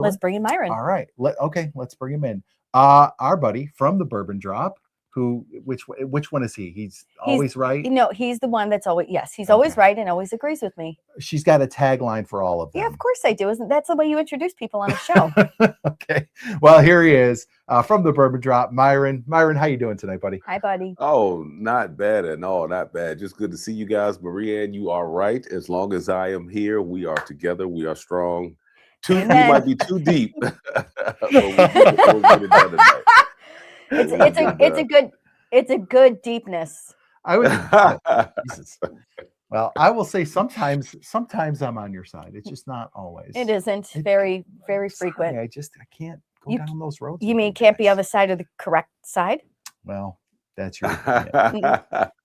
Let's bring in Myron. All right. Let's bring him in. Our buddy from the Bourbon Drop. Which one is he? He's always right. He's the one that's always he's always right and always agrees with me. She's got a tagline for all of them. Yeah, of course I do. Isn't that's the way you introduce people on a show? Okay. Well, here he is from the Bourbon Drop, Myron. Myron, how you doing tonight, buddy? Hi, buddy. Oh, not bad at all. Not bad. Just good to see you guys. Maria-Ann, you are right. As long as I am here, we are together. We are strong. We might be too deep. But we'll get it done tonight. It's a good deepness. Jesus. Well, I will say sometimes I'm on your side. It's just not always. It isn't very frequent. I can't go down those roads. You mean can't be on the side of the correct side? Well, that's your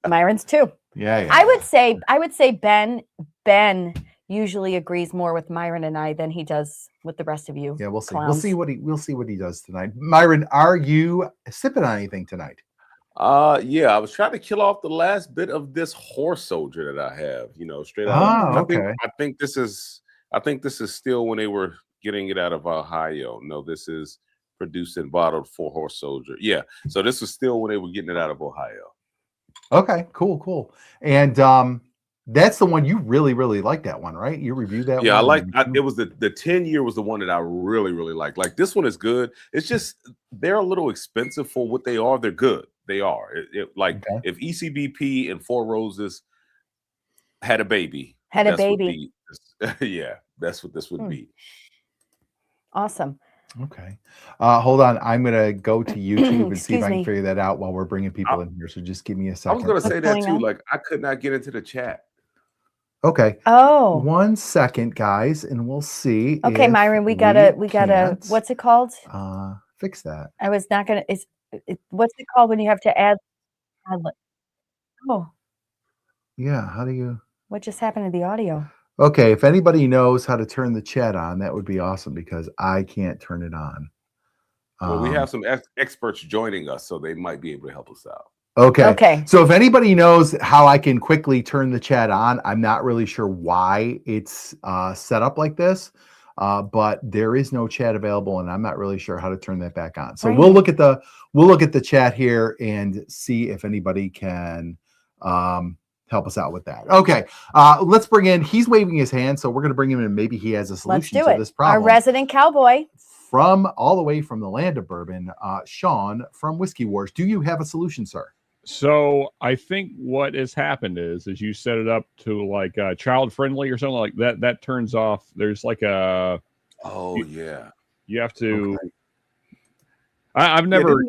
Myron's too. Yeah. I would say Ben usually agrees more with Myron and I than he does with the rest of you. Yeah, we'll see. Clowns. We'll see what he does tonight. Myron, are you sipping on anything tonight? Yeah, I was trying to kill off the last bit of this horse soldier that I have, straight out. Okay. I think this is still when they were getting it out of Ohio. No, this is produced and bottled for horse soldier. Yeah. So this was still when they were getting it out of Ohio. Okay, cool. And that's the one you really, really like that one, right? You reviewed that one. Yeah, it was the 10-year was the one that I really, really like. Like this one is good. It's just they're a little expensive for what they are. They're good. They are. If ECBP and Four Roses had a baby. Yeah, that's what this would be. Awesome. Okay. Hold on. I'm going to go to YouTube and see if I can figure that out while we're bringing people in here. So just give me a second. I was going to say that too. Like I could not get into the chat. Okay. Oh. 1 second, guys, and we'll see. Okay, Myron, we gotta what's it called? Fix that. I was not gonna what's it called when you have to add oh. Yeah, how do you what just happened to the audio? Okay, if anybody knows how to turn the chat on, that would be awesome because I can't turn it on. Well, we have some experts joining us, so they might be able to help us out. Okay. So if anybody knows how I can quickly turn the chat on, I'm not really sure why it's set up like this, but there is no chat available, and I'm not really sure how to turn that back on. So we'll look at the chat here and see if anybody can help us out with that. Okay, let's bring in. He's waving his hand, so we're going to bring him in. Maybe he has a solution to this problem. Our resident cowboy. From all the way from the land of bourbon, Sean from Whiskey Wars. Do you have a solution, sir? So I think what has happened is you set it up to like child friendly or something like that. That turns off. There's like a. Oh yeah. You have to. Okay. I've never.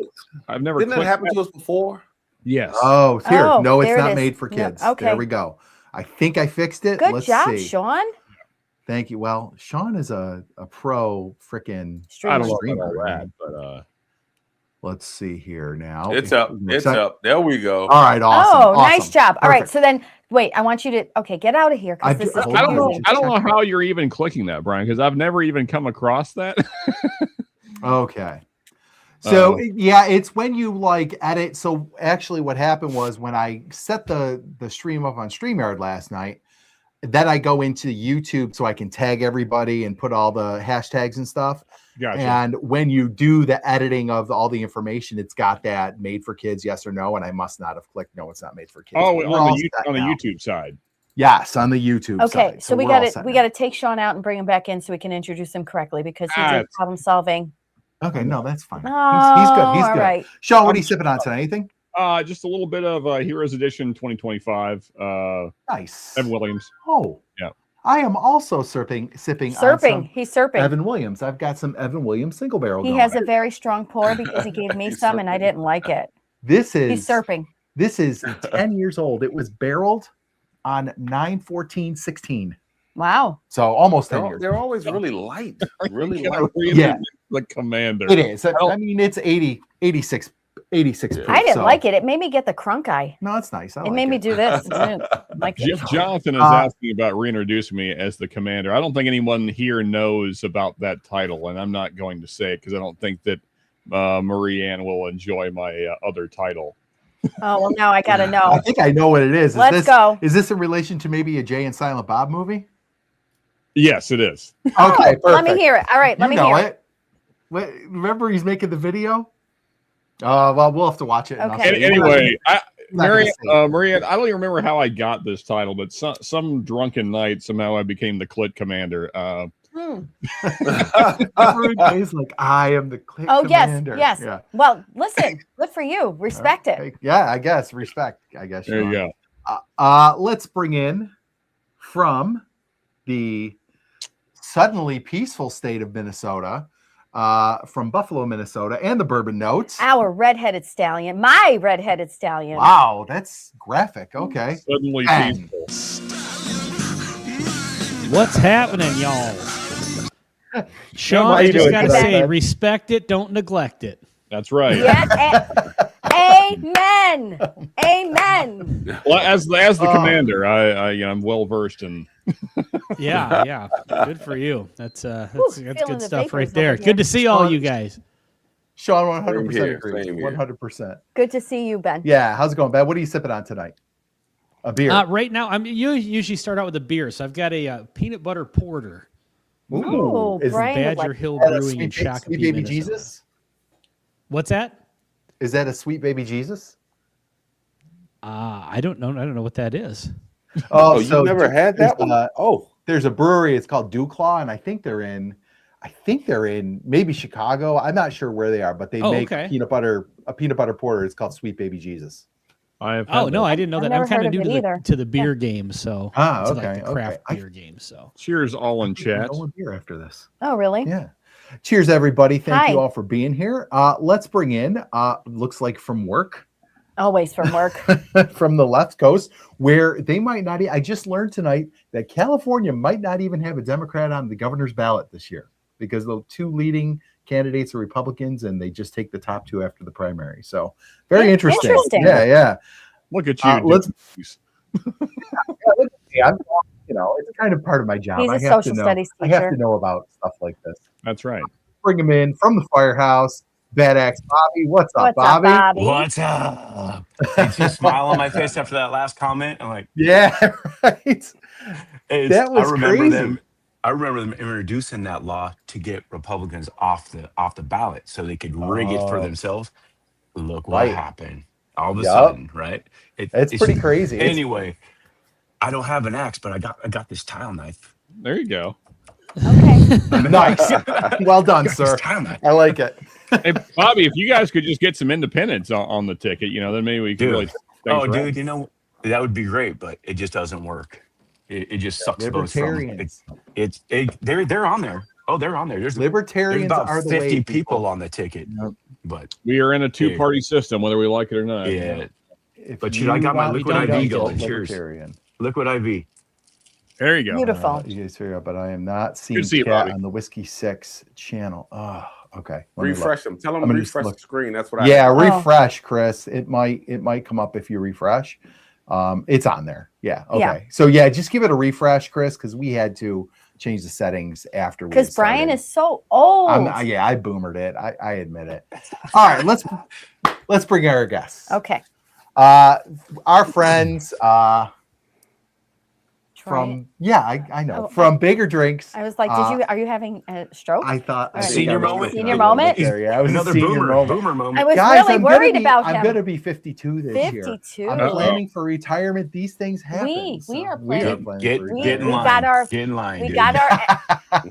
Didn't that happen to us before? Yes. Oh, here. Oh, no, it's not made for kids. No. Okay. There we go. I think I fixed it. Good job, Sean. Thank you. Well, Sean is a pro freaking I don't know about that, but let's see here now. It's up. It's up. There we go. All right, awesome. Oh, nice job. All right, so then wait, I want you to get out of here because this is I don't know how you're even clicking that, Brian, because I've never even come across that. Okay. So yeah, it's when you like edit. So actually what happened was when I set the stream up on StreamYard last night, then I go into YouTube so I can tag everybody and put all the hashtags and stuff. Gotcha. And when you do the editing of all the information, it's got that made for kids, yes or no. And I must not have clicked no, it's not made for kids. Oh, on the YouTube side. Yes, on the YouTube side. Okay, so we gotta take Sean out and bring him back in so we can introduce him correctly because he's in problem solving. Okay, no, that's fine. Oh, he's good. He's good. Right. Sean, what are you sipping on tonight? Anything? Just a little bit of Heroes Edition 2025. Nice. Evan Williams. Oh, yeah. I am also sipping. He's sirping. Evan Williams. I've got some Evan Williams single barrel. He has a very strong pour because he gave me some and I didn't like it. He's sirping. This is 10 years old. It was barreled on 9/14/16. Wow. So almost 10 years. They're always really light. Really light. Yeah. The Commander. It is. I mean, it's 86 proof, I didn't like it. It made me get the crunk eye. No, it's nice. It made me do this. Jonathan is asking about reintroducing me as the Commander. I don't think anyone here knows about that title, and I'm not going to say it because I don't think that Maria-Ann will enjoy my other title. Oh, well, now I got to know. I think I know what it is. Let's go. Is this in relation to maybe a Jay and Silent Bob movie? Yes, it is. Okay, Oh, perfect. let me hear it. All right, let You me know hear it. it. Wait, remember he's making the video? Well, we'll have to watch it. And I'll Okay. say- Anyway, not gonna say. Maria, I don't even remember how I got this title, but some drunken night somehow I became the Clit Commander. He's like, I am the click Oh, commander. yes. Yeah. Well, listen, good for you. Respect it. Okay. Yeah, I guess. Respect, I guess. There you Sean. go. Let's bring in from the suddenly peaceful state of Minnesota, from Buffalo, Minnesota, and the Bourbon Notes. Our redheaded stallion, my redheaded stallion. Wow, that's graphic. Okay. Suddenly Bang. peaceful. What's happening, y'all? How Sean, you I just doing gotta tonight, say, bud? respect it, don't neglect it. That's right. Yeah. Amen. Amen. Well, as the Oh. commander, I'm well versed in. Yeah. Good for you. That's feeling good the stuff vapors right over there. here. Good to see all you guys. Sean, 100% Same here, agree. same here. 100%. Good to see you, Ben. Yeah, how's it going, Ben? What are you sipping on tonight? A beer. Right now, you usually start out with a beer, so I've got a peanut butter porter. Oh, Is Brian would Badger like Hill that a Brewing in sweet Shakopee, baby Minnesota. Jesus? What's that? Is that a sweet baby Jesus? I don't know. I don't know what that is. Oh, you've never had that there's, one? Oh, There's a brewery. It's called Duclaw, and I think they're in maybe Chicago. I'm not sure where they are, but they make okay. a peanut butter porter. It's called Sweet Baby Jesus. I have. Oh had no, that. I didn't know I've that. never I'm kind heard of of new it either. to the beer game, so to Okay, like the craft okay. beer game. So Cheers, all in chat. No beer after this. Oh, really? Yeah. Cheers, everybody. Thank Hi. you all for being here. Let's bring in, looks like from work, Always from work. from the left coast, where they might not. I just learned tonight that California might not even have a Democrat on the governor's ballot this year because the two leading candidates are Republicans, and they just take the top two after the primary. So very interesting. Interesting. Yeah. Look at you. Let's- dudes. Yeah, it's kind of part of my job. He's a I have social to know. studies I have teacher. to know about stuff like this. That's right. Bring him in from the firehouse. Bad Axe Bobby. What's up, What's up, Bobby? Bobby? What's up? I see a smile on my face after that last comment. I'm like, Yeah, right. That was I remember crazy. them. I remember them introducing that law to get Republicans off the ballot so they could rig it for Oh. themselves. Look what Right. happened. All of a Yup. sudden, right? It's pretty crazy. It's- Anyway, I don't have an axe, but I got this tile knife. There you go. Okay. Nice. Well done, This sir. tile knife. I like it. Hey, Bobby, if you guys could just get some independents on the ticket, then maybe we could Dude. really. Oh, dude, that would be great, but it just doesn't work. It just sucks votes from. Libertarians. They're on there. Oh, they're on there. There's Libertarians about are the 50 way, people on the ticket, Yep. but We are in a two-party system, whether we like it or not. yeah, If But I got my want liquid to IV be going. Cheers. libertarian. liquid IV. There you go. Beautiful. You guys figure out, but I am not seeing Good to see you, Cat Bobby. on the Whiskey 6 channel. Oh, okay. Let me look. refresh them. Tell them I'm to gonna just refresh look. the screen. That's what I. Yeah, Oh. refresh, Chris. It might come up if you refresh. It's on there. Yeah. Okay. Yeah. So yeah, just give it a refresh, Chris, because we had to change the settings after. Because Brian is so old. I boomered it. I admit it. All right, let's bring our guests. Okay. Our friends Try it. from I know Oh, from Bigger Drinks. I was like, are you having a stroke? I thought All right. Senior moment. Senior moment? There, yeah, it was Another a senior boomer moment. moment. I was Guys, really I'm gonna worried be- about I'm him. gonna be 52 this year. 52. I'm planning for retirement. These things happen. We so are we planning. Get for in we line. got our- Get in line. We dude. got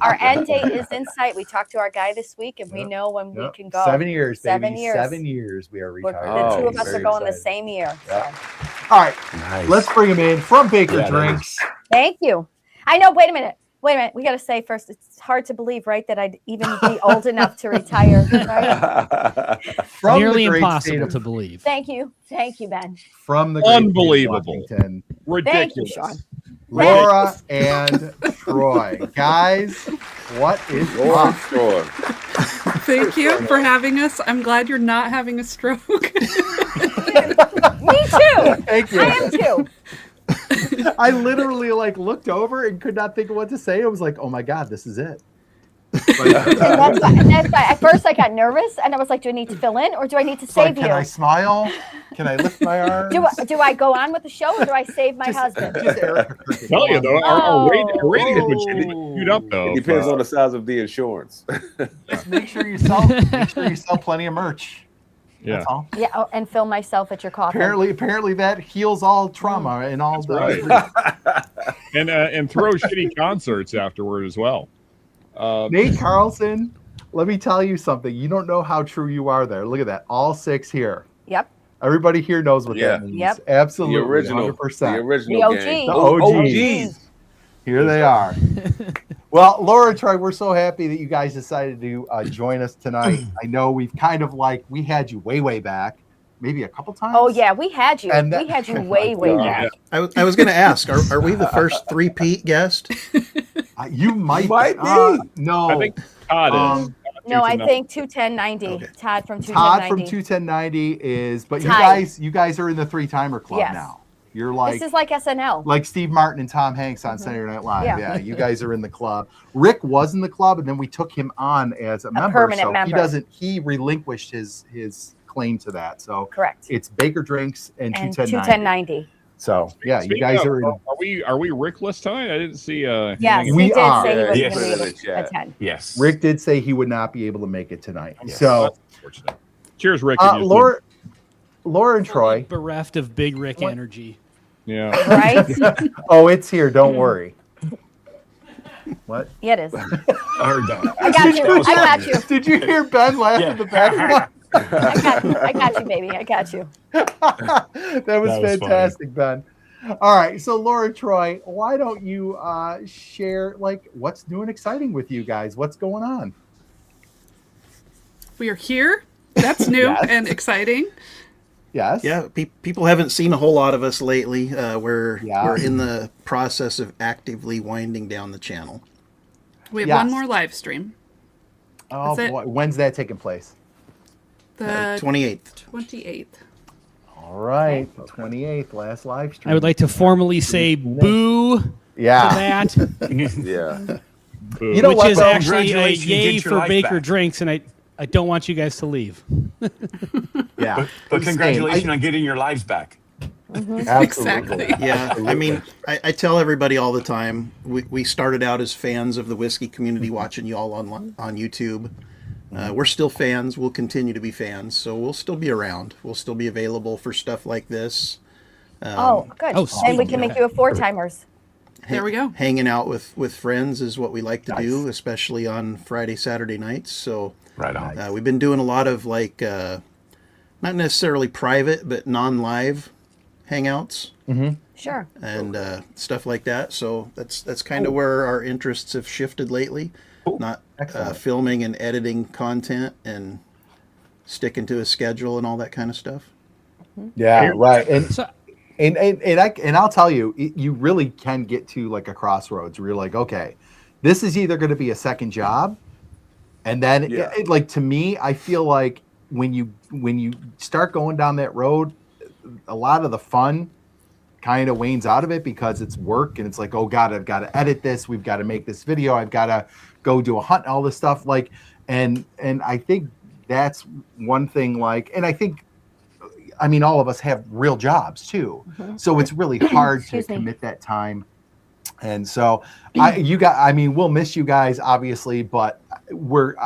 our end date is in sight. We talked to our guy this week, and we Yep. know when we Yep. can go. 7 years, baby. 7 years. 7 years we are We're- retired. the two Oh, of us are Very going the excited. same year. Yeah. So. All right, Nice. let's bring him in from Baker Yeah, that Drinks. Thank you. I know. Wait a minute. We got to say first, it's hard to believe, right, that I'd even be old enough to retire. Right? From nearly the great state impossible of- to believe. Thank you, Ben. From the great state of Unbelievable. Washington, Thank you, Ridiculous. Sean. Laura and Troy. Guys, what is Lord, up? sure. Thank you for having us. I'm glad you're not having a stroke. Me too. Thank you. I am too. I literally looked over and could not think of what to say. I was like, oh my God, this is it. And that's why at first I got nervous and I was like, do I need to fill in or do I need to save Can you? I smile? Can I lift my arms? Do I go on with the show or do I save my husband? Just Erica Cricket. Tell you though, our ratings Oh. would shoot up though. It depends on the size of the insurance. Just make sure you sell plenty of merch. Yeah. That's all. Yeah, oh, and film myself at your coffin. Apparently that heals all trauma and all the right. And throw shitty concerts afterward as well. Nate Carlson, let me tell you something. You don't know how true you are there. Look at that. All 6 here. Yep. Everybody here knows what that means. Yep. Absolutely. The original, 100%. the original The OG. gang. The OGs. OGs. Here they are. Well, Laura and Troy, we're so happy that you guys decided to join us tonight. I know we've kind of we had you way back, maybe a couple times. Oh yeah, we had you. And We had you way back. I was going to ask, are we the first three-peat guest? You might Might be. be. No. I think Todd is. No, I think 21090. Okay. Todd from 21090. Todd from 21090 is, but Tied. you guys are in the 3-timer club Yes. now. You're like This is like SNL. like Steve Martin and Tom Hanks on Saturday Night Live. Yeah. Yeah, you guys are in the club. Rick was in the club, and then we took him on as a member. permanent so member. he relinquished his claim to that. So Correct. it's Baker Drinks and And 21090. 21090. So yeah, you Speaking guys of, are in. Are we Rickless tonight? I didn't see. Yes, anything. We he did are. say he wasn't Yes. going to be able In the to chat. attend. Yes. Rick did say he would not be able to make it tonight. Yes. So That's unfortunate. Cheers, Rick. if you Laura and Troy. Bereft of Big Rick energy. Yeah. Right? Oh, it's here. Don't worry. What? Yeah, it is. I heard that. I got you. I got you. Did you hear Ben laugh in the background? I got you, baby. I got you. That was funny. fantastic, Ben. All right, so Laura Troy, why don't you share what's new and exciting with you guys? What's going on? We are here. That's new Yes. and exciting. Yes. Yeah, people haven't seen a whole lot of us lately. We're Yeah. in the process of actively winding down the channel. We have Yes. one more live stream. Oh That's it. boy, when's that taking place? The 28th. 28th. All right, 28th, last live stream. I would like to formally say boo to Yeah. that, Yeah. You know which what, is though? actually a Congratulations, you yay get your for life Baker back. Drinks, and I don't want you guys to leave. Yeah. But congratulations on getting your lives back. Absolutely. Exactly. Yeah, I mean, I tell everybody all the time, we started out as fans of the whiskey community watching you all on YouTube. We're still fans. We'll continue to be fans. So we'll still be around. We'll still be available for stuff like this. Oh, good. Oh, And we sweet. can make you a 4-timers. There we go. Hanging out with friends is what we like to do, especially on Friday, Saturday nights. So Right on. we've been doing a lot of not necessarily private, but non-live hangouts Sure. and stuff like that. So that's kind of where our interests have shifted lately. Not Excellent. filming and editing content and sticking to a schedule and all that kind of stuff. Yeah, right. And So, and I'll tell you, you really can get to like a crossroads where you're like, okay, this is either going to be a second job, and then Yeah. to me, I feel like when you start going down that road, a lot of the fun kind of wanes out of it because it's work and it's like, oh God, I've got to edit this, we've got to make this video, I've got to go do a hunt, all this stuff. And I think that's one thing. And I think, I mean, all of us have real jobs too. So it's really hard to Excuse me. commit that time. And so we'll miss you guys obviously, but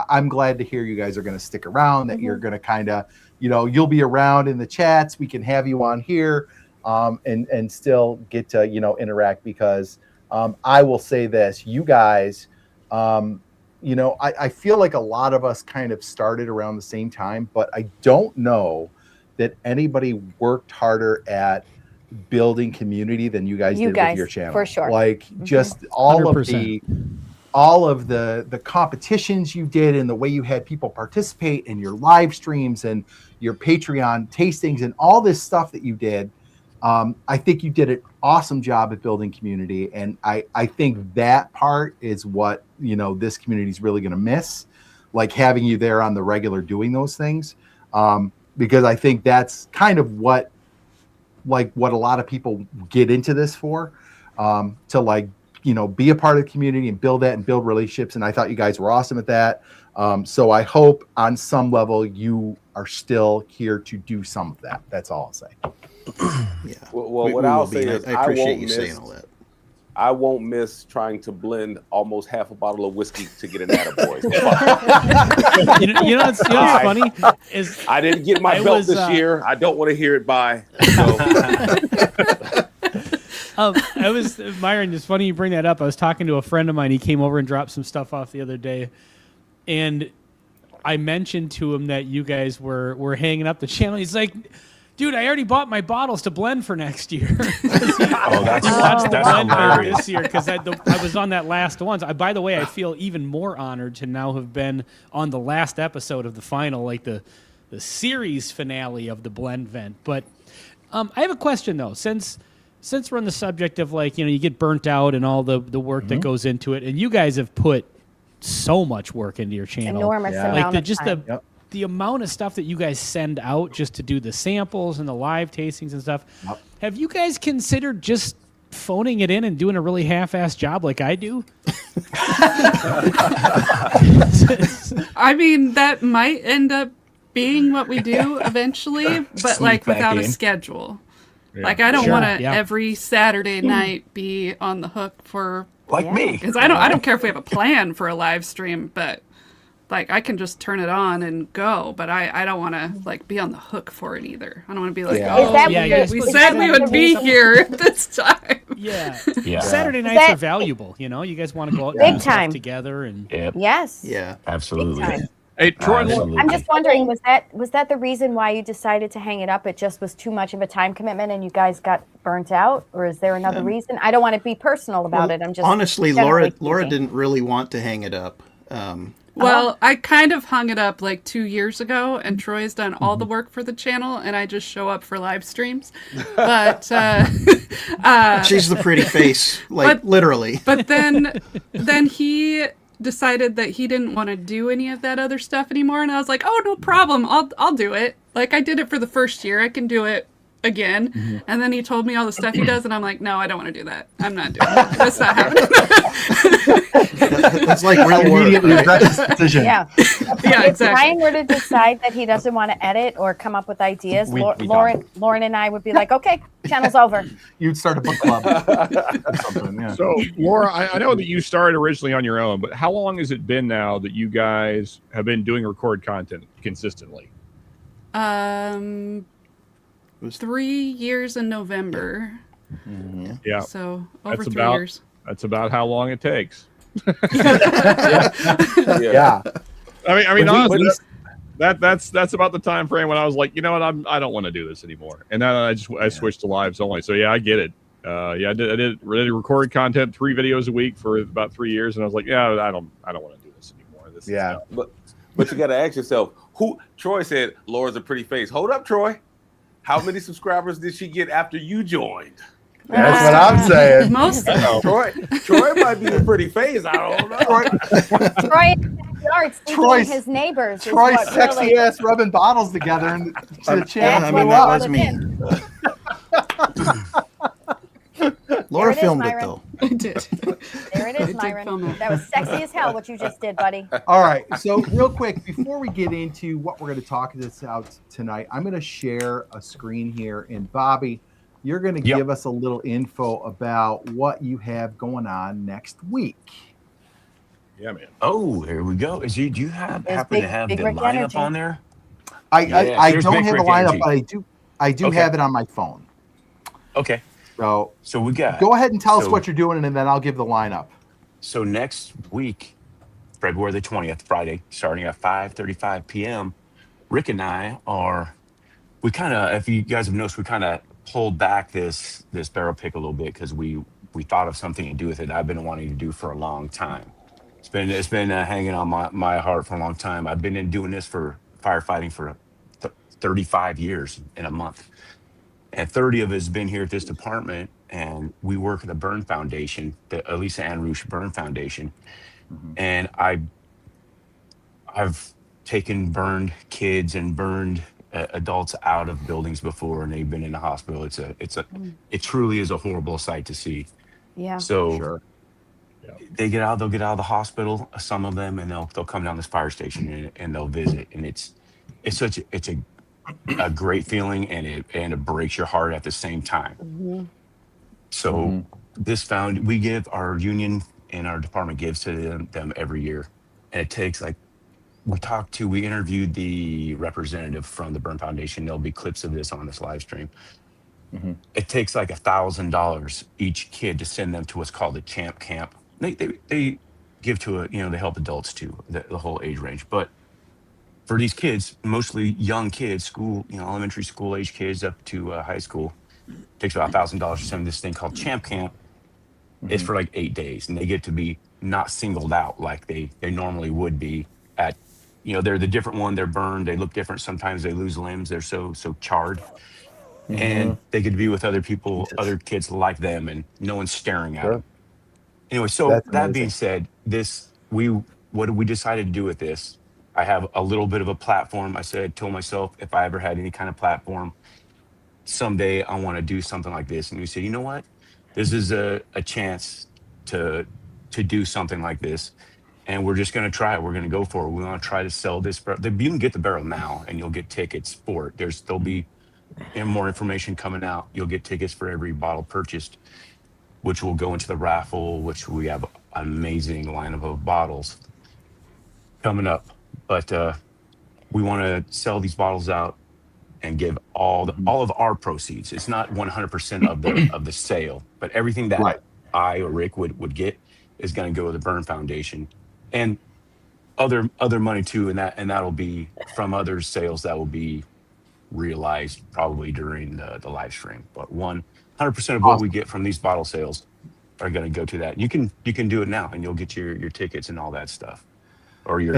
I'm glad to hear you guys are going to stick around, that you're going to kind of, you'll be around in the chats. We can have you on here and still get to, interact because I will say this, you guys, I feel like a lot of us kind of started around the same time, but I don't know that anybody worked harder at building community than you guys did with your channel. for sure. Like just all 100%. of the competitions you did and the way you had people participate in your live streams and your Patreon tastings and all this stuff that you did. I think you did an awesome job at building community. And I think that part is what, this community is really going to miss, like having you there on the regular doing those things. Because I think that's kind of what a lot of people get into this for, to be a part of the community and build relationships. And I thought you guys were awesome at that. So I hope on some level you are still here to do some of that. That's all I'll say. Yeah. Well, We what will I'll be. say is I appreciate won't you miss, saying all that. I won't miss trying to blend almost half a bottle of whiskey to get an attaboy. You know what's funny is I didn't get my I belt was, this year. I don't want to hear it by. So. I was Myron. It's funny you bring that up. I was talking to a friend of mine. He came over and dropped some stuff off the other day, and I mentioned to him that you guys were hanging up the channel. He's like, "Dude, I already bought my bottles to blend for next year." That's Blend hilarious. this year because I was on that last one. By the way, I feel even more honored to now have been on the last episode of the final, like the series finale of the blend vent. But I have a question though, since we're on the subject of you get burnt out and all the work that goes into it, and you guys have put so much work into your channel, Enormous amount of time. the amount of stuff that you guys send out just to do the samples and the live tastings and stuff. Yep. Have you guys considered just phoning it in and doing a really half-assed job like I do? I mean, that might end up being what we do eventually, but Sneak back without a in. schedule. Yeah. Like I don't Sure, want to yeah. every Saturday night be on the hook for Like me. because I don't care if we have a plan for a live stream, but like I can just turn it on and go. But I don't want to be on the hook for it either. I don't want to be like, Yeah. oh, Is that Yeah, what yeah, you're- we is said that we what would you're be doing? here at this time. Yeah. Yeah. Saturday Is nights that- are valuable. You guys want to go out and Big do stuff time. together and Yep. Yes. Yeah. Absolutely. Big time. Hey, Troy, Absolutely. I'm just wondering, was that the reason why you decided to hang it up? It just was too much of a time commitment, and you guys got burnt out, or is there another reason? I don't want to be personal about it. I'm just honestly, generally Laura speaking. didn't really want to hang it up. Well, I kind of hung it up 2 years ago, and Troy's done all the work for the channel, and I just show up for live streams. But She's the pretty face, But- literally. but then he decided that he didn't want to do any of that other stuff anymore, and I was like, oh, no problem, I'll do it. Like I did it for the first year, I can do it again. And then he told me all the stuff he does, and I'm like, no, I don't want to do that. I'm not doing that. That's not happening. That's like real work. Immediately right? regret this decision. Yeah. Yeah, If exactly. Ryan were to decide that he doesn't want to edit or come up with ideas, We Lauren and I would be like, okay, channel's over. You'd start a book club or something. Yeah. So, Laura, I know that you started originally on your own, but how long has it been now that you guys have been doing record content consistently? 3 years in November, Yeah, so over That's 3 about- years. that's about how long it takes. Yeah. I mean, But honestly, we- that's about the time frame when I was like, you know what, I don't want to do this anymore, and then I switched to lives only. So yeah, I get it. I did record content, 3 videos a week for about 3 years, and I was like, yeah, I don't want to do this anymore. This is Yeah. But you got to ask yourself, who? Troy said Laura's a pretty face. Hold up, Troy. How many subscribers did she get after you joined? That's what I'm saying. Most Troy might be a pretty face. I don't know. Troy in the backyard sleeping Troy's- with his neighbors. is Troy's what sexy really- ass rubbing bottles together and to the channel. I mean, blew that up. was me. Laura There it is, filmed it Myron. though. I did. There it I is, did Myron. film it. That was sexy as hell what you just did, buddy. All right. So real quick, before we get into what we're going to talk this out tonight, I'm going to share a screen here. And Bobby, you're going to Yep. give us a little info about what you have going on next week. Yeah, man. Oh, here we go. Do you happen Big- to have Big the Rick lineup Energy. on there? I Yeah, there's don't Big have a Rick lineup, Energy. but I do Okay. have it on my phone. Okay. So So we got. go ahead and tell us So- what you're doing, and then I'll give the lineup. So next week, February the 20th, Friday, starting at 5:35 p.m., Rick and I we kind of, if you guys have noticed, we kind of pulled back this barrel pick a little bit because we thought of something to do with it I've been wanting to do for a long time. It's been hanging on my heart for a long time. I've been doing this for firefighting for 35 years in a month. And 30 of us have been here at this department, and we work at the Burn Foundation, the Elisa Ann Roosh Burn Foundation. And I've taken burned kids and burned adults out of buildings before, and they've been in the hospital. It truly is a horrible sight to see. Yeah. So Sure. they'll get out of the hospital, some of them, and they'll come down this fire station and they'll visit, and it's a great feeling, and it breaks your heart at the same time. Mm-hmm. So we give our union and our department gives to them every year, and it takes like we interviewed the representative from the Burn Foundation. There'll be clips of this on this live stream. It takes like $1,000 each kid to send them to what's called the Champ Camp. They give to they help adults too, the whole age range. But for these kids, mostly young kids, school, elementary school age kids up to high school, it takes about $1,000 to send this thing called Champ Camp. It's for like 8 days, and they get to be not singled out like they normally would be at. They're the different one. They're burned. They look different. Sometimes they lose limbs. They're so charred. And they get to be with other people, other kids like them, and no one's staring at them. Anyway, so That's that amazing. being said, what we decided to do with this, I have a little bit of a platform. Told myself, if I ever had any kind of platform, someday I want to do something like this. And we said, you know what? This is a chance to do something like this. And we're just going to try it. We're going to go for it. We want to try to sell this. You can get the barrel now, and you'll get tickets for it. There'll be more information coming out. You'll get tickets for every bottle purchased, which will go into the raffle, which we have an amazing lineup of bottles coming up. But we want to sell these bottles out and give all of our proceeds. It's not 100% of the sale, but everything that I or Rick would get is going to go to the Burn Foundation and other money too, and that'll be from other sales that will be realized probably during the live stream. But 100% of what we get from these bottle sales are going to go to that. You can do it now, and you'll get your tickets and all that stuff, or your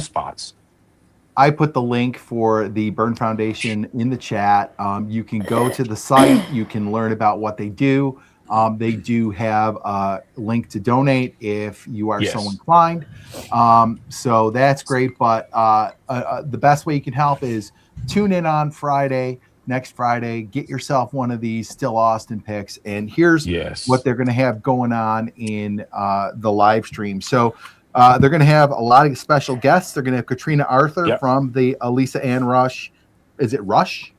spots. I put the link for the Burn Foundation in the chat. You can go to the site. You can learn about what they do. They do have a link to donate if you are so inclined. So that's great. But the best way you can help is tune in on next Friday. Get yourself one of these Still Austin picks. And here's what they're going to have going on in the live stream. So they're going to have a lot of special guests. They're going to have Katrina Arthur from the Lisa Ann Rush. Is it Rush?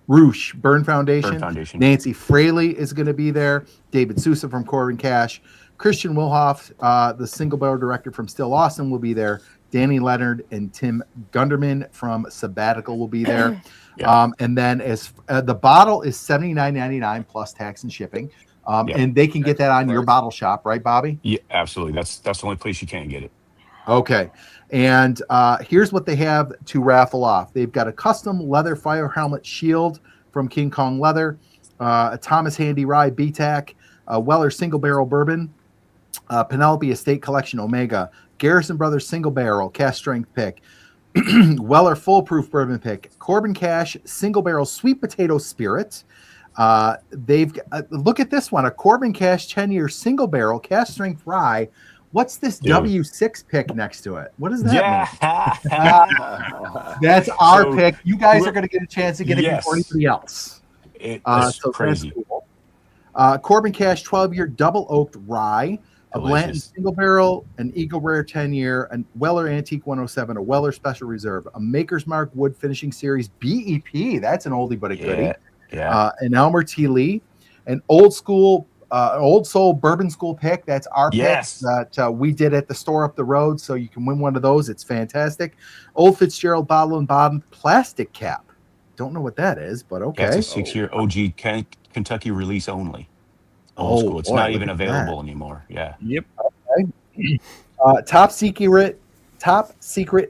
Roosh Burn Foundation. Nancy Fraley is going to be there. David Sousa from Corbin Cash. Christian Wilhoff, the single barrel director from Still Austin, will be there. Danny Leonard and Tim Gunderman from Sabbatical will be there. And then the bottle is $79.99 plus tax and shipping. And they can get that on your bottle shop, right, Bobby? Yeah, absolutely. That's the only place you can get it. Okay. And here's what they have to raffle off. They've got a custom leather fire helmet shield from King Kong Leather, a Thomas Handy Rye BTAC, a Weller single barrel bourbon, Penelope Estate Collection Omega, Garrison Brothers single barrel cast strength pick, Weller foolproof bourbon pick, Corbin Cash single barrel sweet potato spirit. They've look at this one, a Corbin Cash 10-year single barrel cast strength rye. What's this W6 pick next to it? What does that mean? That's our pick. You guys are going to get a chance to get it before anybody else. It's crazy. Cool. Corbin Cash 12-year double oaked rye, a Blanton single barrel, an Eagle Rare 10-year, a Weller Antique 107, a Weller Special Reserve, a Maker's Mark Wood Finishing Series BEP. That's an oldie but a goodie. An Elmer T. Lee, an old soul bourbon school pick. That's our pick that we did at the store up the road. So you can win one of those. It's fantastic. Old Fitzgerald bottle and bottom plastic cap. Don't know what that is, but okay. That's a 6-year OG Kentucky release only. Old school. It's not even available anymore. Yeah. Yep. Okay. Top secret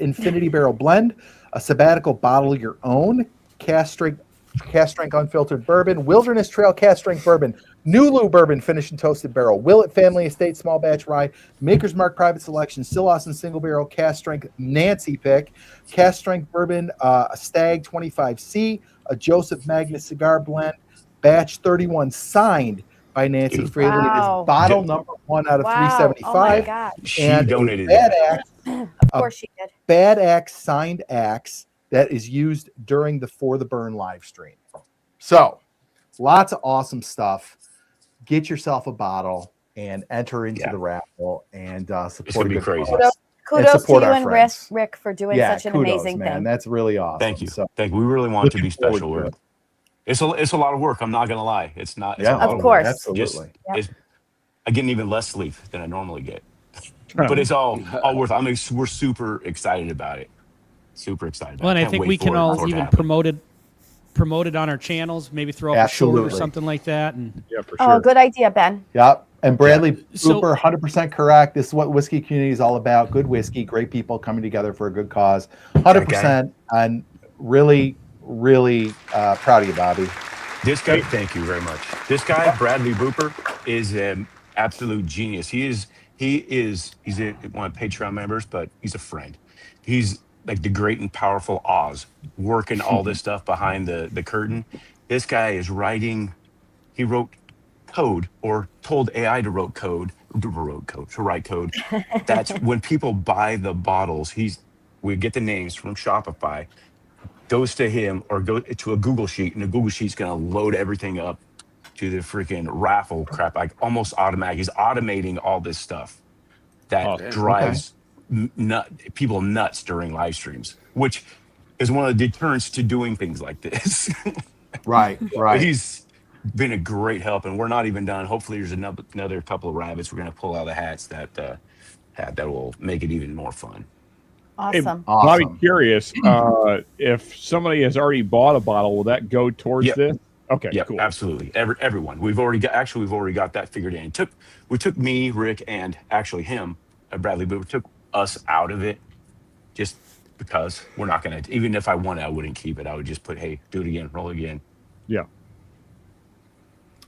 Infinity Barrel blend, a Sabbatical bottle your own, cast strength unfiltered bourbon, Wilderness Trail cast strength bourbon, Nulu bourbon finished in toasted barrel, Willett Family Estate small batch rye, Maker's Mark private selection, Still Austin single barrel cast strength Nancy pick, cast strength bourbon, a Stag 25C, a Joseph Magnus cigar blend, batch 31 signed by Nancy Fraley. Wow. It is bottle number 1 out of 375. Oh my God. She and donated Of course she did. Bad Axe signed axe that is used during the For the Burn live stream. So lots of awesome stuff. Get yourself a bottle. and enter into the raffle and It's support gonna a be good crazy. cause. Kudos to support you our and friends. Rick for doing Yeah, such an kudos, amazing man. thing. That's really awesome. Thank you. So, Thank you. We really want it to be Looking forward special. to it. It's a lot of work. I'm not gonna lie. It's not. It's yeah, a lot Of of course. work. absolutely. Just, I get even less sleep than I normally get, but it's all worth it. We're super excited about it. Super excited about Well, and it. I Can't think wait we for can it- all for it to even happen. promote it on our channels, maybe throw up a short or Absolutely. something like that. And Yeah, for Oh, sure. good idea, Ben. Yep. And Bradley So- Cooper, 100% correct. This is what whiskey community is all about. Good whiskey, great people coming together for a good cause. 100%. And really, really proud of you, Bobby. This guy, thank you very much. This guy, Bradley Booper, is an absolute genius. He's one of Patreon members, but he's a friend. He's like the great and powerful Oz, working all this stuff behind the curtain. This guy is writing. He wrote code, or told AI to write code. That's when people buy the bottles. We get the names from Shopify, goes to him, or go to a Google sheet, and the Google sheet's gonna load everything up to the freaking raffle crap, like almost automatic. He's automating all this stuff that drives people nuts during live streams, which is one of the deterrents to doing things like this. Right, right. He's been a great help, and we're not even done. Hopefully, there's another couple of rabbits we're gonna pull out of the hats that will make it even more fun. Awesome. Bobby, Awesome. curious, if somebody has already bought a bottle, will that go towards Yep. this? Okay, Yeah, cool. absolutely. Everyone. We've already got that figured in. We took me, Rick, and actually him, Bradley, but we took us out of it just because we're not gonna. Even if I won it, I wouldn't keep it. I would just put, hey, do it again, roll again. Yeah.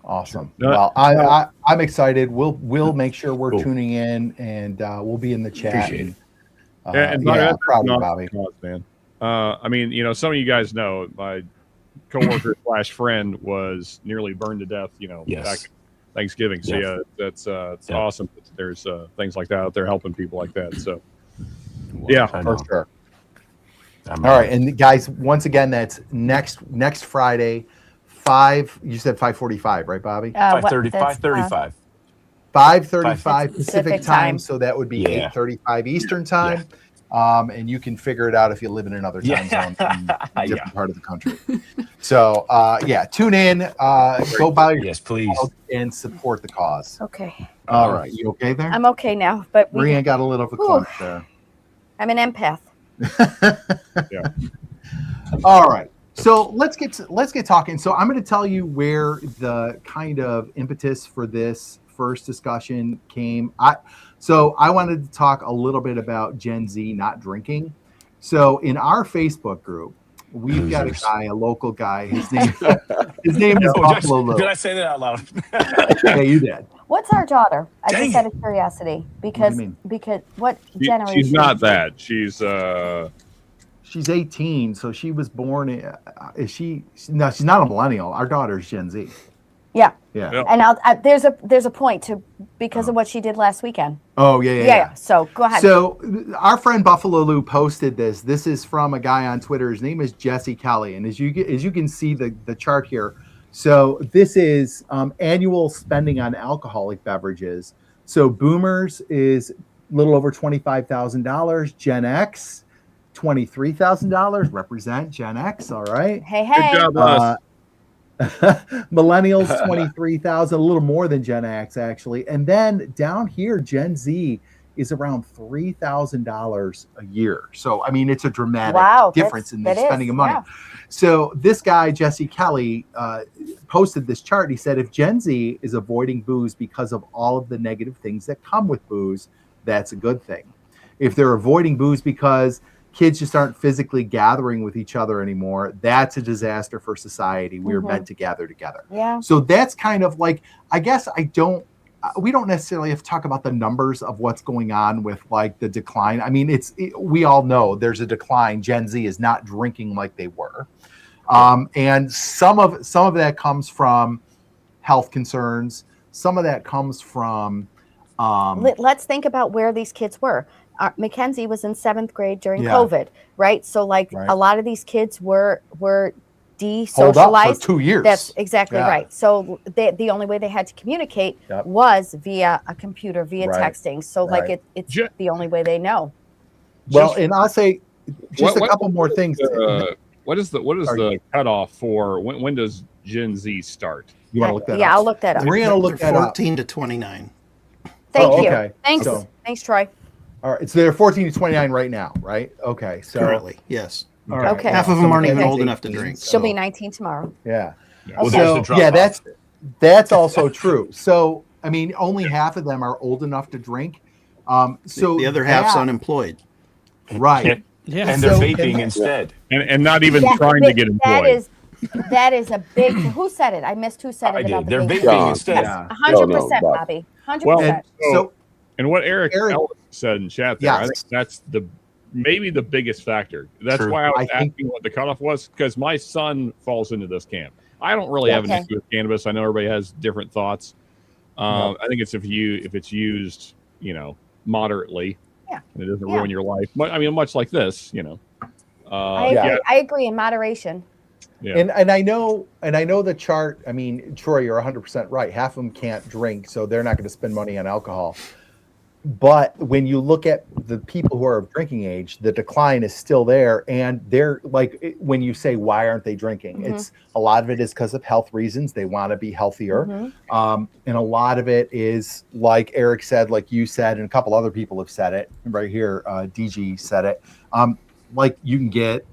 Awesome. No, Well, I'm excited. We'll make sure we're Cool. tuning in, and we'll be in the chat. Appreciate it. And Bobby, yeah, that's proud of you, not Bobby. the cause, man. I mean, some of you guys know my coworker / friend was nearly burned to death. Yes. Back Thanksgiving. So Yeah. that's it's Yeah. awesome. There's things like that out there helping people like that. So yeah, I For know. sure. I'm- All right, and guys, once again, that's next Friday, 5. You said 5:45, right, Bobby? 5:30, That's, 5:35. 5:35 Pacific Pacific time, time. so that would be Yeah. 8:35 Eastern time. And you can figure it out if you live in another time zone in a different part of the country. So tune in, go buy your Yes, please. and support the cause. Okay. All right, you okay there? I'm okay now, but Maria got a little of a Whew. clunch there. I'm an empath. Yeah. All right. So let's get talking. So I'm going to tell you where the kind of impetus for this first discussion came. I wanted to talk a little bit about Gen Z not drinking. So in our Facebook group, we've got a Losers. guy, a local guy. His name is Oh, Buffalo Lou. did I say that out loud? Yeah, you did. What's our daughter? I Dang just out of curiosity because mean? What generation? She's not that. She's She's 18, so she was born. Is she? No, she's not a millennial. Our daughter's Gen Z. Yeah. Yeah. Yeah. And there's a point to because of what she did last weekend. Oh yeah. So go ahead. So our friend Buffalo Lou posted this. This is from a guy on Twitter. His name is Jesse Kelly, and as you can see the chart here. So this is annual spending on alcoholic beverages. So Boomers is a little over $25,000. Gen X, $23,000. Represent Gen X. All right. hey. good job, us. Millennials 23,000, a little more than Gen X actually, and then down here Gen Z is around $3,000 a year. So I mean, it's a dramatic difference in the spending of money. Yeah. So this guy Jesse Kelly posted this chart. He said if Gen Z is avoiding booze because of all of the negative things that come with booze, that's a good thing. If they're avoiding booze because kids just aren't physically gathering with each other anymore, that's a disaster for society. We are meant to gather together. Yeah. So that's kind of like, I guess we don't necessarily have to talk about the numbers of what's going on with like the decline. I mean, we all know there's a decline. Gen Z is not drinking like they were. And some of that comes from health concerns. Some of that comes from, Let's think about where these kids were. Mackenzie was in 7th grade during Yeah. COVID, right? So like Right. a lot of these kids were hold up for de-socialize. 2 years. That's exactly Yeah. right. So the only way they had to communicate Yep. was via a computer, via Right. texting. So like Right. it's Ju- the only way they know. Well, Just- and I'll say just What- a couple more things. what is the cutoff for when does Gen Z start? You want to look that Yeah, up? I'll look that up. We're going to look They're that up. 14 to 29. Thank Oh, you. okay. Thanks. So- Thanks, Troy. All right. So they're 14 to 29 right now, right? Okay. So Currently, yes. all right. Okay. Half of them aren't even Okay. old enough to drink. She'll be so- 19 tomorrow. Yeah. Well, Okay. there's So the drop yeah, off. that's also true. So I mean, only half of them are old enough to drink. So the other half's that- unemployed. right. Yeah. And they're So- vaping instead. And not even Yeah, trying to get employed. That is a big. Who said it? I missed who said I it about did. the They're big. vaping John. instead. Yeah. 100%, No, no, Bobby. Well, 100%. So And what Eric Eric- Ellis said in chat there, I Yes. think that's maybe the biggest factor. That's True. why I was I think- asking what the cutoff was, because my son falls into this camp. I don't really have an Okay. issue with cannabis. I know everybody has different thoughts. I think it's if it's used, moderately, Yeah. and it doesn't Yeah. ruin your life. I mean, much like this, I agree. yeah. I agree in moderation. yeah. and I know the chart. I mean, Troy, you're 100% right. Half of them can't drink, so they're not going to spend money on alcohol. But when you look at the people who are of drinking age, the decline is still there. And they're like, when you say, why aren't they drinking? Mhm. It's a lot of it is because of health reasons. They want to be healthier. Mhm. And a lot of it is like Eric said, like you said, and a couple other people have said it right here. DG said it. Like you can get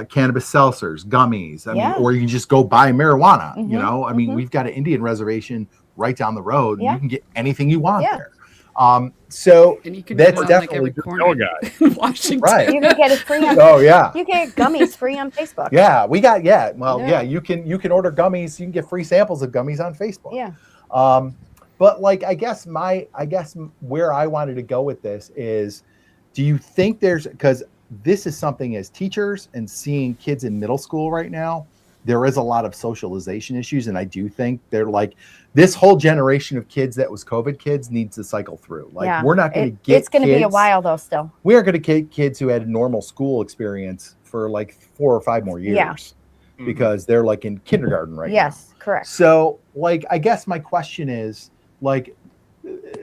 cannabis seltzers, gummies. I Yeah. mean, or you can just go buy marijuana. Mhm, I mean, mhm. we've got an Indian reservation right down the road. Yeah. You can get anything you want Yeah. there. So And you can That's get one definitely like every the corner no guy. in Washington. Right. You can get it free on. oh yeah. You can get gummies free on Facebook. Yeah, we got well, Yeah. yeah, you can order gummies, you can get free samples of gummies on Facebook. Yeah. But like I guess where I wanted to go with this is, do you think because this is something as teachers and seeing kids in middle school right now, there is a lot of socialization issues, and I do think they're like this whole generation of kids that was COVID kids needs to cycle through. Like Yeah. we're not going to get It's going to be a kids- while though. Still. We are going to get kids who had a normal school experience for like 4 or 5 more years Yeah. because they're like in kindergarten right now. Yes. Correct. So, like, I guess my question is, like,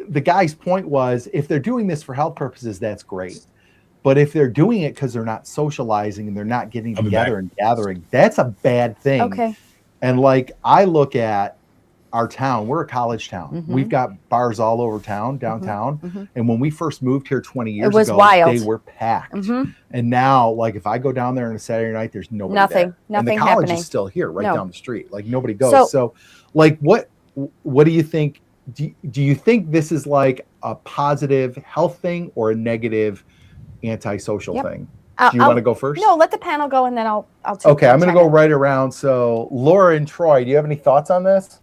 the guy's point was, if they're doing this for health purposes, that's great. But if they're doing it because they're not socializing and they're not getting I'll be together back. and gathering, that's a bad thing. Okay. And like, I look at our town, we're a college town. Mhm. We've got bars all over town, downtown. Mhm. And when we first moved here 20 years was ago, wild. they were packed. Mhm. And now, like, if I go down there on a Saturday night, there's nobody Nothing. there. And Nothing the college happening. is still here, right No. down the street. Like, nobody goes. So- So, like, what do you think? Do you think this is like a positive health thing or a negative antisocial Yep. thing? I'll- Do you want to go first? No, let the panel go and then I'll take Okay, I'm going to chime go in. right around. So, Laura and Troy, do you have any thoughts on this?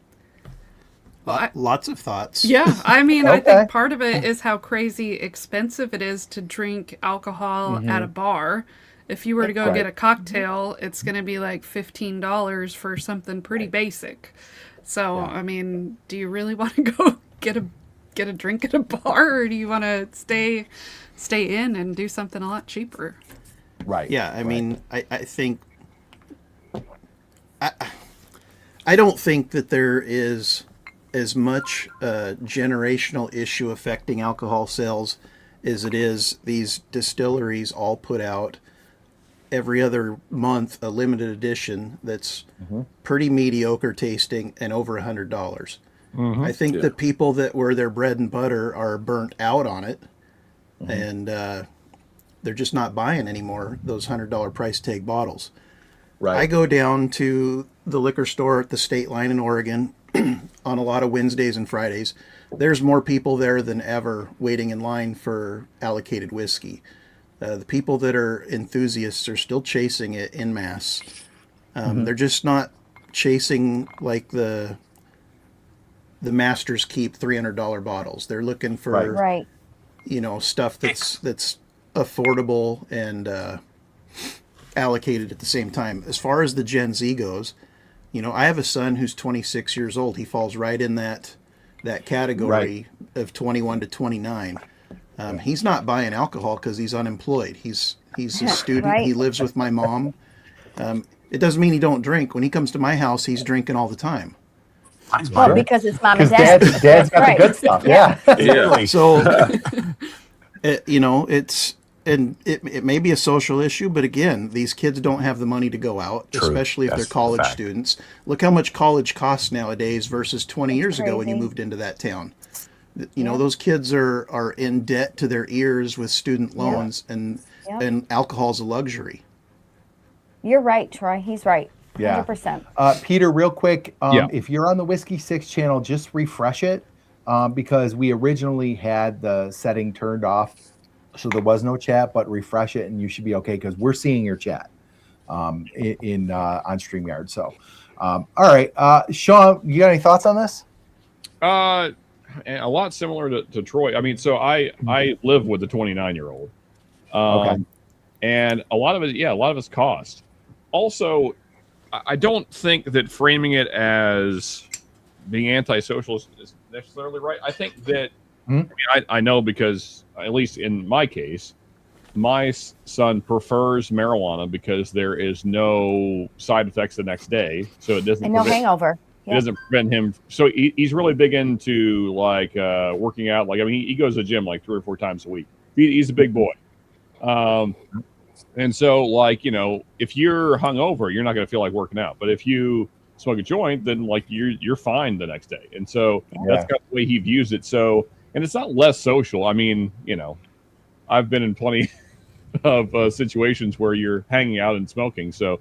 Lots of thoughts. Yeah, I mean, I Okay. think part of it is how crazy expensive it is to drink alcohol at a bar. If you were to go Right. get a cocktail, it's going to be like $15 for something pretty basic. So, I mean, do you really want to go get a drink at a bar, or do you want to stay in and do something a lot cheaper? Right. Yeah, I mean, I think I don't think that there is as much generational issue affecting alcohol sales as it is these distilleries all put out every other month a limited edition that's pretty mediocre tasting and over $100. I think Yeah. the people that were their bread and butter are burnt out on it, and they're just not buying anymore those $100 price tag bottles. Right. I go down to the liquor store at the state line in Oregon on a lot of Wednesdays and Fridays. There's more people there than ever waiting in line for allocated whiskey. The people that are enthusiasts are still chasing it in mass. They're just not chasing like the Masters Keep $300 bottles. They're looking for Right. stuff that's affordable and allocated at the same time. As far as the Gen Z goes, I have a son who's 26 years old. He falls right in that category of 21 to 29. He's not buying alcohol because he's unemployed. He's a student. Right. He lives with my mom. It doesn't mean he don't drink. When he comes to my house, he's drinking all the time. Mine's Well, fine. because it's mom and Because dad. dad's got Right. the good stuff. Yeah. Yeah. So, it may be a social issue, but again, these kids don't have the money to go out, True. especially if That's they're college a fact. students. Look how much college costs nowadays versus 20 years ago when you crazy. moved into that town. Those kids are in debt to their ears with student loans, and alcohol's a luxury. You're right, Troy. He's right. Yeah. 100%. Peter, real quick, Yeah. if you're on the Whiskey 6 channel, just refresh it because we originally had the setting turned off, so there was no chat, but refresh it and you should be okay because we're seeing your chat on StreamYard. So, all right. Sean, you got any thoughts on this? And a lot similar to Troy. I mean, so I live with a 29-year-old. Okay. And a lot of it's cost. Also, I don't think that framing it as being antisocial is necessarily right. I think that I know because, at least in my case, my son prefers marijuana because there is no side effects the next day. So it doesn't And no hangover. It doesn't prevent him. So he's really big into like working out. Like, I mean, he goes to the gym like 3 or 4 times a week. He's a big boy. And so, like, you know, if you're hungover, you're not going to feel like working out. But if you smoke a joint, then like you're fine the next day. And so that's kind of the way he views it. So, and it's not less social. I mean, you know, I've been in plenty of situations where you're hanging out and smoking. So,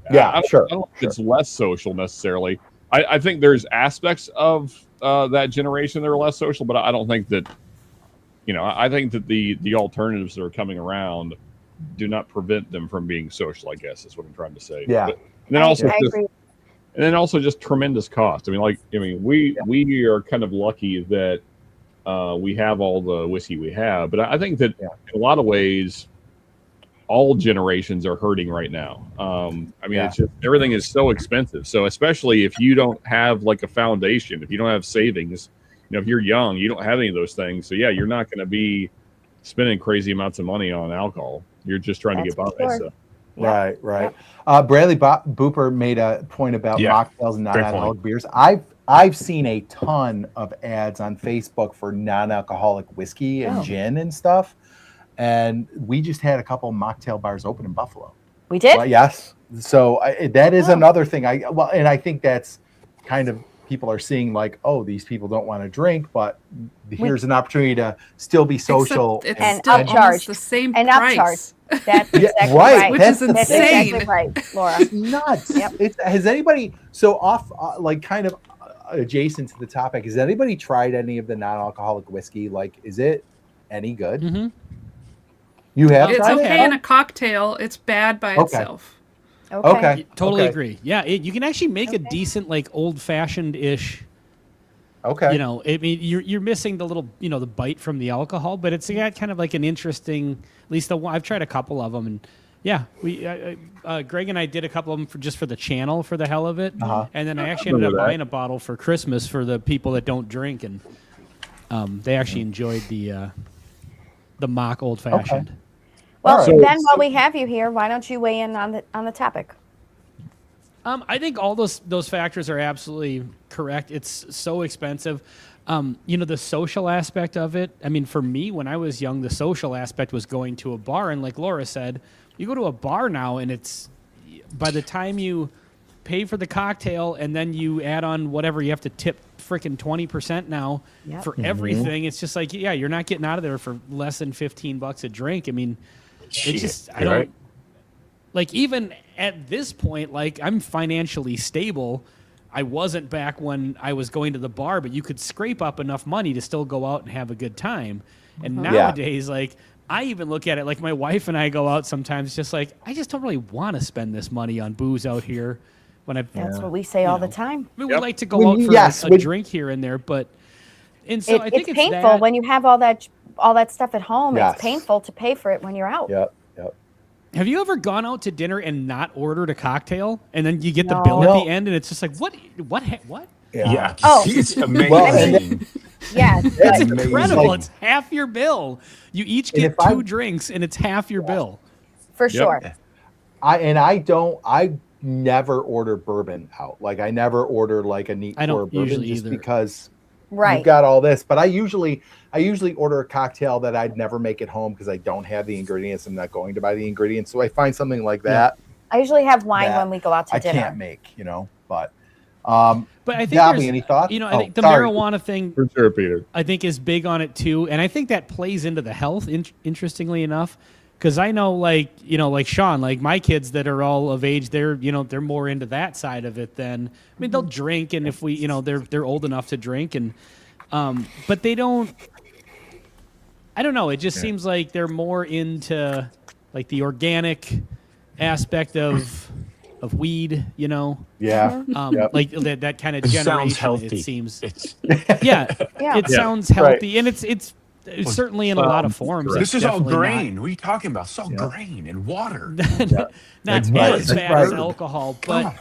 I don't think it's less social necessarily. I think there's aspects of that generation that are less social, but I don't think that, you know, I think that the alternatives that are coming around do not prevent them from being social, I guess is what I'm trying to say. Yeah. But, and then also I agree. and then also just tremendous cost. I mean, we are kind of lucky that we have all the whiskey we have, but I think that in a lot of ways, all generations are hurting right now. I mean, it's just, everything is so expensive. So especially if you don't have like a foundation, if you don't have savings, you know, if you're young, you don't have any of those things. So yeah, you're not going to be spending crazy amounts of money on alcohol. You're just trying to get by. So. Right. Bradley Booper made a point about mocktails and non-alcoholic beers. I've seen a ton of ads on Facebook for non-alcoholic whiskey and gin and stuff, and we just had a couple mocktail bars open in Buffalo. We did? Well, yes. So that is another thing. And I think that's kind of people are seeing like, oh, these people don't want to drink, but here's an opportunity to still be social Except it's and still upcharge. almost the same And price. upcharge. That's exactly right. right. Which That's is the That's insane. exactly right, Laura. It's nuts. Has anybody like kind of adjacent to the topic? Has anybody tried any of the non-alcoholic whiskey? Like, is it any good? Mm-hmm. You have It's tried okay it? in a cocktail. It's bad by itself. Okay. Totally Okay. agree. Yeah, you can actually make a decent, like, old-fashioned-ish. Okay. You know, I mean, you're missing the little, you know, the bite from the alcohol, but it's got kind of like an interesting. At least I've tried a couple of them, and yeah, Greg and I did a couple of them for the channel for the hell of it, and then I actually ended up buying a bottle for Christmas for the people that don't drink, and they actually enjoyed the mock old fashioned. Well, All right. Ben, while we have you here, why don't you weigh in on the topic? I think all those factors are absolutely correct. It's so expensive. You know, the social aspect of it. I mean, for me, when I was young, the social aspect was going to a bar. And like Laura said, you go to a bar now and it's by the time you pay for the cocktail and then you add on whatever you have to tip freaking 20% now for everything. It's just like, yeah, you're not getting out of there for less than $15 a drink. I mean, it's just, I don't. Like, even at this point, like, I'm financially stable. I wasn't back when I was going to the bar, but you could scrape up enough money to still go out and have a good time. And nowadays, like, I even look at it like my wife and I go out sometimes just like, I just don't really want to spend this money on booze out here. When That's what we say all the time. I mean, we like to go out for a drink here and there, but and so I think it's painful when you have all that stuff at home. Yes. It's painful to pay for it when you're out. Yep. Have you ever gone out to dinner and not ordered a cocktail, and then you get the bill at the end, and it's just like, what? Yeah. Oh. It's amazing. Well, Yeah, It's but incredible. Like- It's half your bill. You each And get if I- 2 drinks, and it's half your bill. for sure. I never order bourbon out. Like I never order like a neat I pour don't of bourbon usually just either. because Right. you've got all this. But I usually order a cocktail that I'd never make at home because I don't have the ingredients. I'm not going to buy the ingredients. So I find something like that I usually have wine that when we go out to I dinner. can't make, but But I think Gabby, there's, any thoughts? I Oh, think the sorry. marijuana thing, For sure, Peter. I think, is big on it too, and I think that plays into the health. Interestingly enough, because I know, like Sean, like my kids that are all of age, they're more into that side of it than. I mean, they'll drink, and if we, they're old enough to drink, and but they don't. I don't know. It just seems like they're more into like the organic aspect of weed, Yeah. Yep. like that kind of It generation. sounds healthy. It seems. It's Yeah, Yeah. it sounds healthy, and it's certainly in a lot of sounds forms. correct. this it's is all definitely grain. What are you talking about? It's all grain and water. not That's as right. bad That's as right. alcohol, but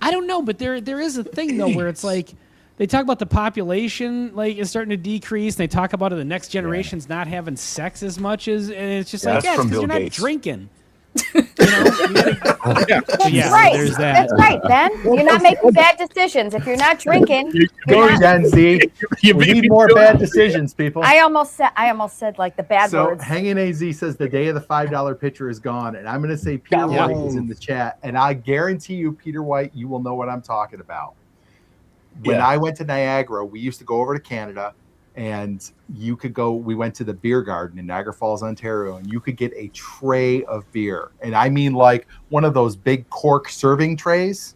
I don't know. But there is a thing though where it's like they talk about the population like is starting to decrease. And they talk about the next generation's not having sex as much as, and it's just like That's from because Bill you're not Gates. drinking. You gotta- yeah, right. there's that. That's right, Ben. You're not making bad decisions. If you're not drinking, Go you're not, Gen Z. We need more bad decisions, people. I almost said like the bad So words. Hanging AZ says the day of the $5 pitcher is gone, and I'm going to say Peter Yeah. White is in the chat, and I guarantee you, Peter White, you will know what I'm talking about. When Yeah. I went to Niagara, we used to go over to Canada, and you could go. We went to the beer garden in Niagara Falls, Ontario, and you could get a tray of beer, and I mean like one of those big cork serving trays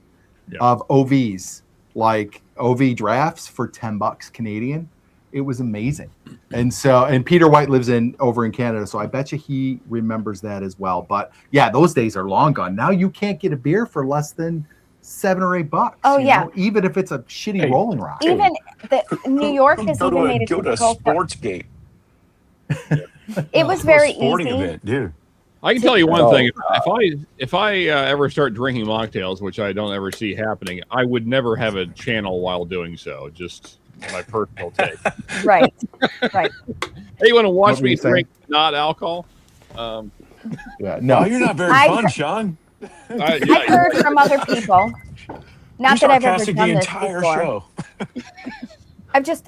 of OVs, like OV drafts for $10 Canadian. It was amazing. And Peter White lives over in Canada, so I bet you he remembers that as well. But yeah, those days are long gone. Now you can't get a beer for less than $7 or $8. Oh, you yeah. know, even if it's a shitty Hey. Rolling Rock. Even New York has Go to even a, made it go to a difficult. sports game. It was Go to a very sporting easy. event, dude. I can tell you one thing: if I ever start drinking mocktails, which I don't ever see happening, I would never have a channel while doing so. Just my personal take. Right. Right. Hey, you want to watch What were me you saying? drink not alcohol? Yeah, No, no. you're not very I- fun, Sean. I heard from other people. Not You're that I've ever sarcastic done the this entire before. show.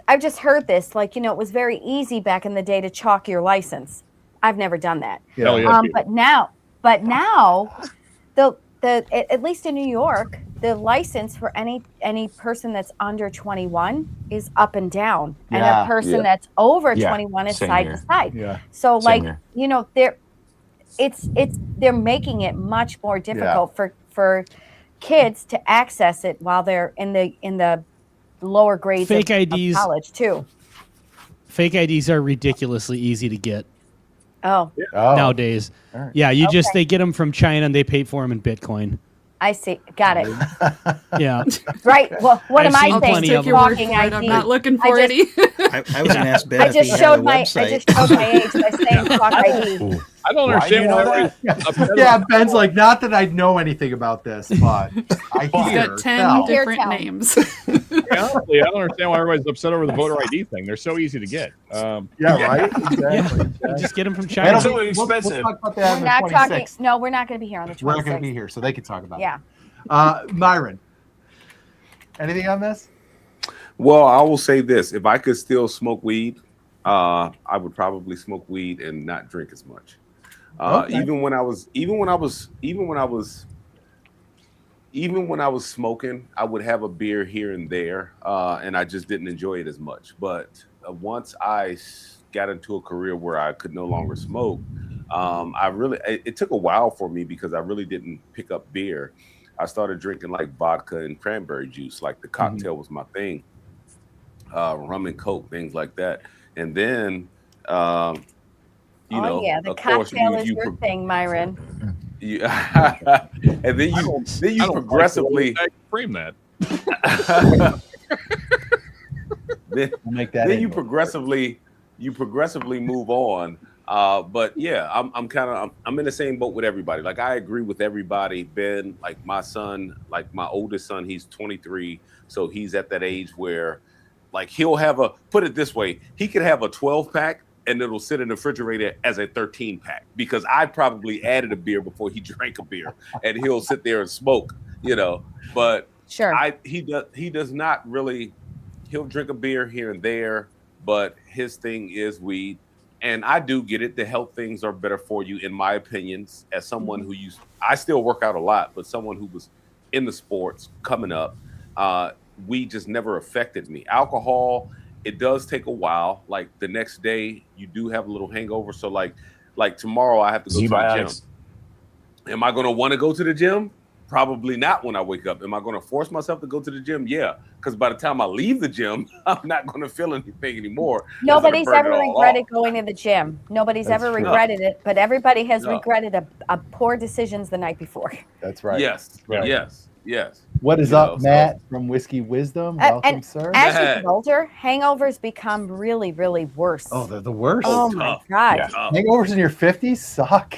I've just heard this. Like, it was very easy back in the day to chalk your license. I've never done that. Hell yeah. But now, at least in New York, the license for any person that's under 21 is up and down, and Yeah. a person that's over Yeah, 21 is same side here. to side. Yeah. So, Same like, here. they're making it much more difficult for kids to access it while they're in the lower grades Fake of IDs. college too. Fake IDs are ridiculously easy to get Oh, Oh. nowadays. All right. Yeah, you just they get them from China and they pay for them in Bitcoin. I see. Got it. Yeah. Right. Well, what I've am I seen I'll saying? just plenty take of your word Talking for it. I'm ID. not looking for I any. I was going to ask Ben I if he just had a showed my age by saying talk ID. Ooh. I don't Why do you understand know why that? everybody's upset Yeah, about Ben's like, not that I know anything about this, but I He's hear. got 10 tell. different tell. names. honestly, I don't understand why everybody's upset over the voter ID thing. They're so easy to get. Yeah, right? Exactly. You just get them from That'll China. So be- we'll expensive. talk about that We're on not the talking. 26th. No, we're not going to be here on the 26th. We're not going to be here, so they can talk about Yeah. it. Myron, anything on this? Well, I will say this: if I could still smoke weed, I would probably smoke weed and not drink as much. Okay. Even when I was smoking, I would have a beer here and there, and I just didn't enjoy it as much. But once I got into a career where I could no longer smoke, it took a while for me because I really didn't pick up beer. I started drinking like vodka and cranberry juice, like the cocktail was my thing. Rum and Coke, things like that, and then you know, yeah, the of course, cocktail is you your thing, Myron. and then you I don't progressively like frame that. then, We'll make that. then in. you progressively move on. But yeah, I'm in the same boat with everybody. Like, I agree with everybody. Ben, like my son, like my oldest son, he's 23, so he's at that age where, like, he'll have put it this way, he could have a 12 pack and it'll sit in the refrigerator as a 13 pack because I probably added a beer before he drank a beer, and he'll sit there and smoke, But Sure. he does not really. He'll drink a beer here and there, but his thing is weed. And I do get it. The health things are better for you, in my opinions. As someone who I still work out a lot, but someone who was in the sports coming up, weed just never affected me. Alcohol, it does take a while. Like the next day, you do have a little hangover. So like tomorrow, I have to go to the gym. Am I going to want to go to the gym? Probably not when I wake up. Am I going to force myself to go to the gym? Yeah, because by the time I leave the gym, I'm not going to feel anything anymore. Nobody's ever regretted going to the gym. Nobody's ever regretted it, but everybody has regretted a poor decisions the night before. That's right. Yes, right. yes. What is up, Matt from Whiskey Wisdom? Welcome, sir. As you get older, hangovers become really, really worse. Oh, they're the worst. Oh my God. Yeah. Hangovers in your 50s suck.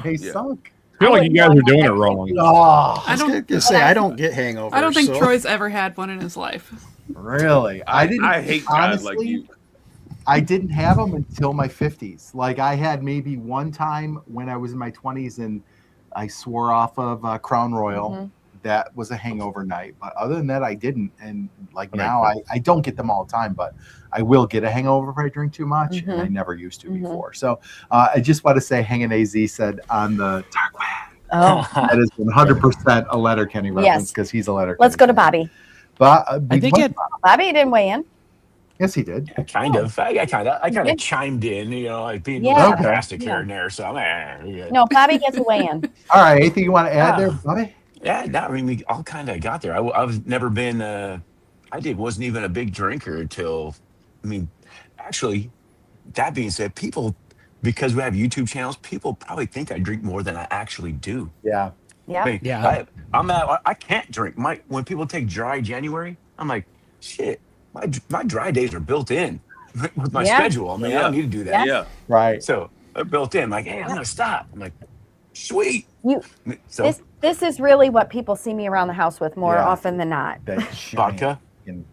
They suck. I feel like you guys are doing it wrong. Oh, I was going to say, I don't get hangovers. I don't think so- Troy's ever had one in his life. really? I didn't. I hate guys honestly, like you. I didn't have them until my 50s. Like I had maybe one time when I was in my 20s and I swore off of Crown Royal. Mm-hmm. That was a hangover night. But other than that, I didn't. And like now I don't get them all the time, but I will get a hangover if I drink too much. Mm-hmm. And I never used to before. So I just want to say Hangin' AZ said on the dark web. Oh, That is 100% a Letterkenny reference Yes. because he's a Letterkenny. let's go to fan. Bobby. But, I think Bobby didn't weigh in. yes, he did. Kind of. I kind Yeah. of chimed in, like being Yeah. sarcastic Yeah. here and there. So yeah. No, Bobby gets a weigh in. All right. Anything you want to add there, Bobby? Yeah, no, I mean, we all kind of got there. I've never been, wasn't even a big drinker until, actually, that being said, people, because we have YouTube channels, people probably think I drink more than I actually do. Yeah. Yeah. Yeah. I can't drink. When people take dry January, I'm like, shit, my dry days are built in with my Yeah. schedule. I don't need to do that. Yeah. Right. So they're built in. Like, hey, I'm gonna stop. I'm like, sweet. You- So This is really what people see me around the house with more Yeah. often than not. That vodka. giant-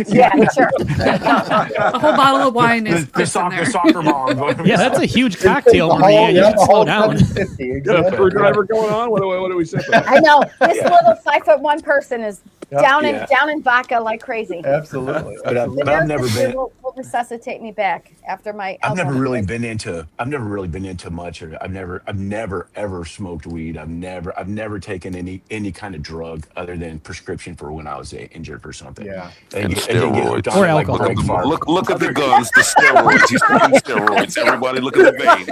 Yeah, sure. A whole bottle of wine is The fits in soccer, there. soccer ball. Yeah, that's a huge cocktail, The Maria. whole- You yeah, can the slow whole down. 750, Got a exactly. screwdriver going on? What do we say? I know this little 5'1" person is Yep. down Yeah. in vodka like crazy. Absolutely. But I've The never nurses been. will resuscitate me back after my. I've never elbow. really been into. I've never really been into much. Or I've never ever smoked weed. I've never taken any kind of drug other than prescription for when I was injured or something. Yeah. And I didn't get hooked steroids. on Or it like alcohol. Greg Favre. Look at the guns, the steroids. He's taking steroids. Everybody, look at the vein.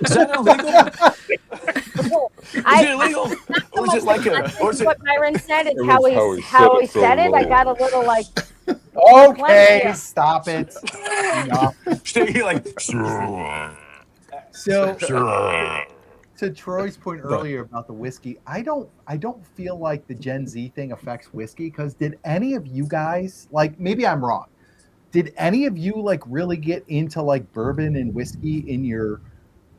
Is that illegal? Is it illegal? Or is it like a? Or is it? What Myron said is It how was he how he said said it it. so I low. got a little like. Okay, Yeah. stop it. Enough. Stay like. So, to Troy's point earlier about the whiskey, I don't feel like the Gen Z thing affects whiskey because did any of you guys, like, maybe I'm wrong, did any of you like really get into like bourbon and whiskey in your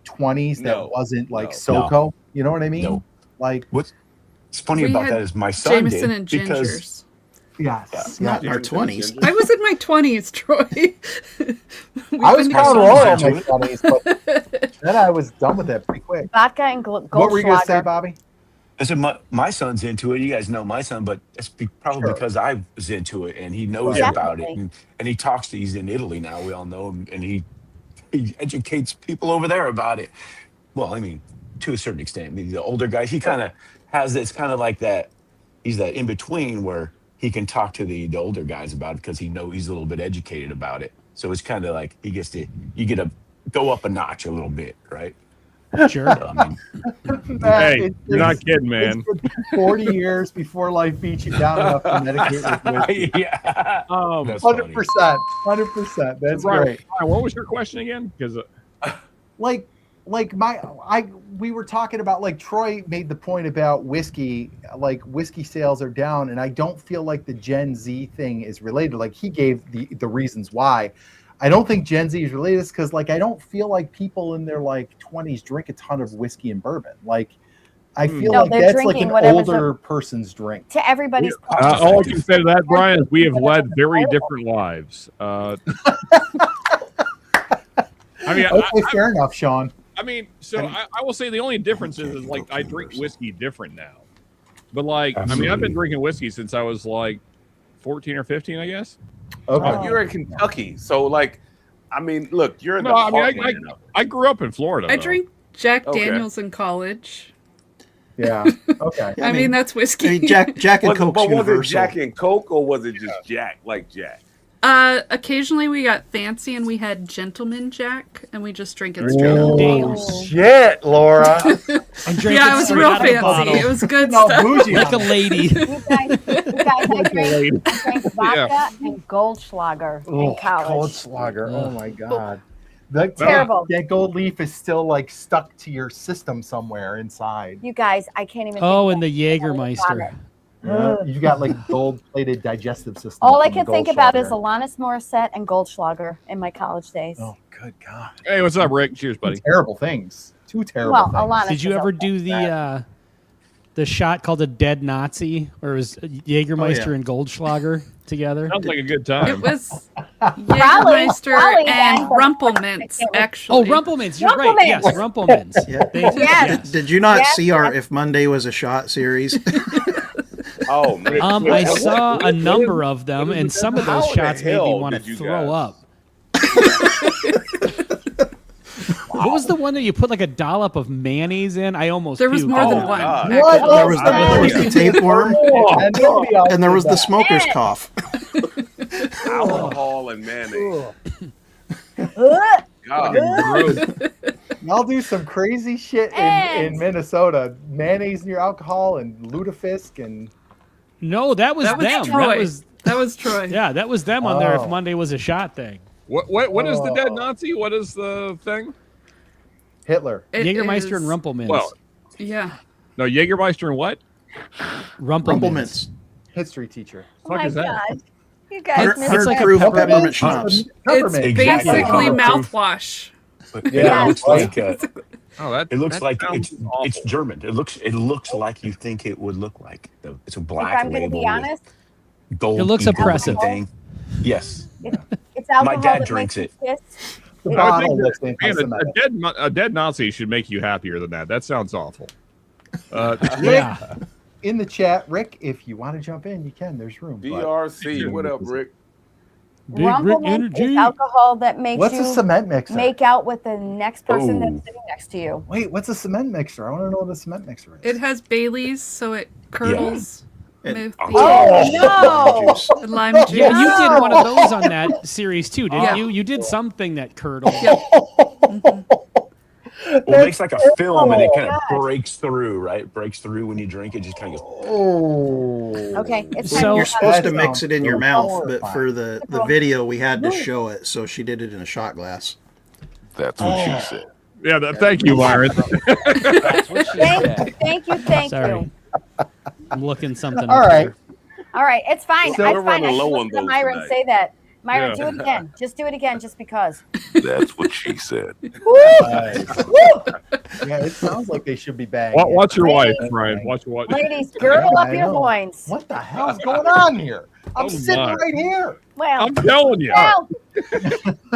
20s that No. wasn't like No. SoCo? You know what I mean? No. Like, What's funny We about had that is my son Jameson did and because gingers. yes. Not Yeah. in our 20s. I was in my 20s, Troy. I was Crown Royal in my into 20s, but then I was done with that pretty quick. Vodka and What were you going to say, Goldschlager. Bobby? I said my son's into it. You guys know my son, but it's probably Sure. because I was into it and he knows Right. about it. Definitely. And he talks to, he's in Italy now. We all know him. And he educates people over there about it. Well, I mean, to a certain extent. I mean, the older guys, he kind of has this kind of like that. He's that in between where he can talk to the older guys about it because he's a little bit educated about it. So it's kind of like you get to go up a notch a little bit, right? Sure. So, I mean, Hey, you're not kidding, man. It's been 40 years before life beats you down enough to medicate with whiskey. yeah. That's funny. 100%. That's Brian, great. what was your question again? Because We were talking about, like, Troy made the point about whiskey, like whiskey sales are down, and I don't feel like the Gen Z thing is related. Like, he gave the reasons why. I don't think Gen Z is related because, like, I don't feel like people in their like 20s drink a ton of whiskey and bourbon. Like, I feel No, like they're that's like drinking an whatever's older person's drink. To everybody's point. All I can say to that, Brian, is we have led very different lives. I mean, Okay, fair enough, Sean. I mean, so I will say the only difference is like I drink whiskey different now. But like, I mean, I've been drinking whiskey since I was like 14 or 15, I guess. Okay. Oh, you're in Kentucky, so like, I mean, look, you're in No, the I mean, heartland of it. I grew up in Florida. I though. drink Jack Okay. Daniels in college. Yeah. Okay. I mean, that's whiskey. I mean, Jack and Was it, Coke's but was it universal. Jack and Coke, or was it just Jack, like Jack? Occasionally we got fancy and we had Gentleman Jack, and we just drink it straight Oh, up. damn. Shit, Laura. And drink Yeah, it it was straight real out of the fancy. bottle. It was good No, stuff. bougie Like a on it. lady. You guys, I drank vodka and Goldschlager in Oh, college. Goldschlager. Oh my god. That, Terrible. That gold leaf is still like stuck to your system somewhere inside. You guys, I can't even. Oh, think and the Jägermeister. Yeah, you got like gold-plated digestive system. All I from the can think about is Goldschlager. Alanis Morissette and Goldschlager in my college days. Oh, good God. Hey, what's up, Rick? Cheers, buddy. Terrible things. Two terrible Well, things. Alanis. Did you was ever okay. do the shot called a dead Nazi, or it was Jägermeister Oh, yeah. and Goldschlager together? Sounds like a good It time. was Probably Jägermeister and had- Rumpelminz, Oh, actually. Rumpelmans. You're right. Rumpelmans. Yes, Rumpelmans. Yeah. Thank you. Yes. Did you not Yes, see our If Monday Was a Shot series? Oh man, I saw a number of them, and some of How those in the shots made me hell want to did you throw guys- up. What was the one that you put like a dollop of mayonnaise in? I almost There was puked. more than Oh, one. God. What? actually. there was the tapeworm, And nobody else and there was did the that. smoker's cough. alcohol and mayonnaise. Ugh. God. Y'all do some crazy shit in And- Minnesota. Mayonnaise in your alcohol and lutefisk and No, that was That was them. Troy. That was That was Troy. yeah, that was them on there. If Oh. Monday was a shot thing, What is the dead Oh. Nazi? What is the thing? Hitler. It Jägermeister is- and Rumpelmans. Well, Yeah. no, Jägermeister and what? Rumpelmans. Rumpelmints. History teacher. Oh my is that? God. You guys missed It's like a proof peppermint peppermint schnapps. schnapps. It's Peppermint. Exactly. basically Proof. mouthwash. Yeah. It looks like Oh, that it looks that like sounds it's awful. German. It looks like you think it would look like. It's a If black I'm going to label be honest, with gold. It looks ink looking oppressive. Thing. Yes. it's alcohol My dad that drinks makes you piss. The I would bottle think looks that, man, anti-Semitic. a dead Nazi should make you happier than that. That sounds awful. Yeah. In the chat, Rick, if you want to jump in, you can. There's room. but- BRC, what up, Rick? Big Rick Rumpelmans energy. is alcohol that makes What's a you cement mixer? make out with the next person Oh. that's sitting next to you. Wait, what's a cement mixer? I want to know what a cement mixer is. It has Bailey's, so it curdles with the Oh, no. lime juice. Yeah, you did one of those on that series too, didn't Yeah. you? You did something that curdled. Well, it makes like a film and it kind of breaks through, right? Breaks through when you drink it. Just kind of goes. Oh. Okay, it's So- time You're to supposed to That mix it in your sounds mouth, but horrifying. for the video, we had to show it, so she did it in a shot glass. That's what she said. Yeah, thank you, Myron. Thank Sorry. you. I'm looking something. All up right. here. All right, it's fine. So it's we're fine. I running should low on listen to those Myron tonight. say that. Myron, Yeah. do it again. Just do it again, just because. That's what she said. Yeah, it sounds like they should be bagged. Watch your wife, Ladies. Brian. Watch your wife. Ladies, girdle up I your know. loins. What the hell's going on here? I'm Oh, sitting my. right here. Well, I'm telling you. well,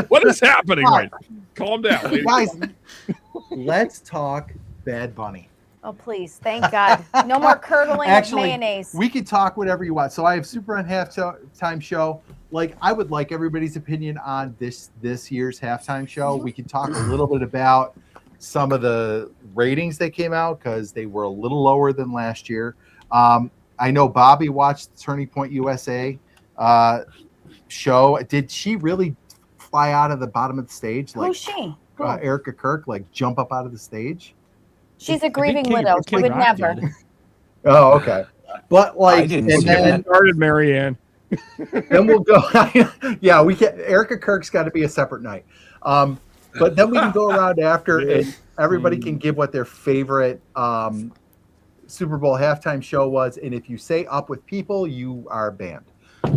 What is happening right now? Calm down, lady. Guys, let's talk Bad Bunny. oh please, thank God. No more curdling Actually, of mayonnaise. we could talk whatever you want. So I have Super on halftime show. Like, I would like everybody's opinion on this year's halftime show. We could talk a little bit about some of the ratings that came out because they were a little lower than last year. I know Bobby watched the Turning Point USA show. Did she really fly out of the bottom of the stage like Who's she? Who? Erica Kirk, like jump up out of the stage? She's a grieving Kid- widow. She Kid would Rock never. did. Oh, okay. But like, didn't and see then Started Marianne. then we'll go. Yeah, we can. Erica Kirk's got to be a separate night. But then we can go around after, and everybody can give what their favorite Super Bowl halftime show was. And if you say "Up with People," you are banned.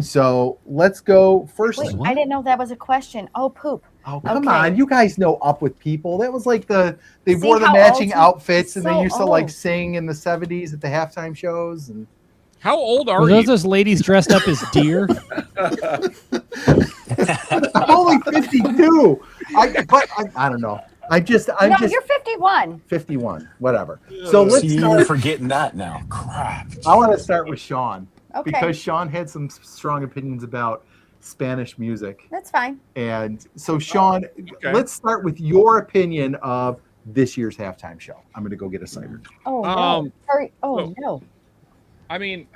So let's go first. Wait, I didn't know that was a question. Oh, poop. Oh, come Okay. on. You guys know Up With People. That was like they See wore the how matching old he- outfits and so they used to like old. sing in the 70s at the halftime shows. And How old are Were you? those ladies dressed up as deer? I'm only 52. I don't know. I'm No, just you're 51. 51, whatever. So let's See, you're start. forgetting that now. Crap. I want to start with Sean Okay. because Sean had some strong opinions about Spanish music. That's fine. And so, Sean, Okay. let's start with your opinion of this year's halftime show. I'm going to go get a cider. Oh, no. Um, Sorry. Oh, no. no. I mean,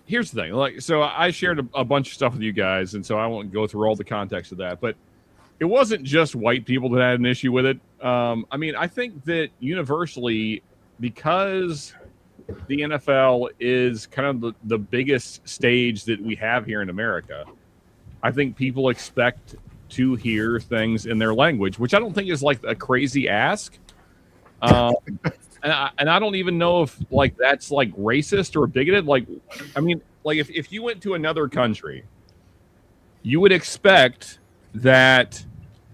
here's the thing. Like, so I shared a bunch of stuff with you guys, and so I won't go through all the context of that. But it wasn't just white people that had an issue with it. I mean, I think that universally, because the NFL is kind of the biggest stage that we have here in America, I think people expect to hear things in their language, which I don't think is like a crazy ask. And I don't even know if like that's like racist or bigoted. Like, I mean, like if you went to another country, you would expect that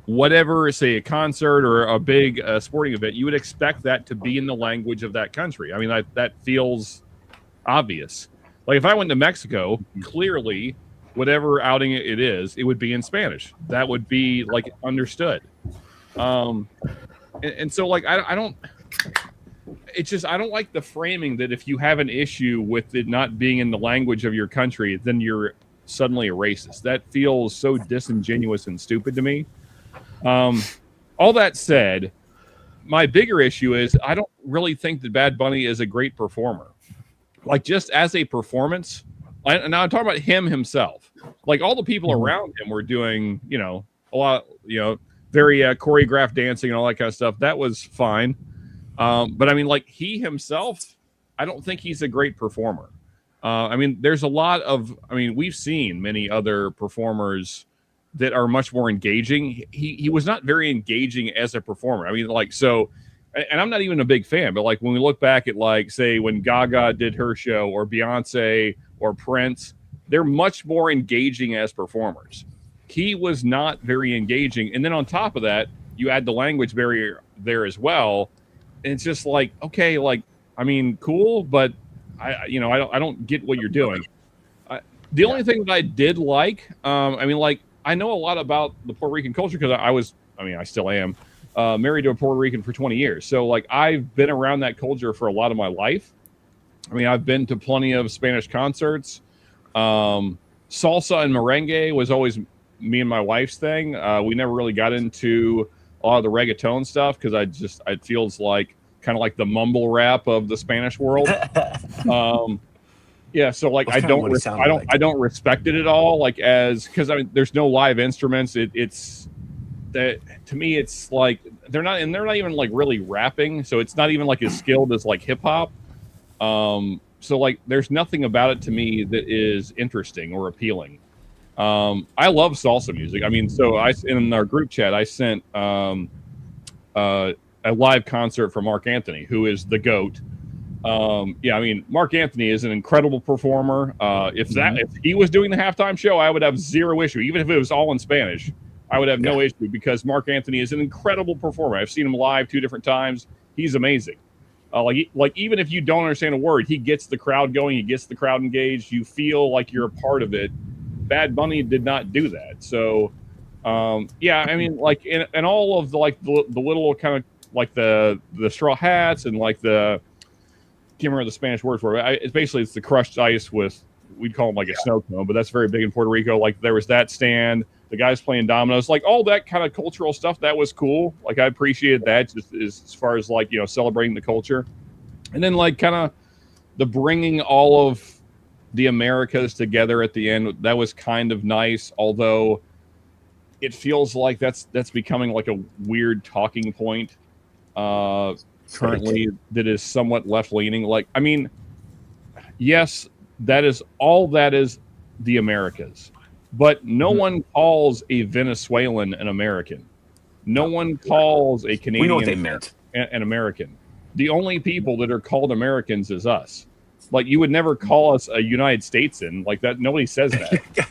whatever, say, a concert or a big sporting event, you would expect that to be in the language of that country. I mean, that feels obvious. Like if I went to Mexico, clearly, whatever outing it is, it would be in Spanish. That would be like understood. And so like I don't. It's just I don't like the framing that if you have an issue with it not being in the language of your country, then you're suddenly a racist. That feels so disingenuous and stupid to me. All that said, my bigger issue is I don't really think that Bad Bunny is a great performer. Like just as a performance, and now I'm talking about him himself. Like all the people around him were doing, a lot, very choreographed dancing and all that kind of stuff. That was fine. But I mean, like he himself, I don't think he's a great performer. I mean, there's a lot of, we've seen many other performers that are much more engaging. He was not very engaging as a performer. I mean, like, so, and I'm not even a big fan, but like when we look back at like, say, when Gaga did her show or Beyonce or Prince, they're much more engaging as performers. He was not very engaging. And then on top of that, you add the language barrier there as well. And it's just like, okay, like, cool, but I don't get what you're doing. The only thing that I did like, I know a lot about the Puerto Rican culture because I still am married to a Puerto Rican for 20 years. So like I've been around that culture for a lot of my life. I've been to plenty of Spanish concerts. Salsa and merengue was always me and my wife's thing. We never really got into a lot of the reggaeton stuff because it feels like kind of like the mumble rap of the Spanish world. Yeah, so like I don't respect it at all. Like because there's no live instruments. It's that to me it's like they're not even like really rapping. So it's not even like as skilled as like hip hop. So like there's nothing about it to me that is interesting or appealing. I love salsa music. So in our group chat, I sent a live concert for Mark Anthony, who is the GOAT. Mark Anthony is an incredible performer. If he was doing the halftime show, I would have zero issue. Even if it was all in Spanish, I would have no issue because Mark Anthony is an incredible performer. I've seen him live 2 different times. He's amazing. Like even if you don't understand a word, he gets the crowd going. He gets the crowd engaged. You feel like you're a part of it. Bad Bunny did not do that. So, like in all of the like the little kind of like the straw hats and like the can't remember the Spanish word for it. It's the crushed ice with we'd call them like a snow cone, but that's very big in Puerto Rico. Like there was that stand, the guys playing dominoes, like all that kind of cultural stuff. That was cool. Like I appreciated that just as far as like celebrating the culture, and then like kind of the bringing all of the Americas together at the end. That was kind of nice, although it feels like that's becoming like a weird talking point currently that is somewhat left leaning. Like, yes, that is the Americas, but no one calls a Venezuelan an American. No one calls a Canadian we know what they meant. an American. The only people that are called Americans is us. Like, you would never call us a United Statesman like that. Nobody says that.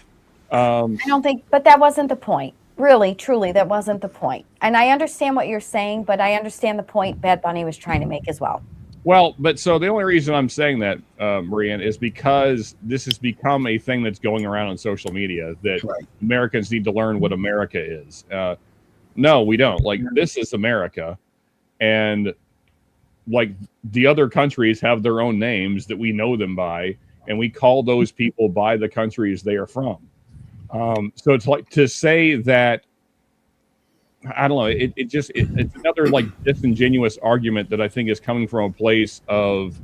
I don't think, but that wasn't the point. Really, truly, that wasn't the point. And I understand what you're saying, but I understand the point Bad Bunny was trying to make as well. Well, but so the only reason I'm saying that, Marianne, is because this has become a thing that's going around on social media that Americans need to learn what America is. No, we don't. Like, this is America. And like, the other countries have their own names that we know them by, and we call those people by the countries they are from. So it's like to say that, I don't know, it's another like disingenuous argument that I think is coming from a place of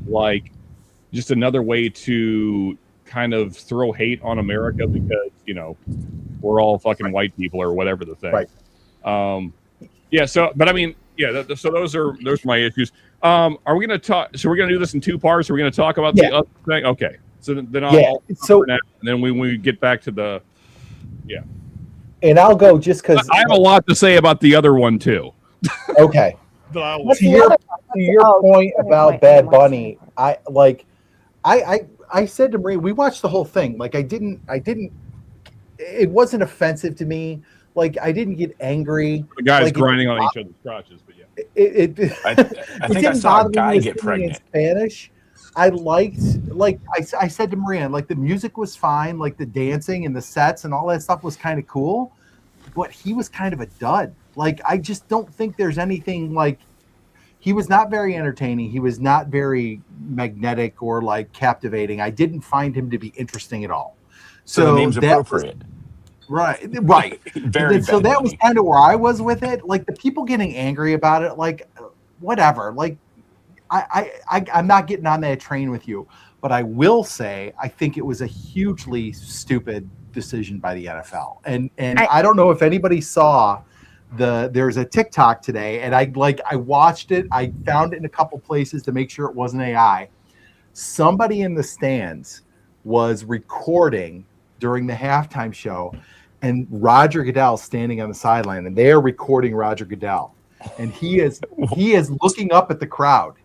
like just another way to kind of throw hate on America because, you know, we're all fucking white people or whatever the thing. Right. Yeah. So, but I mean, yeah. So those are my issues. Are we going to talk? So we're going to do this in two parts. Are we going to talk about the other thing? Okay. So then I'll so and then when we get back to the, and I'll go just because I have a lot to say about the other one too. Okay. What's To the your, other to one? your Oh, point other about point. Bad Bunny, I said to Marie, we watched the whole thing. Like, it wasn't offensive to me. Like, I didn't get angry. The guys like, grinding on each other's crotches, but yeah. It I think I saw a guy get in pregnant. Spanish. I liked, like I said to Maria, like the music was fine, like the dancing and the sets and all that stuff was kind of cool, but he was kind of a dud. Like, I just don't think there's anything like, he was not very entertaining. He was not very magnetic or like captivating. I didn't find him to be interesting at all. So the name's appropriate. Right. Very So Bad that was Bunny. kind of where I was with it. Like, the people getting angry about it, like, whatever. Like, I'm not getting on that train with you, but I will say I think it was a hugely stupid decision by the NFL. And I don't know if anybody saw there's a TikTok today, and I watched it. I found it in a couple places to make sure it wasn't AI. Somebody in the stands was recording during the halftime show, and Roger Goodell standing on the sideline, and they're recording Roger Goodell, and he is looking up at the crowd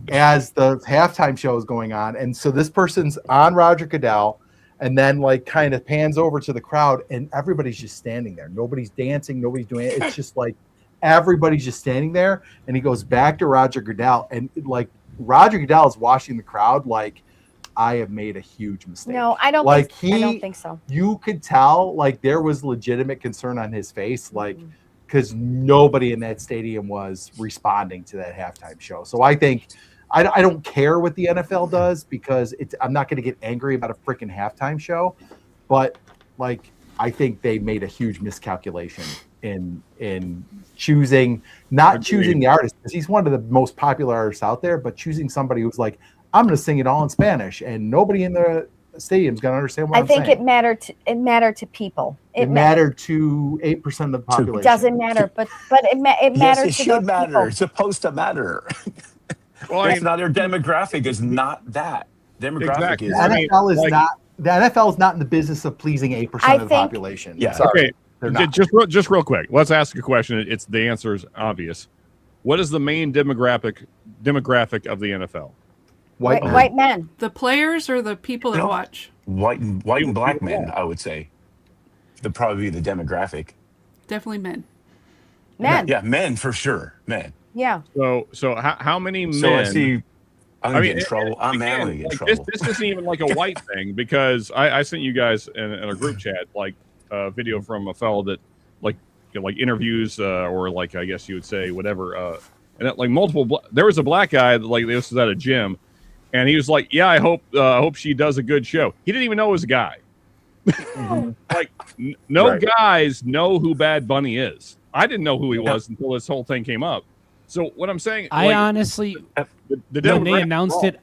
as the halftime show is going on. And so this person's on Roger Goodell and then like kind of pans over to the crowd, and everybody's just standing there. Nobody's dancing, nobody's doing it. It's just like everybody's just standing there. And he goes back to Roger Goodell, and like Roger Goodell is watching the crowd like, I have made a huge mistake. No, I don't like think, I don't think so. You could tell like there was legitimate concern on his face, like because nobody in that stadium was responding to that halftime show. So I think I don't care what the NFL does, because I'm not going to get angry about a freaking halftime show, but like I think they made a huge miscalculation in choosing choosing the artist, because he's one of the most popular artists out there, but choosing somebody who's like, I'm going to sing it all in Spanish, and nobody in the stadium's going to understand what I'm saying. I think it mattered to people. It mattered to 8% of the population. It doesn't matter, but it mattered Yes, it to should those matter. people. It's supposed to matter. Well, It's not their demographic is not that. Demographic Exactly. is The NFL is the NFL is not in the business of pleasing 8% of the think- population. Yeah. Sorry, Okay, they're not. just real quick. Let's ask a question. It's the answer is obvious. What is the main demographic of the NFL? White men. The players or the people that No. watch? white and black men, I would say. They'd probably be the demographic. Definitely men. Men. Yeah, men for sure. Men. Yeah. So how many men? So I see I'm gonna I mean, get in trouble. I'm again, gonna get in like, trouble. This isn't even like a white thing, because I sent you guys in a group chat like a video from a fellow that like interviews or like I guess you would say whatever and like multiple. There was a black guy that like this was at a gym, and he was like, "Yeah, I hope she does a good show." He didn't even know it was a guy. Like no Right. guys know who Bad Bunny is. I didn't know who he was until this whole thing came up. So what I'm saying, I like, honestly, the when they demographic- announced it,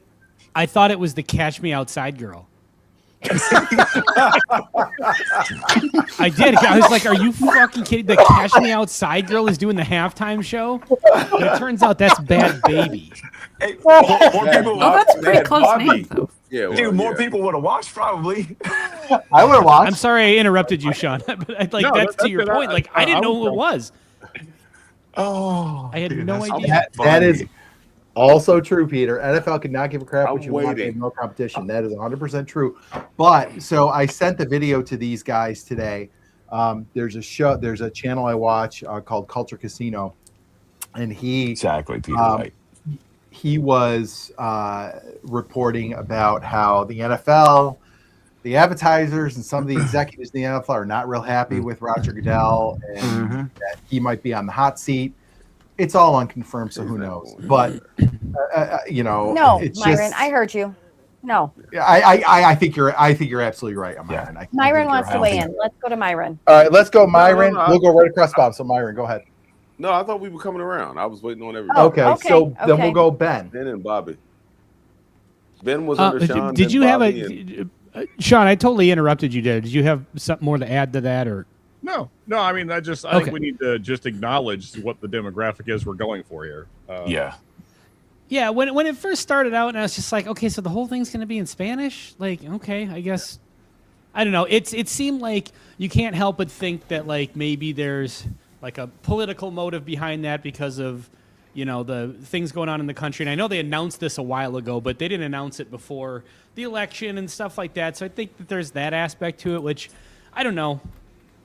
I thought it was the Catch Me Outside girl. I did. I was like, "Are you fucking kidding? The Catch Me Outside girl is doing the halftime show." And it turns out that's Bad Baby. Hey, more people, Oh, that's a pretty Bad close Bobby. name, though. Yeah, well, dude, more yeah. people would have watched probably. I would have watched. I'm sorry I interrupted you, Sean. But like No, that's to that's your it. point. Like I didn't I know was who it was. Oh, I had dude, no that's idea. That is Also true, Peter. NFL could not give a crap I'm what you want. waiting. No competition. That is 100% true. But so I sent the video to these guys today. There's a channel I watch called Culture Casino, and Exactly, Peter. Right. he was reporting about how the NFL, the advertisers, and some of the executives in the NFL are not real happy with Roger Goodell, and that he might be on the hot seat. It's all unconfirmed, so who knows? But No, it's Myron, just, I heard you. No, I think you're absolutely right, Myron. I Myron think wants you're to weigh in. Let's go to Myron. All right, let's go, Myron. no. We'll go right across Bob. So Myron, go ahead. No, I thought we were coming around. I was waiting on everybody. Oh, Okay, so then okay. we'll go Ben. Ben and Bobby. Ben was under Sean. Did then you have Bobby Sean? I totally interrupted you there. Did you have something more to add to that, or? No. I mean, I think we need to just acknowledge what the demographic is we're going for here. Yeah, when it first started out, and I was just like, okay, so the whole thing's going to be in Spanish? Like, okay, I guess. I don't know. It seemed like you can't help but think that, like, maybe there's, like, a political motive behind that because of, the things going on in the country. And I know they announced this a while ago, but they didn't announce it before the election and stuff like that. So I think that there's that aspect to it, which, I don't know.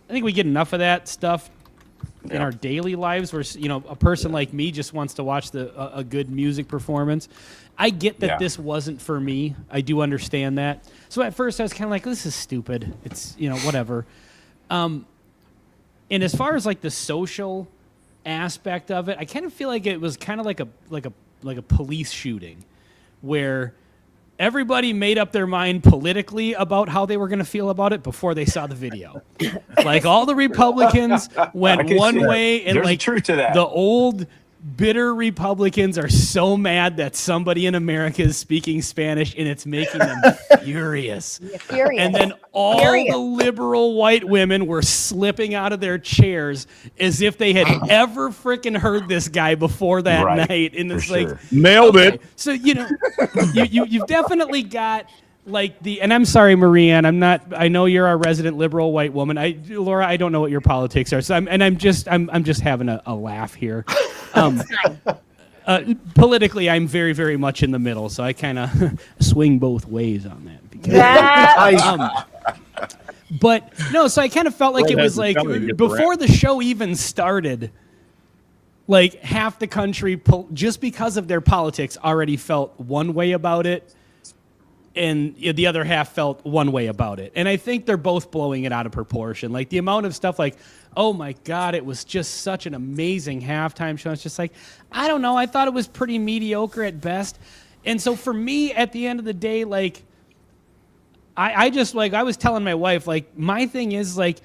I think we get enough of that stuff in our daily lives where, a person like me just wants to watch a good music performance. I get that this wasn't for me. I do understand that. So at first I was kind of like, this is stupid. It's, whatever. And as far as like the social aspect of it, I kind of feel like it was kind of like a police shooting where everybody made up their mind politically about how they were going to feel about it before they saw the video. Like all the Republicans went one way, and There's like truth to that. the old bitter Republicans are so mad that somebody in America is speaking Spanish, and it's making them furious. Furious. And then all the liberal white women were slipping out of their chairs as if they had ever freaking heard this guy before that night. And it's like, nailed it. so you've definitely got like and I'm sorry, Marianne, I know you're our resident liberal white woman. Laura, I don't know what your politics are. So I'm just having a laugh here. Politically, I'm very, very much in the middle, so I kind of swing both ways on that. Because, but no, so I kind of felt like it was like before the show even started, like half the country, just because of their politics, already felt one way about it, and the other half felt one way about it. And I think they're both blowing it out of proportion. Like the amount of stuff like, oh my God, it was just such an amazing halftime show. It's just like, I don't know. I thought it was pretty mediocre at best. And so for me, at the end of the day, like, I just, like, I was telling my wife, like, my thing is, like,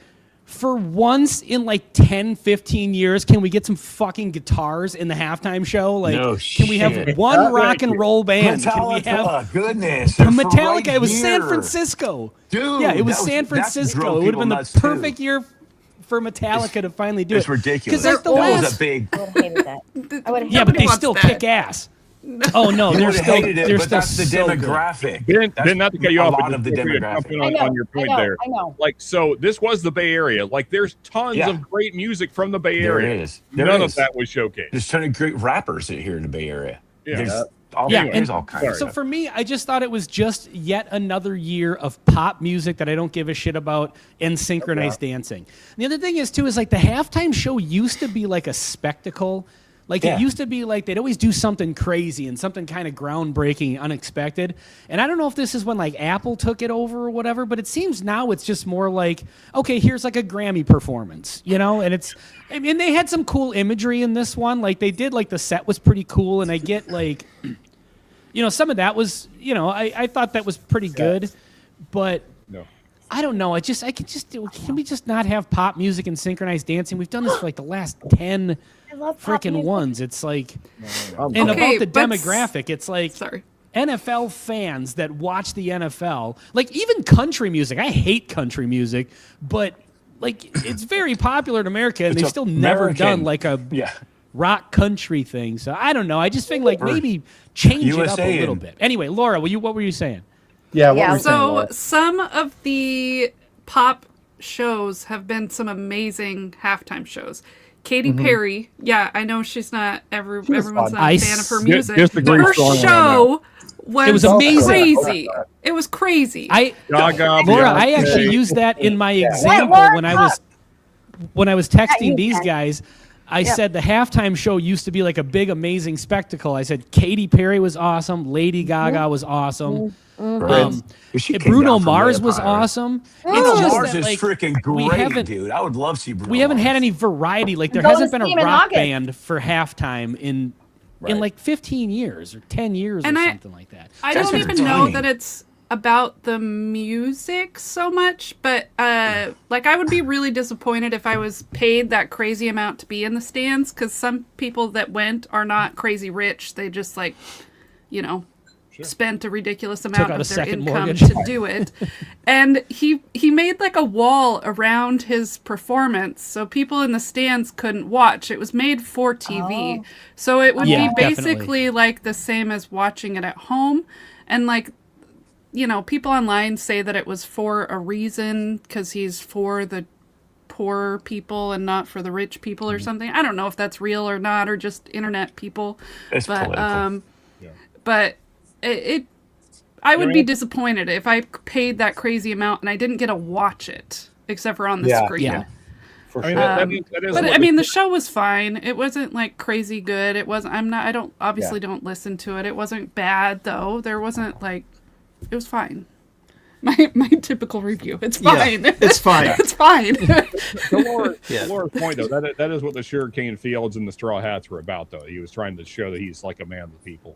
for once in like 10, 15 years, can we get some fucking guitars in the halftime show? Like, can we have one rock and roll band? Can we have goodness? Metallica? It was San Francisco. Dude, yeah, it was San Francisco. It would have been the perfect year for Metallica to finally do it. It's ridiculous. Because like the that last, was a big. I would have hated that. I would have yeah, but they wants still that. kick ass. Oh no, You they're would have still hated it, they're but still that's the so good. demographic. Ben, not to cut you off, a but lot of the just feel free to jump demographic. in I know, on your point there. I know. Like, so this was the Bay Area. Like, there's tons Yeah. of great music from the Bay There Area. is. There None is. of that was showcased. There's a ton of great rappers here in the Bay Area. Yeah. There's and all kinds. So for me, I just thought it was just yet another year of pop music that I don't give a shit about and synchronized dancing. And the other thing is too is like the halftime show used to be like a spectacle. Like it used to be like they'd always do something crazy and something kind of groundbreaking, unexpected. And I don't know if this is when like Apple took it over or whatever, but it seems now it's just more like, okay, here's like a Grammy performance, and I mean, they had some cool imagery in this one. Like they did, like the set was pretty cool, and I get like, some of that was, I thought that was pretty good, but No. I don't know. Can we just not have pop music and synchronized dancing? We've done this for like the last 10 I love pop freaking music. ones. It's like, and Okay, about the but demographic, it's like Sorry. NFL fans that watch the NFL, like even country music. I hate country music, but like it's very popular in America, and It's they've still never American. done like a Yeah. rock country thing. So I don't know. I just think like maybe change it up USA a little and- bit. Anyway, Laura, what were you saying? Yeah. What Yeah, were you saying, So Laura? some of the pop shows have been some amazing halftime shows. Katy Perry. Yeah, I know she's not everyone's not I a fan of her s- music. disagree Her strongly on show It was amazing. crazy. It was crazy. Gaga, Laura, I Beyonce. actually used that in my example Laura, when I was texting you these can. guys. I said the halftime show used to be like a big, amazing spectacle. I said Katy Perry was awesome, Lady Gaga was awesome, She came Bruno down from Mars way was up higher. awesome. Bruno It's just Mars that, is like, freaking we great, haven't- dude. I would love to see Bruno We haven't had Mars. any variety. Like there Go to hasn't been see a him in rock August. band for halftime in like 15 years or 10 years And or I- something like that. I That's don't even know entertaining. that it's about the music so much, but like I would be really disappointed if I was paid that crazy amount to be in the stands, because some people that went are not crazy rich. They just like, spent a ridiculous amount out a of their second income mortgage. to do it. And he made like a wall around his performance so people in the stands couldn't watch. It was made for TV. So it would Yeah, be basically definitely. like the same as watching it at home. And like, people online say that it was for a reason because he's for the poor people and not for the rich people or something. I don't know if that's real or not, or just internet people. It's political. But I would be disappointed if I paid that crazy amount and I didn't get to watch it except for on the screen. Yeah. I mean, that is But what I mean, the the show was fine. It wasn't like crazy good. It wasn't. I don't obviously don't listen to it. It wasn't bad though. There wasn't like. It was fine. My typical review. It's fine. Yeah, it's fine. It's fine. to Laura's point, though, that is what the sugarcane fields and the straw hats were about, though. He was trying to show that he's like a man of the people.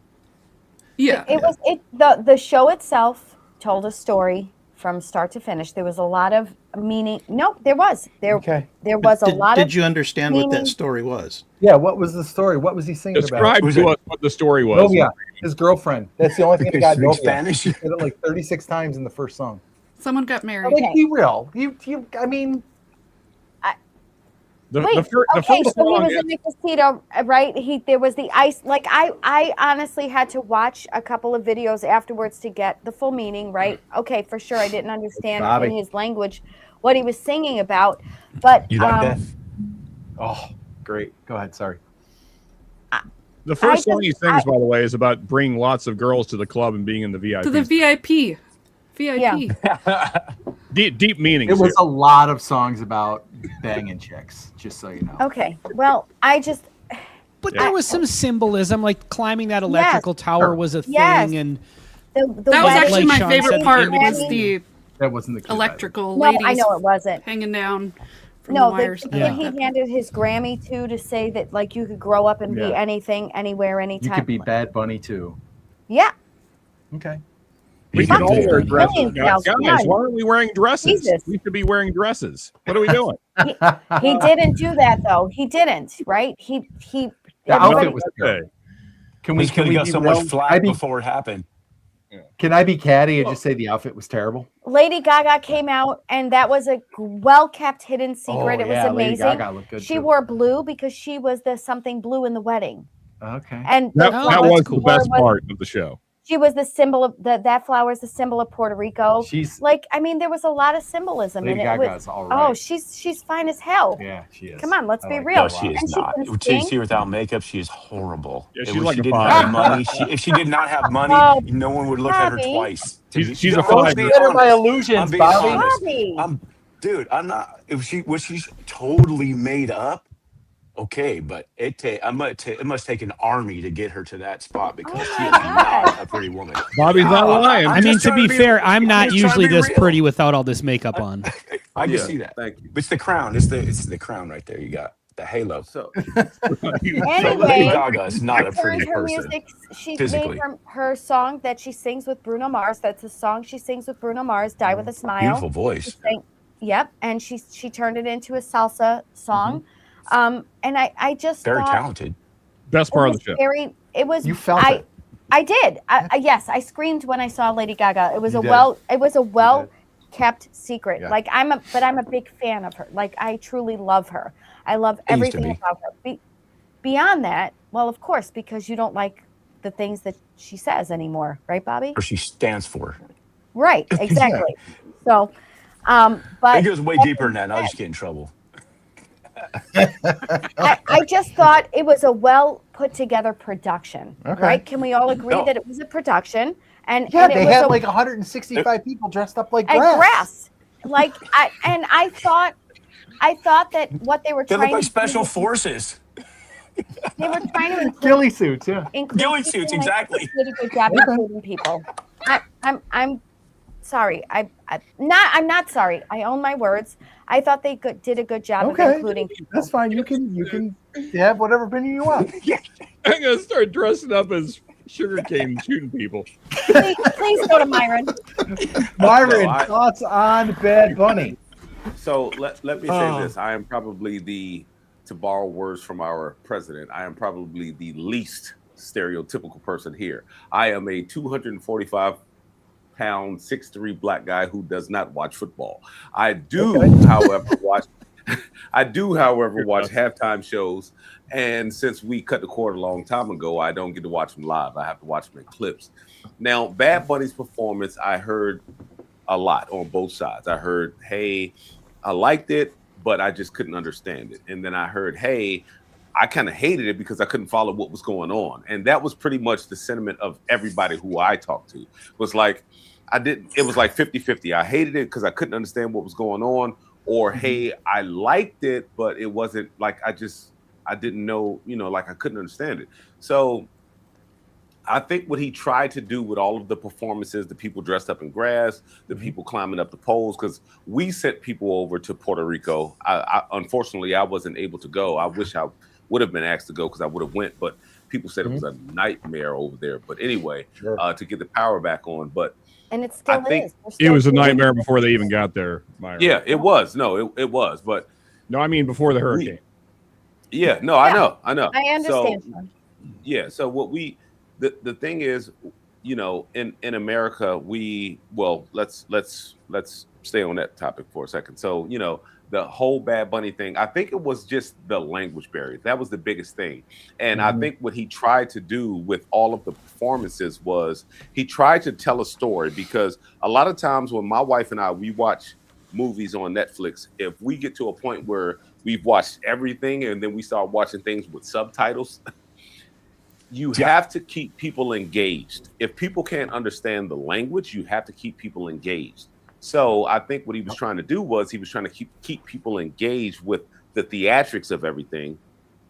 Yeah. The show itself told a story from start to finish. There was a lot of meaning. No, there was there was a lot Did of you understand what meaning. that story was? Yeah, what was the story? What was he singing Describe about? to us what the story was. Novia, his girlfriend. That's the only thing that got Speak Novia. Spanish? He said it like 36 times in the first song. Someone got married. Like, be real. I mean, The Wait, first so he song was is- in the casino, right? There was the ice. Like I honestly had to watch a couple of videos afterwards to get the full meaning, right? Okay, for sure, I didn't understand Bobby. in his language what he was singing about, but You like that? oh, great. Go ahead. Sorry. the first I song he just- sings, by the way, is about bringing lots of girls to the club and being in the VIP. To the VIP. Yeah. Deep meanings. It was here. a lot of songs about banging chicks, just so you know. Okay. Well, I just But there was some symbolism, like climbing that electrical tower was a thing, Yes. and the That was wedding- actually Like my Sean favorite said, part the was imagery. the That wasn't the case. electrical No, ladies I know it wasn't. hanging down from No, the wires. the kid he handed his Grammy to say that like you could grow up and be Yeah. anything, anywhere, You anytime. could be Bad Bunny too. Yeah. Okay. We Fuck can all yeah. wear dresses. Millions Guys, now, come on. why aren't we wearing dresses? Jesus. We should be wearing dresses. What are we doing? He didn't do that though. He didn't, right? He The everybody- outfit was Okay. terrible. Can we, He's can could we have got be so real? much flack I be- before it happened. Can I be catty and just say the outfit was terrible? Lady Gaga came out and that was a well-kept hidden secret. Oh, it was yeah, Lady amazing. Gaga looked good, She too. wore blue because she was the something blue in the wedding. Okay. And That, the Oh, that flower was the was- best part of the show. She was the symbol of that flower is the symbol of Puerto Rico. She's Like, I mean, there was a lot of symbolism Lady in it. It Gaga's was- all right. Oh, she's fine as hell. Yeah, she is. Come on, let's I be like real. No, she And is she not. can To sing. see her without makeup, she is horrible. Yeah, If she's she like a didn't five. have money, if she did not have money, Oh, no one would look at her Bobby. twice. She's a I'm five. being Consider my honest. illusions, I'm being Bobby. honest. Bobby. I'm not. If she was she's totally made up, okay, but it must take an army to get her to that spot because she is not a pretty woman. Bobby's not lying. I'm I mean, just to trying be to be- fair, I'm I'm not just trying to usually be this real. pretty without all this makeup on. I can Yeah, see that. thank you. It's the crown. It's the crown right there. You got the halo. So Lady Anyway, Gaga is not a she pretty turned her person. music. She physically. made her song that she sings with Bruno Mars. That's a song she sings with Bruno Mars. Die with a Smile. Beautiful voice. She sang- Yep, and she turned it into a salsa song. And I just Very thought talented. Best it part of was the show. very. It was. You felt it. I did. Yes, I screamed when I saw Lady Gaga. It was You a did. well kept secret. Yeah. Like I'm a big fan of her. Like I truly love her. I love I used to everything be. about her. Beyond that, well, of course, because you don't like the things that she says anymore, right, Bobby? Or she stands for. Right, exactly. So, It but goes way deeper than that. I'll just get in trouble. I just thought it was a well put together production, Okay. right? Can we all agree No. that it was a production? And Yeah, and it they was had a, like 165 people dressed up like and grass. grass. Like I thought that what they were They look trying like to special do, forces. they were trying to include, Ghillie suits, yeah. Ghillie people, suits, and I think exactly. they did a good job including people. I'm sorry. I'm not sorry. I own my words. I thought they did a good job of Okay, including people. that's fine. You can have whatever opinion you want. I'm gonna start dressing up as sugarcane and shooting people. Please go to Myron. Myron, No, thoughts on Bad Bunny? So let me say this. I am probably to borrow words from our president, I am probably the least stereotypical person here. I am a 245-pound, 6'3" black guy who does not watch football. I do, however, watch halftime shows. And since we cut the cord a long time ago, I don't get to watch them live. I have to watch them in clips. Now, Bad Bunny's performance, I heard a lot on both sides. I heard, hey, I liked it, but I just couldn't understand it. And then I heard, hey, I kind of hated it because I couldn't follow what was going on. And that was pretty much the sentiment of everybody who I talked to. Was like, it was like 50-50. I hated it because I couldn't understand what was going on. Or, hey, I liked it, but it wasn't like I didn't know, like I couldn't understand it. So I think what he tried to do with all of the performances, the people dressed up in grass, the people climbing up the poles, because we sent people over to Puerto Rico. Unfortunately, I wasn't able to go. I wish I would have been asked to go because I would have went, but people said it was a nightmare over there. But anyway, to get the power back on. But And it still is. It was a nightmare before they even got there, Myron. Yeah, it was. No, it was. But no, I mean before the hurricane. Yeah, no, I know. I understand. So, so what the thing is, in America, let's stay on that topic for a second. So, the whole Bad Bunny thing, I think it was just the language barrier. That was the biggest thing. And I think what he tried to do with all of the performances was he tried to tell a story, because a lot of times when my wife and we watch movies on Netflix, if we get to a point where we've watched everything and then we start watching things with subtitles, you have to keep people engaged. If people can't understand the language, you have to keep people engaged. So I think what he was trying to do was he was trying to keep people engaged with the theatrics of everything,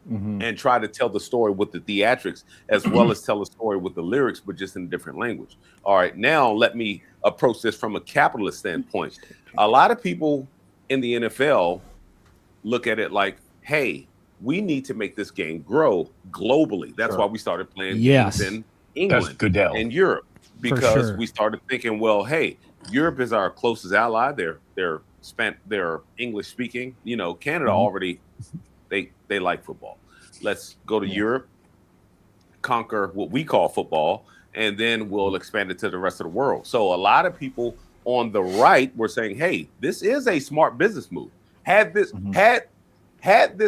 and try to tell the story with the theatrics as well as tell a story with the lyrics, but just in a different language. All right, now let me approach this from a capitalist standpoint. A lot of people in the NFL look at it like, hey, we need to make this game grow globally. That's why we started playing games in England and Europe, because we started thinking, well, hey, Europe is our closest ally. They're English speaking. Canada already they like football. Let's go to Europe, conquer what we call football, and then we'll expand it to the rest of the world. So a lot of people on the right were saying, hey, this is a smart business move. Had this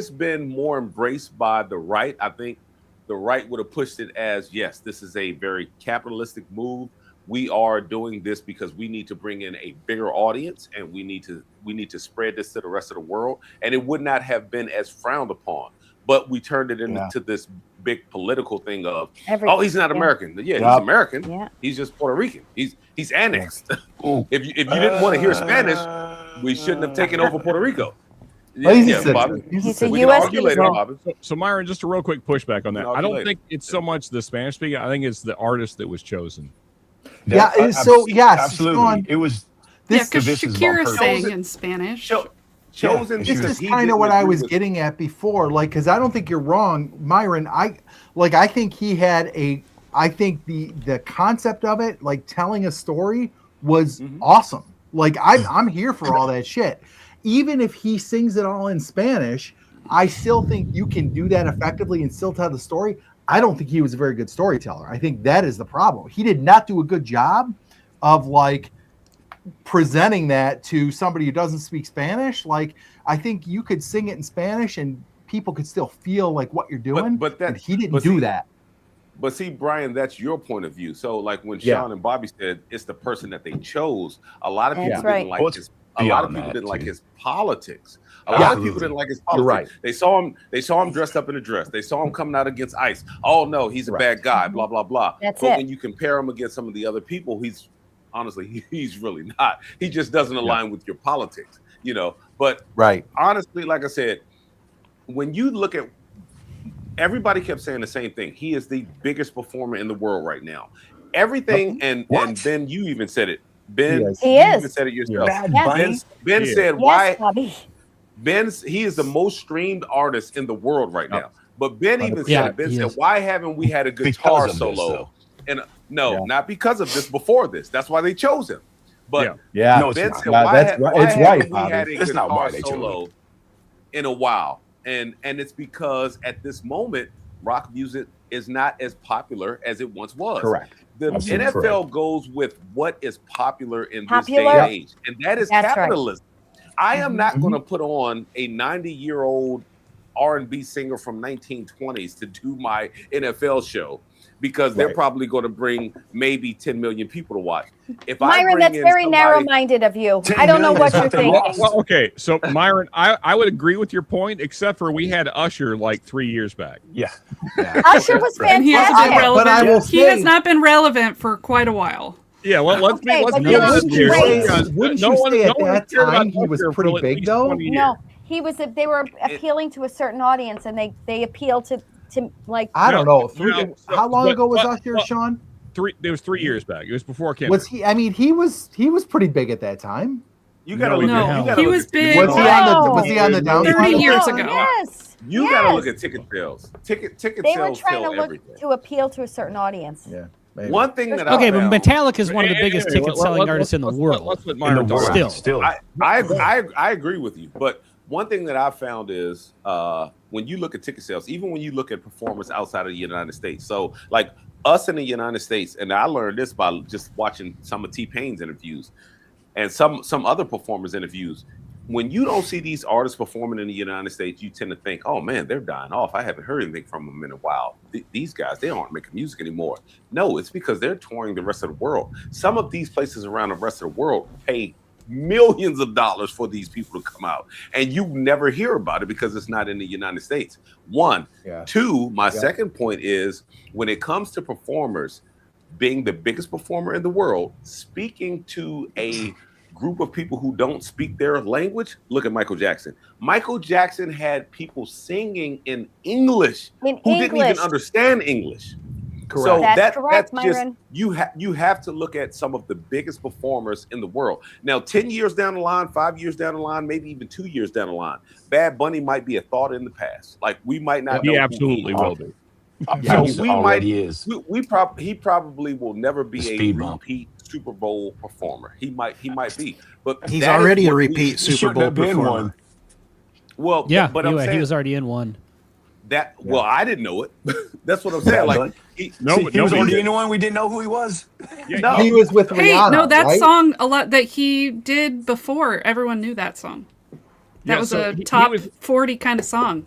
been more embraced by the right, I think the right would have pushed it as, yes, this is a very capitalistic move. We are doing this because we need to bring in a bigger audience, and we need to spread this to the rest of the world. And it would not have been as frowned upon. But we turned it into this big political thing of, he's not American. Yeah, he's American. Yeah. He's just Puerto Rican. He's annexed. If you didn't want to hear Spanish, we shouldn't have taken over Puerto Rico. Bobby. He's a U.S. citizen. So Myron, just a real quick pushback on that. I don't think it's so much the Spanish speaking. I think it's the artist that was chosen. Absolutely. It was because Shakira sang in Spanish. Chosen. This is kind of what I was getting at before, because I don't think you're wrong, Myron. I think he had I think the concept of it, like telling a story, was awesome. Like I'm here for all that shit. Even if he sings it all in Spanish, I still think you can do that effectively and still tell the story. I don't think he was a very good storyteller. I think that is the problem. He did not do a good job of presenting that to somebody who doesn't speak Spanish. I think you could sing it in Spanish and people could still feel like what you're doing. But he didn't do that. But see, Brian, that's your point of view. So when Sean and Bobby said it's the person that they chose, a lot of people didn't like his A lot of Beyond people that, didn't like too. his politics. A Yeah. lot of people didn't like his politics. You're right. They saw him dressed up in a dress. They saw him coming out against ICE. Oh no, he's a Right. bad guy. Blah blah blah. That's but it. when you compare him against some of the other people, he's honestly he's really not. He just doesn't align with your politics, you know. But Right. honestly, like I said, when you look at, everybody kept saying the same thing. He is the biggest performer in the world right now. Everything, and Ben, you even said it. Ben, Yes. He you is. even said it yourself. Bad Yes. Bunny. Ben Yeah. said, Yes, "Why?" Bobby. He is the most streamed artist in the world right now. But Ben even Yeah, said it. Ben he said, is. "Why haven't we had a guitar Because of this, solo?" though. And no, Yeah. not because of this. Before this, that's why they chose him. But Yeah. Yeah. No, it's Ben not. said, Yeah, "Why, that's ha- right. why It's haven't right, we Bobby. had a That's not why guitar they chose solo in a while?" And it's because at this moment, rock music is not as popular as it once was. Correct. The Absolutely NFL goes with what is popular in this day Popular? and age, and that is That's right. capitalism. I am not Mhm. going to put on a 90-year-old R&B singer from 1920s to do my NFL show because they're Right. probably going to bring maybe 10 million people to watch. If Myron, bring that's in very somebody- narrow-minded of you. 10 I don't know million what is you're what they thinking. lost. Well, okay, so Myron, I would agree with your point, except for we had Usher like 3 years back. Yeah. Usher was And he hasn't been fantastic. relevant. But I will He has say- not been relevant for quite a while. Yeah, well, let's Okay, be let's but be he was honest here. great. Wouldn't No you one- say no at one that cared about time he was Usher for pretty at big, least though? 20 years. No, he was. They were appealing to a certain audience, and they appealed to like. I don't know. No, How long ago was but- Usher, Sean? It was 3 years back. It was before Kendrick. Was he? I mean, he was pretty big at that time. You got to No, look No, at you gotta he look was at big. ticket Was sales. he on the? No. Was he on the down? 30 years No, ago. Yes. You yes. got to look at ticket sales. Ticket They were sales trying to tell look everything. to appeal to a certain audience. Yeah. Maybe. One thing that I Okay, but found, Metallica is one of the Anyway, biggest let- ticket-selling let- artists in the let's- world. Let's let In Myron the talk. world. Still. I agree with you, but one thing that I found is when you look at ticket sales, even when you look at performers outside of the United States, so like us in the United States, and I learned this by just watching some of T-Pain's interviews and some other performers' interviews. When you don't see these artists performing in the United States, you tend to think, "Oh man, they're dying off. I haven't heard anything from them in a while. These guys, they aren't making music anymore." No, it's because they're touring the rest of the world. Some of these places around the rest of the world pay millions of dollars for these people to come out, and you never hear about it because it's not in the United States. One, Yeah. two. My second point is when it comes to performers being the biggest performer in the world, speaking to a group of people who don't speak their language. Look at Michael Jackson. Michael Jackson had people singing in English In who didn't even English. understand English. Correct. So That's correct, that's just Myron. you have to look at some of the biggest performers in the world. Now, 10 years down the line, 5 years down the line, maybe even 2 years down the line, Bad Bunny might be a thought in the past. Like we might not know He who absolutely will be. So He we already might is. he probably will never be a Speed bump. repeat Super Bowl performer. He might be, but He's that is already a what we- repeat He Super shouldn't Bowl have been performer. one. Well, Yeah, but I'm he saying was already in one. that. Well, I didn't know it. That's what I'm saying. Like he, No, See, but he was nobody already did. in one. We didn't know who he was. no, He was with Hey, Rihanna. no, that right? song a lot that he did before. Everyone knew that song. That Yeah, was so a he top was- 40 kind of song.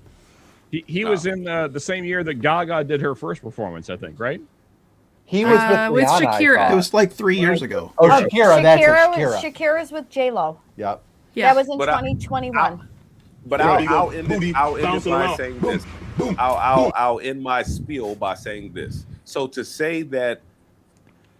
He was in the same year that Gaga did her first performance, I think, right? He was with Rihanna. with I Shakira. thought. It was like 3 years ago. Oh, Shakira. That's it, Shakira Shakira. Shakira's with J Lo. Yep. Yeah. That was in But I- 2021. But There I'll, you go. I'll end Booty it. I'll end it bouncing by around. saying Boom, this. boom, I'll end my spiel by saying this. So to say that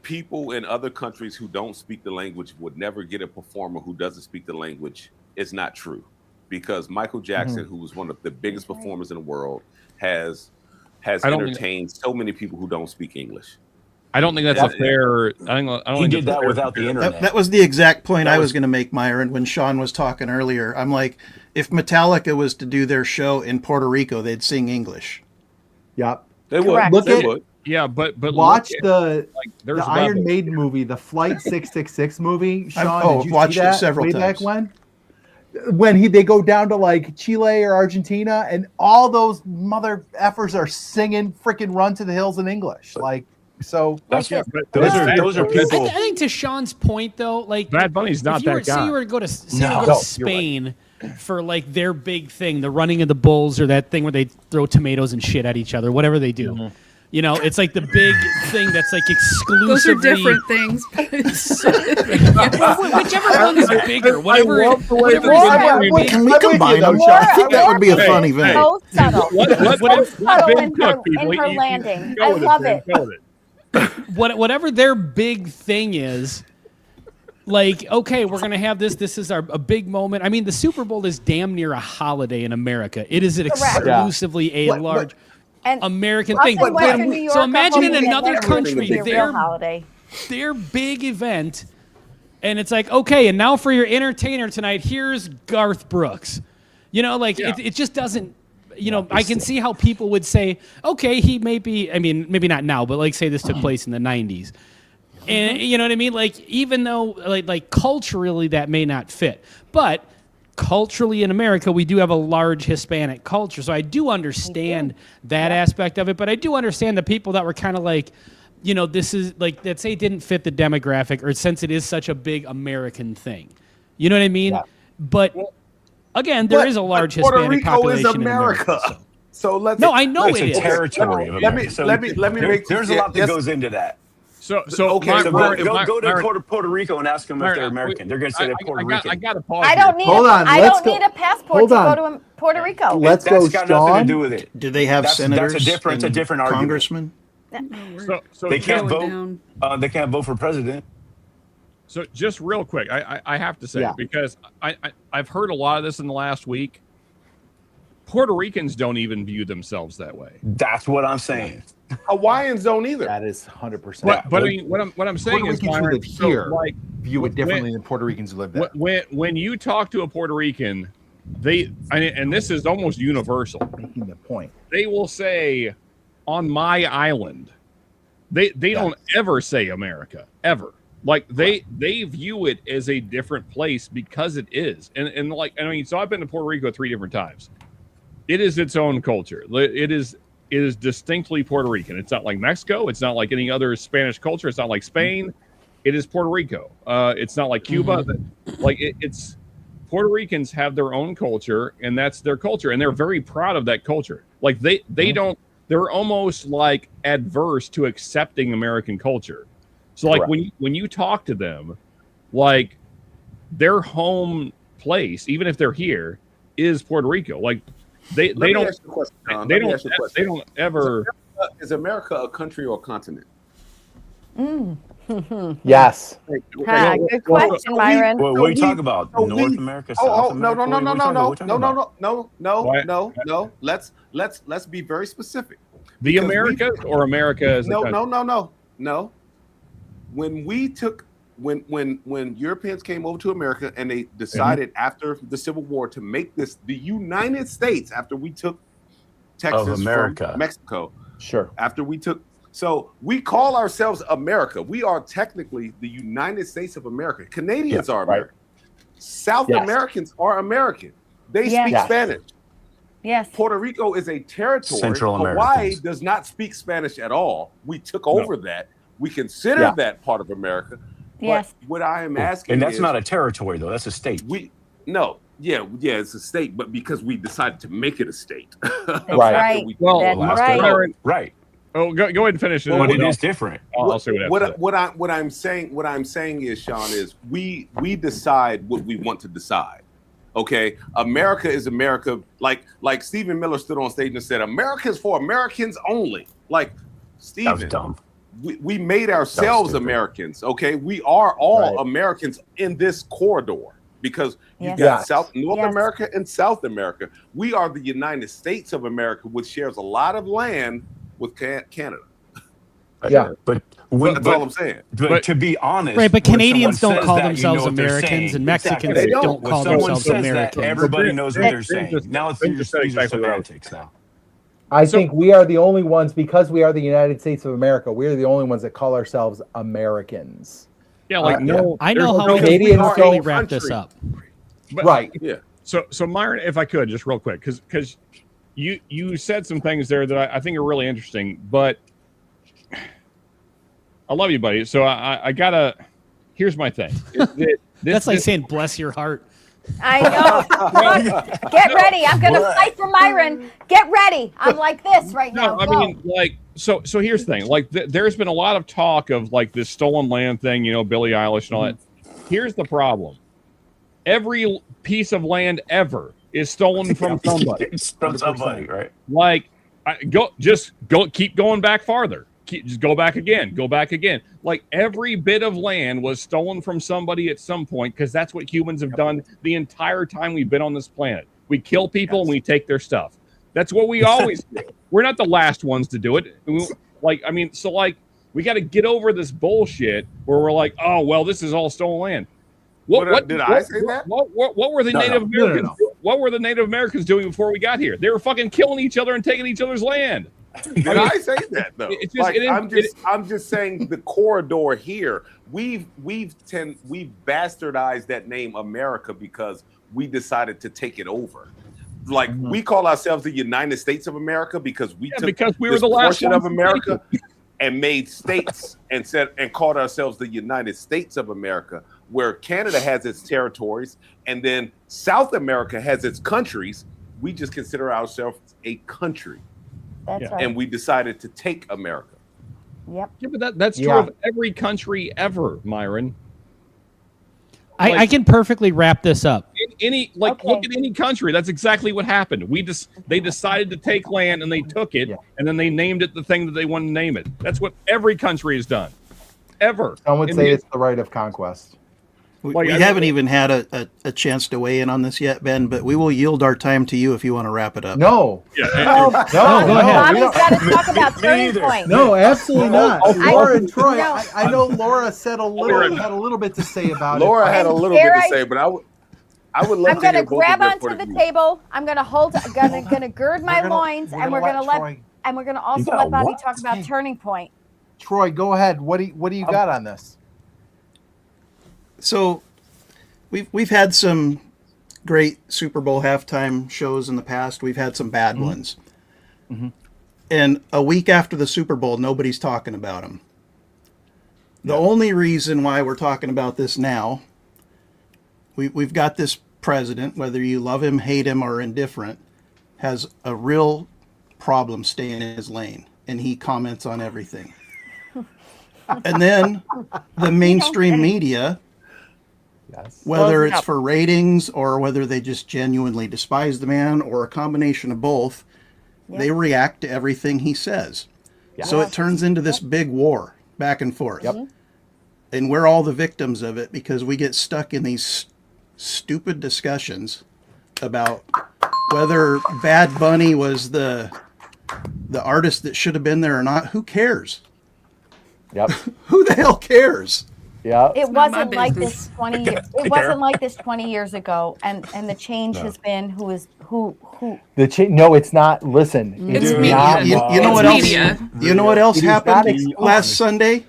people in other countries who don't speak the language would never get a performer who doesn't speak the language is not true, because Michael Jackson, who was one of the biggest performers in the world, has I don't think- entertained so many people who don't speak English. I don't think that's Yeah. a fair. I don't He think did that's a that fair without the comparison. internet. That was the exact point That I was- was going to make, Myron, when Sean was talking earlier. I'm like, if Metallica was to do their show in Puerto Rico, they'd sing English. Yep. They would. Correct. Look They at- would. Yeah, but Watch look at, the like there's the Iron levels. Maiden movie, the Flight 666 movie. Sean, I've did you watched see it that several way back times. when they go down to like Chile or Argentina, and all those mother effers are singing freaking "Run to the Hills" in English. Like, so That's Like But those Bad- are I, people. I think to Sean's point though, like Bad Bunny's not if you were, that say guy. you were to go to, say No. you go No, to you're right. Spain for like their big thing, the running of the bulls or that thing where they throw tomatoes and shit at each other, whatever they do. You know, it's like the big thing that's like exclusively. Those are different things. But Whichever one's bigger, whatever. love the way whatever that is you're bigger. Can we combine them? More- I think that would be a more fun big, event. So subtle. What Whatever- subtle Ben in her, Cook, people, in her you- landing. go I with love Ben, it. go with it. Whatever their big thing is, like, okay, we're gonna have this. This is a big moment. I mean, the Super Bowl is damn near a holiday in America. It is exclusively a What- large And American us thing. in Western New York So are imagine in hoping that another next country, year will be a real holiday. their big event, and it's like, okay, and now for your entertainer tonight, here's Garth Brooks. You know, like it just doesn't. You know, I can see how people would say, okay, he may be. I mean, maybe not now, but like say this took place in the '90s, and you know what I mean. Like even though like culturally that may not fit, but culturally in America we do have a large Hispanic culture, so I do understand that aspect of it. But I do understand the people that were kind of like, you know, this is like that say didn't fit the demographic, or since it is such a big American thing. You know what I mean? Yeah. But again, there is a large Puerto Hispanic Rico population is in America. America. So let's. No, I know It's it a is. territory of Let me- America. So let me make- There's a lot that yes. goes into that. So Okay, my- so my- Go to my- Puerto Rico and ask them if they're American. They're going to say they're Puerto Rican. I got to pause. I don't need. Hold on, I let's don't go- need a passport hold to on. go to Puerto Rico. Let's That's go, got nothing to Sean. do with it. Do they have That's senators? a different and argument. congressmen. So They can't Going vote. down. They can't vote for president. So just real quick, I have to say, Yeah. because I've heard a lot of this in the last week. Puerto Ricans don't even view themselves that way. That's what I'm saying. Hawaiians don't either. That is 100%. But I mean, what I'm saying Puerto is, Ricans who Myron, live so, here like view it differently than Puerto Ricans who live there. when you talk to a Puerto Rican, and this is almost universal. Making the point. They will say, "On my island." They don't ever say America ever. Like they view it as a different place because it is. And like, I mean, so I've been to Puerto Rico 3 different times. It is its own culture. It is distinctly Puerto Rican. It's not like Mexico. It's not like any other Spanish culture. It's not like Spain. It is Puerto Rico. It's not like Cuba. Like it's Puerto Ricans have their own culture, and that's their culture, and they're very proud of that culture. Like they don't. They're almost like adverse to accepting American culture. So like when you talk to them, like their home place, even if they're here, is Puerto Rico. Like they don't ever. Is America a country or a continent? Yes. Good question, Myron. Well, what are you talking about? so North we- America, Oh, South no, America? no, no, What no, are no, we talking no, about? no. Let's be very specific. The Because Americas or America as a country? No. When Europeans came over to America and they decided after the Civil War to make this the United States after we took Texas Of America. from Mexico. Sure. So we call ourselves America. We are technically the United States of America. Canadians are right. American. South Yes. Americans are American. They Yes. speak Yes. Spanish. Yes. Puerto Rico is a territory. Central Hawaii Americans. does not speak Spanish at all. We took over that. We consider Yeah. that part of America. Yes. But what I am asking And that's is, not a territory, though. That's a state. it's a state, but because we decided to make it a state. That's Right. right. Well, That's Alaska. right. Right. Oh, go ahead and finish it. But it is different. I'll say what I have to say. What I'm saying is, Sean, is we decide what we want to decide. Okay, America is America. Like Stephen Miller stood on stage and said, "America is for Americans only." Like That was Stephen, dumb. we made ourselves stupid. Americans. Okay, we are all Right. Americans in this corridor because you Yes. got Yes. North Yes. America and South America. We are the United States of America, which shares a lot of land with Canada. Yeah. But That's all I'm saying. But to be honest, Right, but when Canadians someone don't says call that, you themselves know what they're Americans, saying. and Mexicans Exactly. don't When call someone themselves says that, Americans. everybody knows what they're Just- saying. Now it's just say these are exactly what I was- semantics now. I think we are the only ones, because we are the United States of America, we're the only ones that call ourselves Americans. Yeah, like no. I know there's how no- we can Canadians properly don't- wrap this up. but- Right. Yeah. So Myron, if I could, just real quick, because you said some things there that I think are really interesting, but I love you, buddy. So I gotta. Here's my thing. That's like saying "bless your heart." I know. Get ready. I'm going to fight for Myron. Get ready. I'm like this right now. No, I mean, like, so here's the thing. Like, there's been a lot of talk of like this stolen land thing, you know, Billie Eilish and all that. Here's the problem. Every piece of land ever is stolen from somebody. It's from somebody, right? Like, keep going back farther. Just go back again. Go back again. Like, every bit of land was stolen from somebody at some point, because that's what humans have done the entire time we've been on this planet. We kill people and we take their stuff. That's what we always do. We're not the last ones to do it. We got to get over this bullshit where we're like, oh, well, this is all stolen land. Did I say that? What were the Native Americans? What were the Native Americans doing before we got here? They were fucking killing each other and taking each other's land. Did I say that though? I'm just saying the corridor here. We've bastardized that name America because we decided to take it over. Like we call ourselves the United States of America because we took because we were the last portion of America and made states and called ourselves the United States of America, where Canada has its territories and then South America has its countries. We just consider ourselves a country. That's right. And we decided to take America. Yep. Yeah, but that's true of every country ever, Myron. I can perfectly wrap this up. Look at any country. That's exactly what happened. They decided to take land and they took it, and then they named it the thing that they wanted to name it. That's what every country has done, ever. Some would say it's the right of conquest. We haven't even had a chance to weigh in on this yet, Ben, but we will yield our time to you if you want to wrap it up. No. Go ahead. Bobby's got to talk about turning point. No, absolutely not. Laura and Troy, I know Laura had a little bit to say about it. Laura had a little bit to say, but I would love I'm going to grab onto the table. I'm going to going to gird my loins, and we're going to also let Bobby talk about turning point. Troy, go ahead. What do you got on this? So we've had some great Super Bowl halftime shows in the past. We've had some bad ones. Mm-hmm. And a week after the Super Bowl, nobody's talking about them. The only reason why we're talking about this now, we've got this president, whether you love him, hate him, or indifferent, has a real problem staying in his lane, and he comments on everything. And then the mainstream media, whether it's for ratings or whether they just genuinely despise the man or a combination of both, they react to everything he says. So it turns into this big war back and forth. And we're all the victims of it because we get stuck in these stupid discussions about whether Bad Bunny was the artist that should have been there or not. Who cares? Who the hell cares? It wasn't like this 20 years. It wasn't like this 20 years ago, and the change has been who. No, it's not. Listen, It's not. media. You know what else? You know what else happened last Sunday?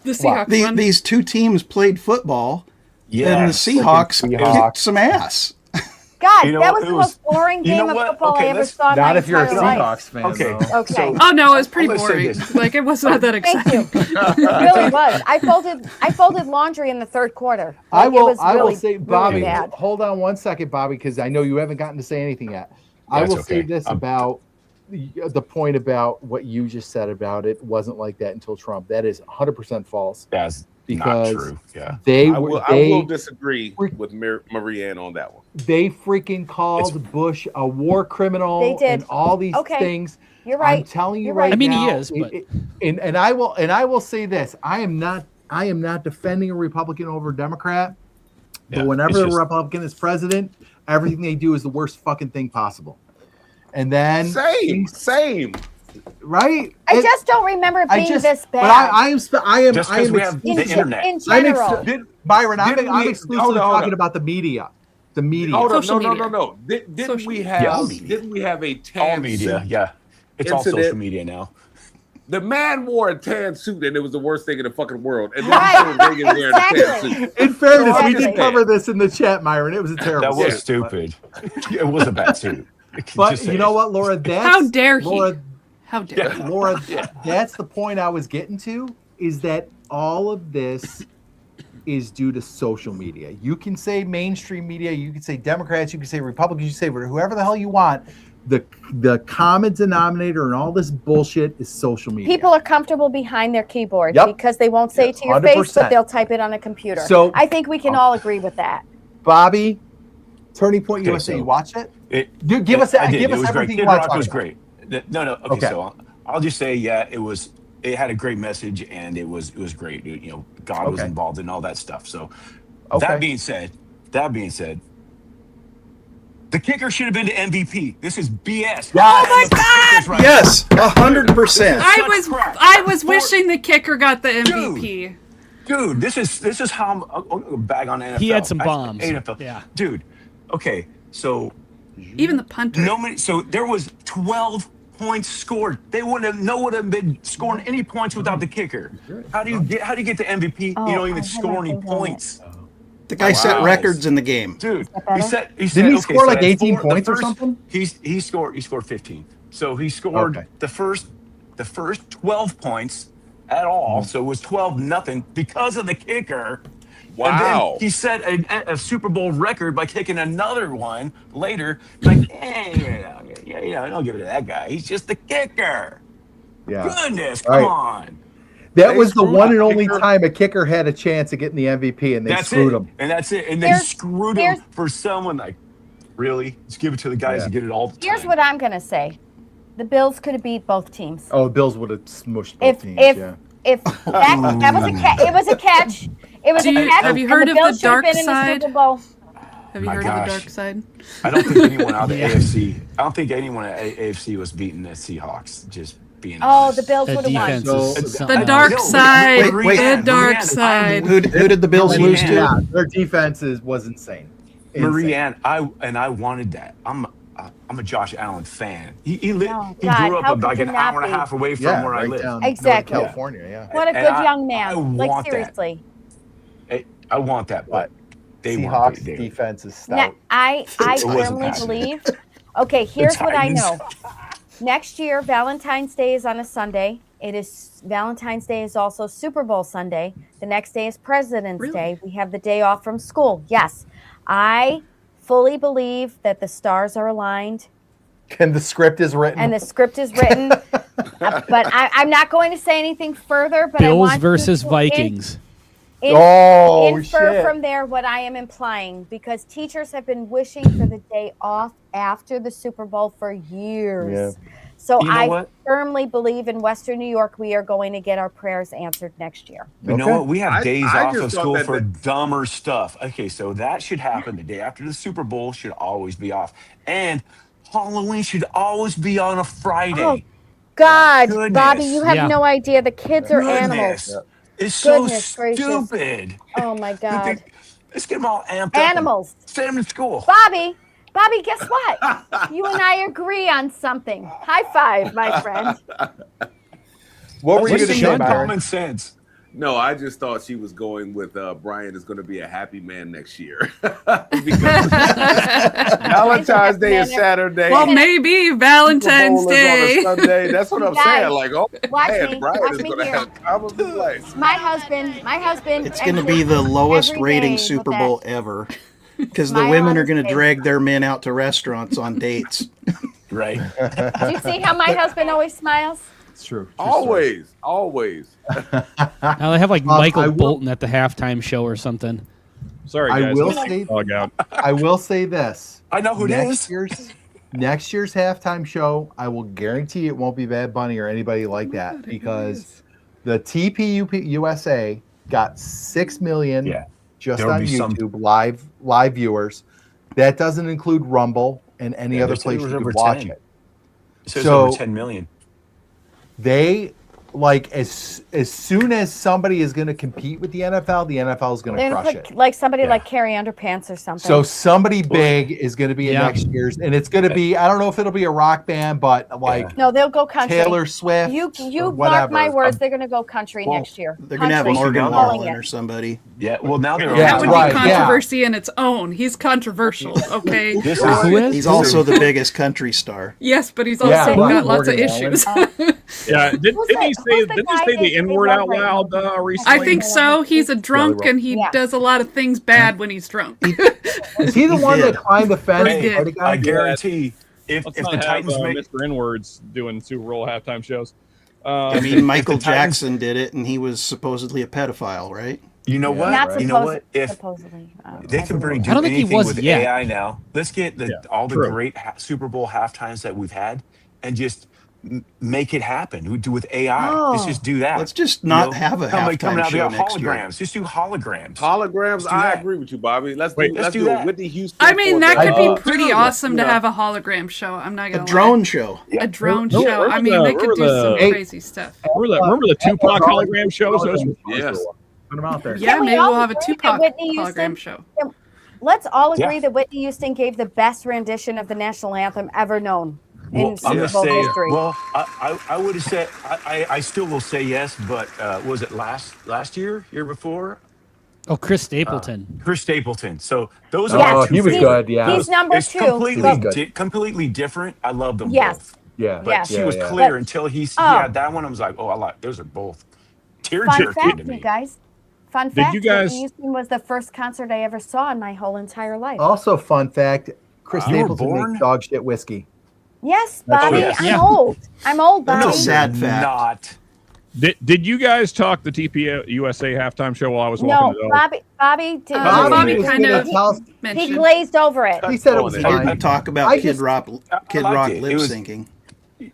The Seahawks won. These two teams played football, and the Seahawks kicked some ass. God, that was the most boring game of football I ever saw. Not if you're a Seahawks Seahawks fan. Okay. Oh no, it was pretty boring. Like it was not that exciting. Thank you. It really was. I folded laundry in the third quarter. I will Really, say, Bobby, bad. hold on one second, Bobby, because I know you haven't gotten to say anything yet. I will say this about the point about what you just said about it wasn't like that until Trump. That is 100% false. That's because not true. Yeah, I will disagree with Marianne on that one. They freaking called Bush a war criminal. They did. And all these things. You're right. I'm telling you You're right right. now. I mean, he is, but and I will say this: I am not defending a Republican over a Democrat. But whenever a Republican is president, everything they do is the worst fucking thing possible. And then same. Right? I just don't remember it being this bad. But I am just because we have the internet. In general. Byron, I'm exclusively talking about the media. The media. Hold on, Social no. media. Didn't we have a tan All media, suit? yeah. It's all social media now. The man wore a tan suit, and it was the worst thing in the fucking world. And then he showed Reagan wearing a tan suit. In fairness, we did cover this in the chat, Myron. It was a terrible. That was stupid. It was a bad suit. But you know what, Laura? How dare he? How dare he? Laura, that's the point I was getting to, is that all of this is due to social media. You can say mainstream media, you can say Democrats, you can say Republicans, you can say whoever the hell you want. The common denominator in all this bullshit is social media. People are comfortable behind their keyboard Yep. because they won't say it to your face, 100%. but they'll type it on a computer. So- I think we can all agree with that. Bobby, Turning Point Okay, USA, so- you watched it? It, Give us I did. give It us was great. everything you Kid want to Rock talk was about. great. No. Okay, Okay. so I'll just say, it had a great message, and it was great. You know, God was Okay. involved in all that stuff. So Okay. that being said, the kicker should have been the MVP. This is BS. Oh my God! Right. Yes, 100%. I was wishing the kicker got the MVP. Dude, this is how I'm bag on NFL. He had some Actually, bombs. NFL. Yeah. Dude. Okay, so Even the punter. so there was 12 points scored. No one would have been scoring any points without the kicker. How do you get the MVP? Oh, you don't I even had score my any thing on points. The guy set records in the game. Dude, that better? he Didn't he said, score like that's 18 the points or first- something? He scored 15. So he scored Okay. the first 12 points at all. So it was 12-0 because of the kicker. And Wow. then he set a Super Bowl record by kicking another one later. Like, don't give it to that guy. He's just the kicker. Yeah. Goodness, All come right. on. That They was the screwed one the and only kicker. time a kicker had a chance of getting the MVP, and they That's screwed it. him. And that's it. And they Here's- screwed here's- him for someone like, really? Just give it to the guys Yeah. who get it all the time. Here's what I'm going to say. The Bills could have beat both teams. Oh, Bills would have smushed both If teams. if Yeah. if that was a it was a catch. It was Do a you- catch. have you and heard the of the Bills should have dark been in the side? Super Bowl. Have you My heard of gosh. the dark side? I don't think anyone out of the AFC. I don't think anyone at AFC was beating the Seahawks. Just being Oh, honest. the Bills That would have won. defense So- is The something dark else. side. wait, the dark Marianne, side. Who did the Bills lose to? Yeah, their defense was insane. Marie Ann, I wanted that. I'm a Josh Allen fan. He Oh, grew God, up how like could an you hour not and a be? half away from Yeah, where I right live. down Exactly. Northern California. Yeah. What a And good I- young man. I Like want that. seriously. I want that, but they weren't Seahawks there. defense is Now, stout. I It wasn't firmly happening. believe. Okay, here's what I Titans. know. Next year, Valentine's Day is on a Sunday. Valentine's Day is also Super Bowl Sunday. The next day is President's Really? Day. We have the day off from school. Yes, I fully believe that the stars are aligned And the script is written. and the script is written. But I'm not going to say anything further. But I Bills want you versus to Vikings. Oh, infer shit. from there what I am implying, because teachers have been wishing for the day off after the Super Bowl for years. So You know I what? firmly believe in Western New York we are going to get our prayers answered next year. You know Okay. what? We have days I off just of thought school that for the- dumber stuff. Okay, so that should happen the day after the Super Bowl should always be off. And Halloween should always be on a Friday. Oh, God, Goodness. Bobby, you have Yeah. no idea. The kids are Goodness. animals. It's so Goodness gracious. stupid. Oh my God. Let's get them all amped up. Animals. Send them to school. Bobby, guess what? You and I agree on something. High five, my friend. What were you What's going to the say, young Byron? common sense? No, I just thought she was going with Brian is going to be a happy man next year. Because Valentine's Day is Saturday. Well, maybe Valentine's Super Bowl is Day. on a Sunday. That's what I'm Guys, saying. Like, oh watch man, me, Brian watch is me going to here. have time of his life. My husband. It's going to be the lowest every rating day Super with Bowl that. ever. Because the My women are honest going to opinion. drag their men out to restaurants on dates. Right. Do you see how my husband always smiles? It's true. Always. Now they have like I Michael will- Bolton at the halftime show or something. Sorry, I guys. will Let's say- log out. I will say this. I know who it is. Next year's halftime show, I will guarantee it won't be Bad Bunny or anybody like that, because the TPUP USA got 6 million Yeah. just There'll on be some- YouTube live viewers. That doesn't include Rumble and any Yeah, other they said it place was you over could watch 10. it. It says So- over 10 million. They like as soon as somebody is going to compete with the NFL is going to They're crush gonna it. put like somebody Yeah. like Carrie Underpants or something. So somebody big is going to be in Yeah. next year's, and it's going to be, I don't know if it'll be a rock band, but like no, they'll go country. Taylor Swift. You or mark my whatever. words. They're gonna go country Well, next year. They're going to have Country. Morgan I'm calling Wallen it. or somebody. Yeah. Well, now they're Yeah, That would right, be yeah. controversy in its own. He's controversial, okay? This Who is? He's also the biggest country star. Yes, but he's also Yeah, got right. lots of Morgan Wallen. issues. Yeah, didn't Who's he that? say didn't he say the N word out loud recently? I think so. He's a drunk and he Yeah. does a lot of things bad when he's drunk. Is he the one did. that climbed the fence? He did. and I guarantee if Let's the not have Titans make Mr. N-words doing Super Bowl halftime shows. I mean, Michael the Titans- Jackson did it, and he was supposedly a pedophile, right? you know Yeah, what? Not You know what? If supposedly. they can bring I don't think he anything was with yet. AI now, let's get all the true. great Super Bowl halftimes that we've had and just make it happen. We do with AI. Let's Oh. just do that. Let's just not have a coming halftime out show there next year. holograms. Just do holograms. Holograms, do I that. agree with you, Bobby. Let's Wait, do do that. Whitney Houston. I mean, for that could I- be pretty awesome to Yeah. have a hologram show. I'm not A gonna lie. drone show. A drone Remember- show. I remember mean, the- they could do remember some the- crazy stuff. Remember the Tupac hologram shows? Those were fun Yes. for a while. Put them out there. Yeah, Can we maybe all we'll have a agree that Tupac Whitney Houston- hologram show. Let's all agree Yeah. that Whitney Houston gave the best rendition of the national anthem ever known in Well, I'm Super gonna Bowl say, history. well, I would have said, I still will say yes, but was it last year before? Oh, Chris Stapleton. Chris Stapleton. So those Yes, are Oh, he was he's- good. Yeah. He's number it's two. completely He was good. completely different. I love them Yes. both. Yeah. But Yes. she was yeah. clear But- until he Oh. had that one. I was like, oh, I like those are both tear Fun jerking fact, to you me. guys. Fun Did fact, you guys- Whitney Houston was the first concert I ever saw in my whole entire life. Also, fun fact: Chris You were Stapleton born? makes dog shit whiskey. Yes, That's Bobby, yes. I'm Yeah. old. I'm old, That's Bobby. a sad fact. Not. Did you guys talk the TP USA halftime show while I was No, walking the dog? Bobby did. Bobby was kind good of at house- he mentioned. glazed over it. He said it Oh, was they He fine. didn't talk about I Kid just- Rock, Kid liked Rock it. It lip was- syncing.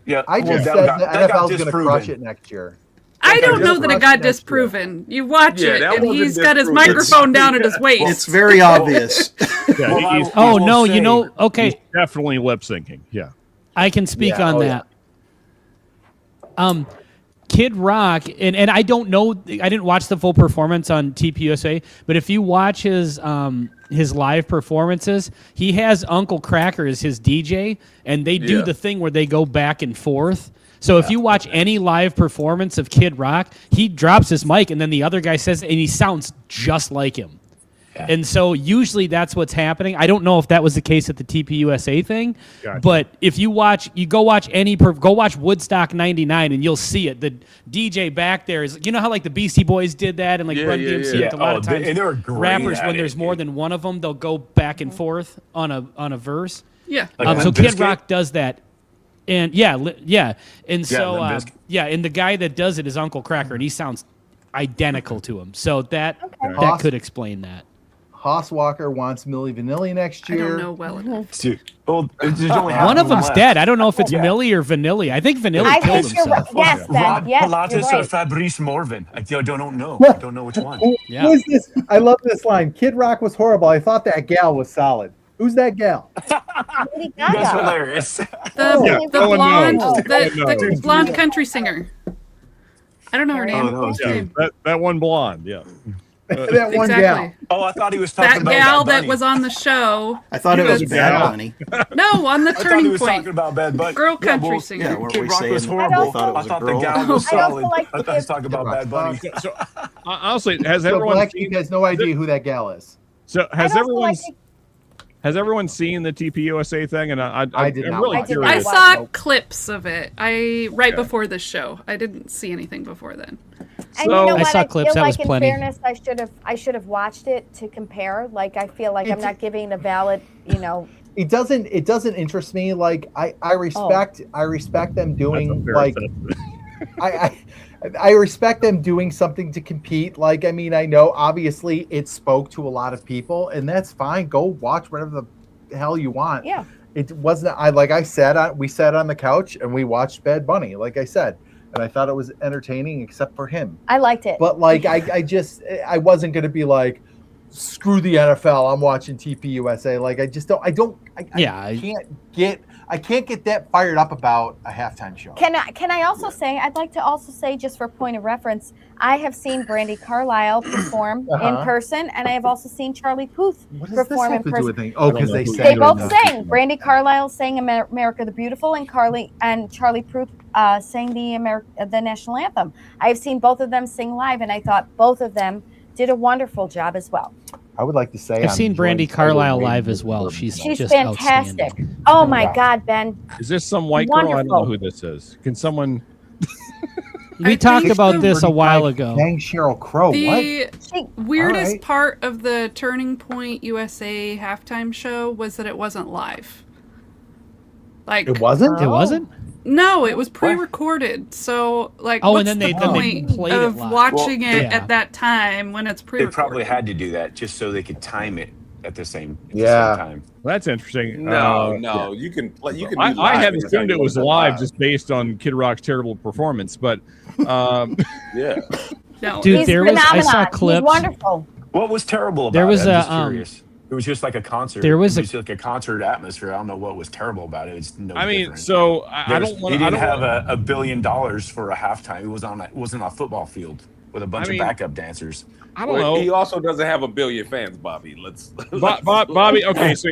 Yeah. I just that said got- the that got NFL is going to disproven. crush it next year. I don't know just that it watched got next year. disproven. You watch Yeah, it, that and wasn't he's got his disproven. microphone down at his waist. It's very obvious. Yeah, Well, he's, Oh, will no, you say- know, okay, he's definitely lip syncing. Yeah. I can speak Yeah, on oh, that. Kid Rock, and I don't know, I didn't watch the full performance on TPUSA, but if you watch his live performances, he has Uncle Kracker as his DJ, and they do Yeah. the thing where they go back and forth. So if you watch any live performance of Kid Rock, he drops his mic, and then the other guy says, and he sounds just like him. And so usually that's what's happening. I don't know if that was the case at the TPUSA thing, Gotcha. but if you go watch Woodstock 99 and you'll see it. The DJ back there is, you know how like the Beastie Boys did that and like Yeah, Run yeah, DMC, yeah. like, a lot Oh, of times and they were great rappers, at when it. there's more than one of them, they'll go back and forth on a verse. Yeah. Like So Limp Kid Bizkit? Rock does that. And and so Limp Bizkit. and the guy that does it is Uncle Kracker, and he sounds identical to him. So that Awesome. could explain that. Haas Walker wants Milli Vanilli next I year. don't know well enough. Dude, well, there's only half One of them's left. dead. I don't know if it's Yeah. Millie or Vanilli. I think Vanilli I killed think you're right. himself. Yes, Ben. Rob Yes, you're Pilatus or right. Fabrice Morvan. I don't know. I don't know which one. Yeah. Who is this? I love this line. Kid Rock was horrible. I thought that gal was solid. Who's that gal? Lady That's Gaga. hilarious. The Yeah, the no one blonde knows. the, No one the knows. blonde country singer. I don't know her name. Oh, no, What's her Yeah, name? that one blonde. Yeah. that one gal. Exactly. Oh, I thought he was talking That about gal Bad that Bunny. was on the show. I thought it was That's- Bad Yeah. Bunny. No, on the I thought he turning was talking point. about Bad Bunny. Girl country well, singer. Yeah, weren't Kid we Rock saying was that horrible. we thought it was I a thought girl? the gal was I also solid. like I to thought he was give- talking about Bad Bunny. So honestly, has So everyone Black seen, Sheep has no idea who that gal is. so has I'd also everyone like to- has everyone seen the TPUSA thing? And I did I'm not really watch it. I curious. saw Nope. clips of it. Right before this show. I didn't see anything before then. And you know So- what? I saw I clips, feel that like was in plenty. fairness, I should have watched it to compare. Like I feel like I'm not giving a valid, It doesn't interest me. Like I respect them doing That's a fair like assessment. I respect them doing something to compete. Like, I mean, I know obviously it spoke to a lot of people, and that's fine. Go watch whatever the hell you want. Yeah. It wasn't. We sat on the couch and we watched Bad Bunny. Like I said, and I thought it was entertaining, except for him. I liked it. But like, I wasn't gonna be like, screw the NFL. I'm watching TPUSA. Like, I just don't. I can't get that fired up about a halftime show. Can I also say, I'd like to also say, just for point of reference, I have seen Brandi Carlile perform in person, and I have also seen Charlie Puth What does this perform in have to do person. with things? Oh, because they They sang. They it both enough. sang. Brandi Carlile sang America the Beautiful, and Charlie Puth sang the national anthem. I've seen both of them sing live, and I thought both of them did a wonderful job as well. I would like to say I've I'm seen enjoying Brandi Tyler Carlisle Wade live with as well. her. She's She's just fantastic. outstanding. Oh my Wow. God, Ben. Is this some white girl? I don't know Wonderful. who this is. Can someone? We talked think about the- this a while ago. Dang Cheryl Crow. What? The She, weirdest Alright. part of the Turning Point USA halftime show was that it wasn't live. Like, It wasn't? It wasn't? no, it was pre-recorded. So, like, Oh, what's and then the they point played it of live. watching Well, it yeah. at that time when it's They pre-recorded? probably had to do that just so they could time it at the same Yeah. time. That's interesting. No, you can play. You can. I do live had anytime assumed you it want was to do live just based on Kid Rock's terrible performance, but Yeah. No. Dude, he's there was I phenomenon. saw He's clips. wonderful. What was terrible about There was it? I'm a, just curious. It was just like a concert. there was it a- was like a concert atmosphere. I don't know what was terrible about it. It's no I mean, different. so I There's- don't want. He I didn't don't have a $1 billion for a halftime. It was on. It wasn't on a football field with a bunch mean, of backup dancers. I don't Well, know. he also doesn't have 1 billion fans, Bobby. Let's. Bobby, okay, so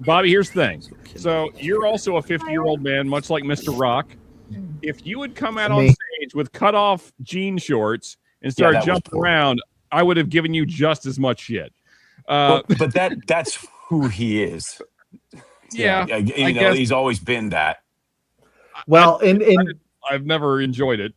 Bobby, here's the thing. So you're also a 50-year-old man, much like Mr. Rock. If you would come out on Me. stage with cut-off jean shorts and start that was jumping poor. around, I would have given you just as much shit. But that's who he is. Yeah, you I know, guess- he's always been that. Well, and I've never enjoyed it.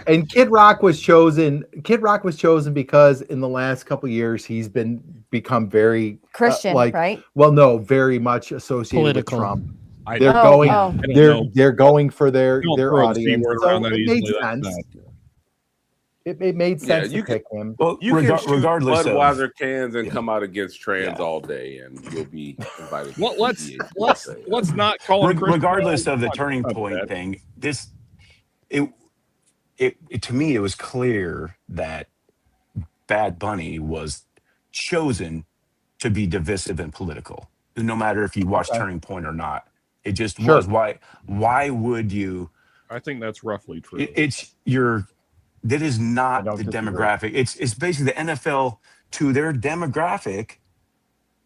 and Kid Rock was chosen. Kid Rock was chosen because in the last couple years he's become very Christian, like, right? well, no, very much associated Political. with Trump. I They're Oh, going. oh. I don't They're know. they're going for their Don't throw the C audience. word So around that it made easily. That's sense. bad. It made Yeah, sense you to could- pick him. Well, You can shoot regardless of Budweiser cans and Yeah. come out against trans Yeah. all day, and you'll be invited. to Well, let's PGA USA. not call him Chris regardless Paul. of the Fuck turning about point that. thing, it to me it was clear that Bad Bunny was chosen to be divisive and political. No matter if you watch Turning Point or not, it just Sure. was. Why would you? I think that's roughly true. It's your. That is not don't the disagree. demographic. It's basically the NFL to their demographic.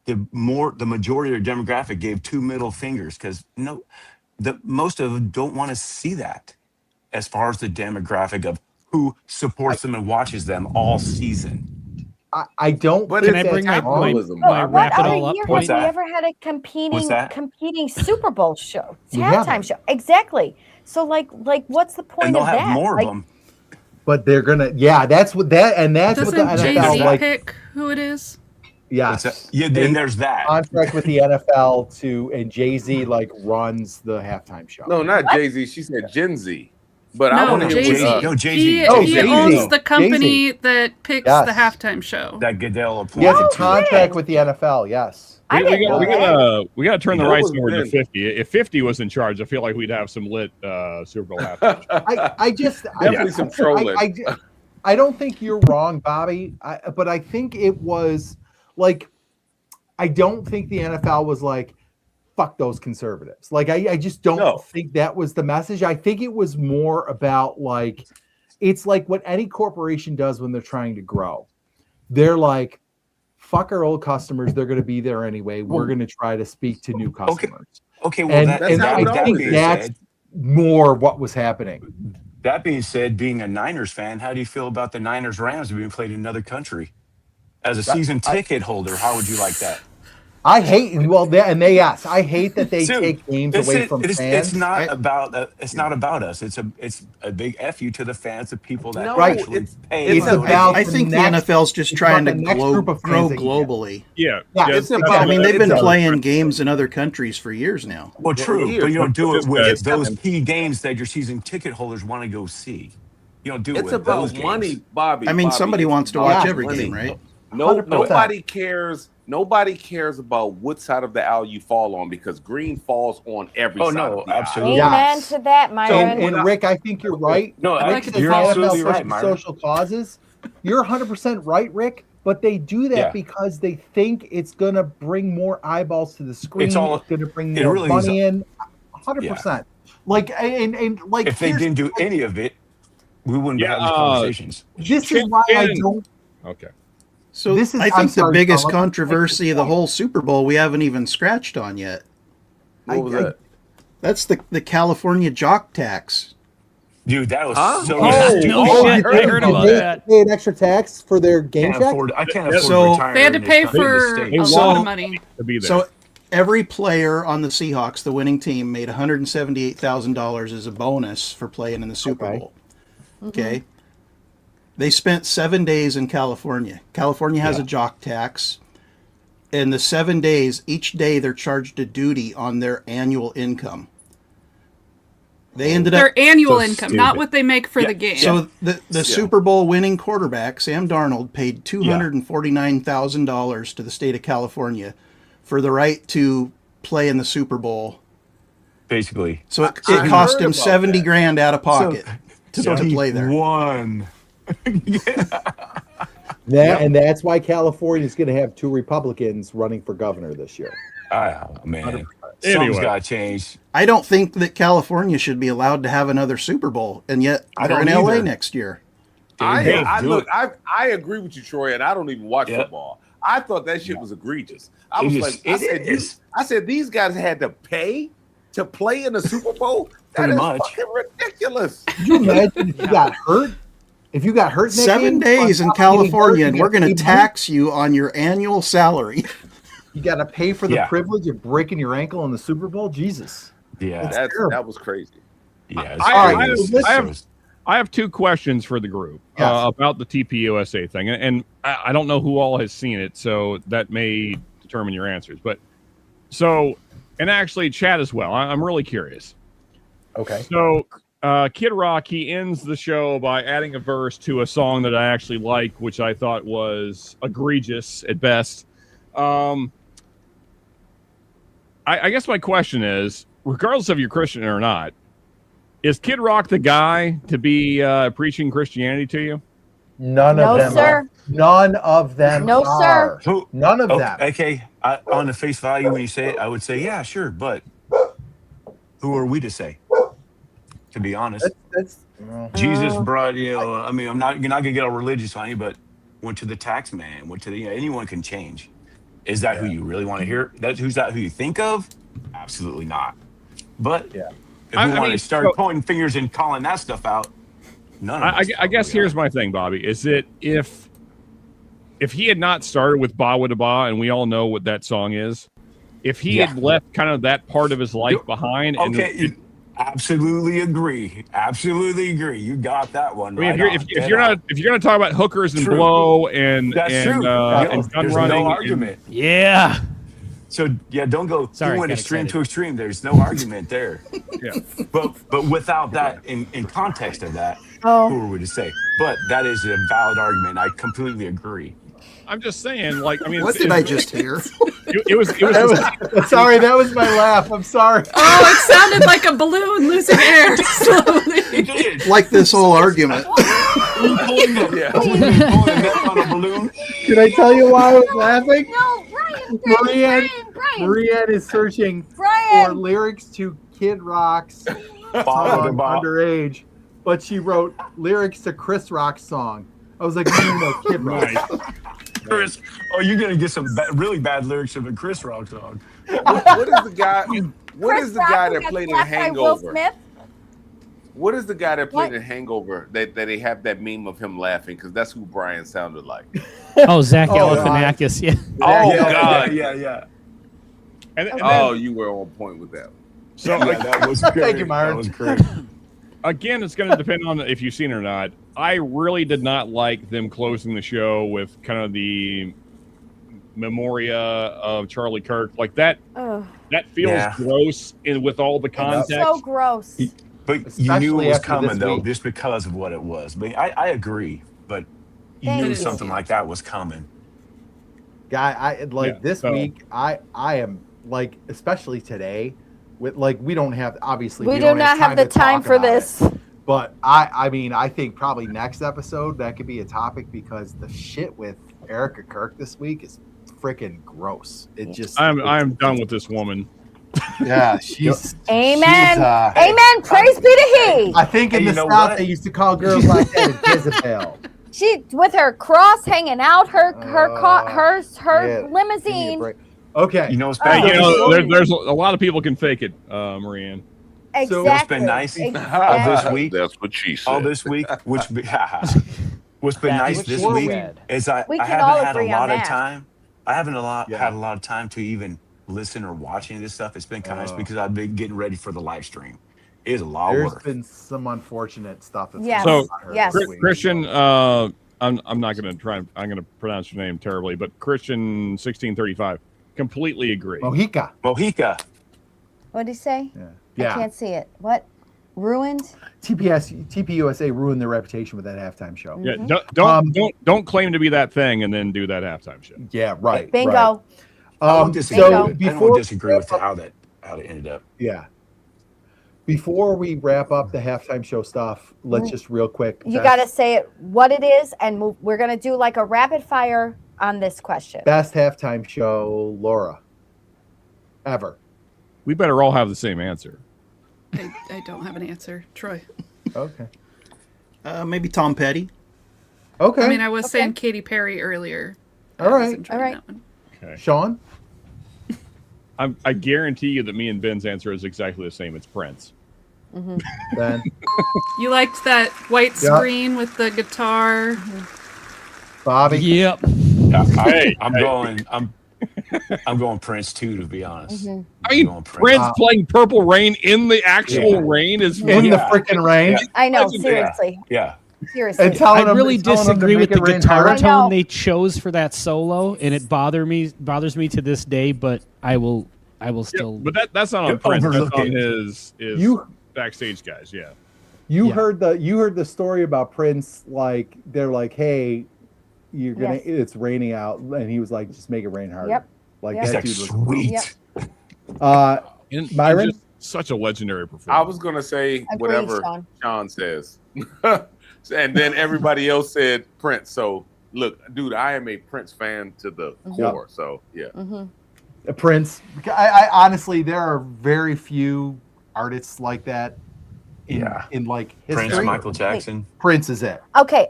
The majority of their demographic gave 2 middle fingers because most of them don't want to see that. As far as the demographic of who supports them and watches them all season. I don't. But think Can I bring that's my wrong. capitalism, my Bobby. wrap it What all other up year What's have we that? ever had a What's that? competing Super Bowl show? It's We halftime haven't. show. Exactly. So like what's the point And they'll of have that? more Like, of them. But they're gonna. Yeah, that's what that and that's what Doesn't the Jay NFL Z like. pick who it is? Yes. Yeah, then there's that. Contract with the NFL and Jay-Z like runs the halftime show. No, not Jay Z. She said Gen Z. But I No, want to hear Jay-Z. what. No, Jay-Z. He, Oh, he Jay-Z. owns the company Jay-Z. that picks Yes. the halftime show. That Goodell He has appointed. a contract with the NFL. Yes. I didn't know that. We got to turn the That rights was over to then. 50. If 50 was in charge, I feel like we'd have some lit Super Bowl halftime. I just Definitely some trolling. I don't think you're wrong, Bobby. But I think it was like I don't think the NFL was like fuck those conservatives. Like I just don't No. think that was the message. I think it was more about like it's like what any corporation does when they're trying to grow. They're like fuck our old customers. They're going to be there anyway. We're going to try to speak to new customers. Okay, well, And, that, and how I it that think being that's said, more what was happening. that being said, being a Niners fan, how do you feel about the Niners Rams being played in another country? As a season ticket holder, how would you like that? I hate yes, I hate that they Dude, take games It's, away from it's, fans. it's not about it's not about us. It's a big F you to the fans, the people that No, Right. actually it's- pay. It's to go to about I games. think the next- NFL's just it's trying about to the next group of grow fans that you get. globally. Yeah. Yeah, it's that's- about- I mean, they've been It's a- playing games in other countries for years now. Well, true, Here, but you don't do it this with guy's those coming. key games that your season ticket holders want to go see. You don't do it It's with about those games. money, Bobby. I mean, Bobby, somebody it's wants to about watch every money. game, right? No, 100%. nobody cares. Nobody cares about what side of the aisle you fall on because green falls on every Oh, side. no, of the aisle. absolutely. Yeah. Amen Yes. to that, Myron. And Rick, I think you're right. No, I like Rick, it. you're the NFL absolutely right, pushes Myron. social causes. You're 100% right, Rick. But they do that Yeah. because they think it's going to bring more eyeballs to the screen. It's, all- going to bring it more really is money in. 100%. Like and like If they here's- didn't do any of it, we wouldn't be Yeah, having these conversations. this is why I Shannon- don't. Okay. So This is- I I'm think the sorry, biggest Tom. controversy of the whole Super Bowl we haven't even scratched on yet. What was I- that? That's the California jock tax. Dude, that was Huh? so Oh, stupid. no oh, shit. I heard about They that. pay an extra tax for their game check. I can't afford So- to retire. They had to in this pay country, for this a state. Hey, lot so- of money. To be there. So every player on the Seahawks, the winning team, made $178,000 as a bonus for playing in the Super Okay. Bowl. Okay. They spent 7 days in California. California has a jock tax. In the 7 days, each day they're charged a duty on their annual income. They ended up Their annual so income, stupid. not what they make for the game. so the Super Bowl winning quarterback, Sam Darnold, paid $249,000 to the state of California for the right to play in the Super Bowl. Basically. So it I cost heard him about 70 that. grand out of pocket to he play there. won. And that's why California is going to have 2 Republicans running for governor this year. Man. Something's Anyway. got to change. I don't think that California should be allowed to have another Super Bowl, and yet I they're in don't LA either. next year. I agree with you, Troy, and I don't even watch Yep. football. I thought that shit was egregious. I It was is- like, it I said these guys had to pay to play in the Super Bowl. That Pretty is much. fucking ridiculous. Could you imagine if you got hurt? If you got hurt in that 7 game, days in on top of getting California, hurt, and you we're get going to paid money? tax you on your annual salary. You got to pay for the Yeah. privilege of breaking your ankle in the Super Bowl. Jesus. Yeah. That was crazy. Yeah. I have 2 questions for the group Yes. about the TPUSA thing, and I don't know who all has seen it, so that may determine your answers. But and actually, Chad as well. I'm really curious. Okay. So, Kid Rock, he ends the show by adding a verse to a song that I actually like, which I thought was egregious at best. I guess my question is, regardless of you're Christian or not, is Kid Rock the guy to be preaching Christianity to you? None No, of them. sir. Are. None of them. No, are. Who? None of them. Okay. On the face value, when you say it, I would say, yeah, sure. But who are we to say? To be honest, Jesus brought, I mean, you're not going to get all religious on you, but went to the tax man, went to the, anyone can change. Is that who you really want to hear? Who's that who you think of? Absolutely not. But if we want to start pointing fingers and calling that stuff out, none of us I guess here's my thing, Bobby, is that if he had not started with Ba Wada Ba, and we all know what that song is, if he had left kind of that part of his life behind, absolutely agree. Absolutely agree. You got that one. I mean, right if you're going to talk about hookers and blow and that's true. and gun There's running, no argument. Yeah. So don't go. Sorry, you went got extreme excited. to extreme. There's no argument there. Yeah. But without that, in context of that, Oh. who are we to say? But that is a valid argument. I completely agree. I'm just saying, like, I mean, What did I just hear? It was Sorry, that was my laugh. I'm sorry. Oh, it sounded like a balloon losing air slowly. Like this whole argument. Pulling the neck on a balloon. Can I tell you why I was laughing? No, Brian. Marianne is searching for Brian. lyrics to Kid Rock's Ba song Ba. Underage, but she wrote lyrics to Chris Rock's song. I was like, no, Kid Rock. Chris, you're gonna get some really bad lyrics of a Chris Rock song. What is the guy? What Chris is the Rock, guy who that got played in slapped by Will Hangover? Smith? What is the guy that played What? in Hangover that they have that meme of him laughing? Because that's who Brian sounded like. Oh, Zach Oh, Galifianakis. Yeah. Oh yeah, God! yeah. and then, Oh, you were on point with that. so That was great. Thank you, Myron. That was great. again, it's going to depend on if you've seen it or not. I really did not like them closing the show with kind of the memoria of Charlie Kirk, like that. Ugh, That feels gross with all the context. so gross. But you Especially knew it was after coming this though, week. just because of what it was. But I agree. But you knew Thank something you. like that was coming. Guy, I like Yeah, this so- week. I am like, especially today, with like we don't have obviously We do don't not have the to time talk for about it. this. But I mean, I think probably next episode that could be a topic because the shit with Erica Kirk this week is freaking gross. It just I'm done with this woman. yeah, she's Amen. she's, Amen. Praise be to He. I think in Hey, the you know South what? they used to call girls like that a Jezebel. She with her cross hanging out, her Yeah, give me a limousine. break. Okay, You know, it's Hey, been, you know, there's a lot of people can fake it, Marianne. Exactly. What's been nice Exactly. this week, That's what she said. all this week, what's been nice this what week said. is I We can haven't all had a agree on lot of that. time. I haven't Yeah. had a lot of time to even listen or watch any of this stuff. It's been kind of nice because I've been getting ready for the live stream. It is a lot There's worse. been some unfortunate stuff that's Yes. going So, on her yes. this week. Christian, I'm not going to try. I'm going to pronounce your name terribly, but Christian 1635. Completely agree. Mojica. Mojica. What did he say? Yeah. I Yeah. can't see it. What? Ruined? TPUSA ruined their reputation with that halftime show. Yeah, Mm-hmm. don't claim to be that thing and then do that halftime show. Yeah, right. Bingo. right. I don't disagree. so with, I don't disagree with how it ended up. Yeah. Before we wrap up the halftime show stuff, let's just real quick. You got to say it what it is, and move. We're going to do like a rapid fire on this question. Best halftime show, Laura, ever. We better all have the same answer. I don't have an answer. Troy. Okay. Maybe Tom Petty. Okay. I mean, I was Okay. saying Katy Perry earlier. All I was right. enjoying All right. that one. Okay. Sean? I guarantee you that me and Ben's answer is exactly the same. It's Prince. Ben? You liked that white Yeah. screen with the guitar. Bobby? Yep. Yeah, Hey, I'm going Prince too, to be honest. Mm-hmm. I mean, going Prince playing Purple Rain in the actual Yeah. rain is In the Yeah. freaking rain? Yeah. I know, Legendary. seriously. Yeah. Seriously. And telling I them- really telling them to disagree make with it the rain guitar harder? I know. tone they chose for that solo, and it bothers me to this day. But I will Yeah, still. but that's not on Don't Prince. That's overlook on it. his You backstage guys. Yeah. you Yeah. heard the story about Prince, like they're like, hey, you're gonna Yes. it's raining out, and he was like, just make it rain harder. Yep. Like Yep. He's that like, dude was sweet. Yep. And Myron? just such a legendary performance. I was gonna say Agree, whatever Sean. Sean says, and then everybody else said Prince. So look, dude, I am a Prince fan to the core. So yeah, Prince. I honestly, there are very few artists like that in like history. Prince, Michael Jackson. Prince is it. Okay,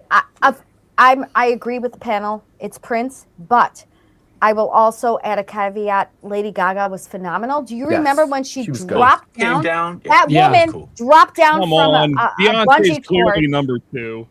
I agree with the panel. It's Prince, but I will also add a caveat. Lady Gaga was phenomenal. Do you Yes, remember when she she was good. dropped Came down? down. That Yeah. woman Cool. dropped down Come from on, a Beyonce's bungee clearly cord. number 2.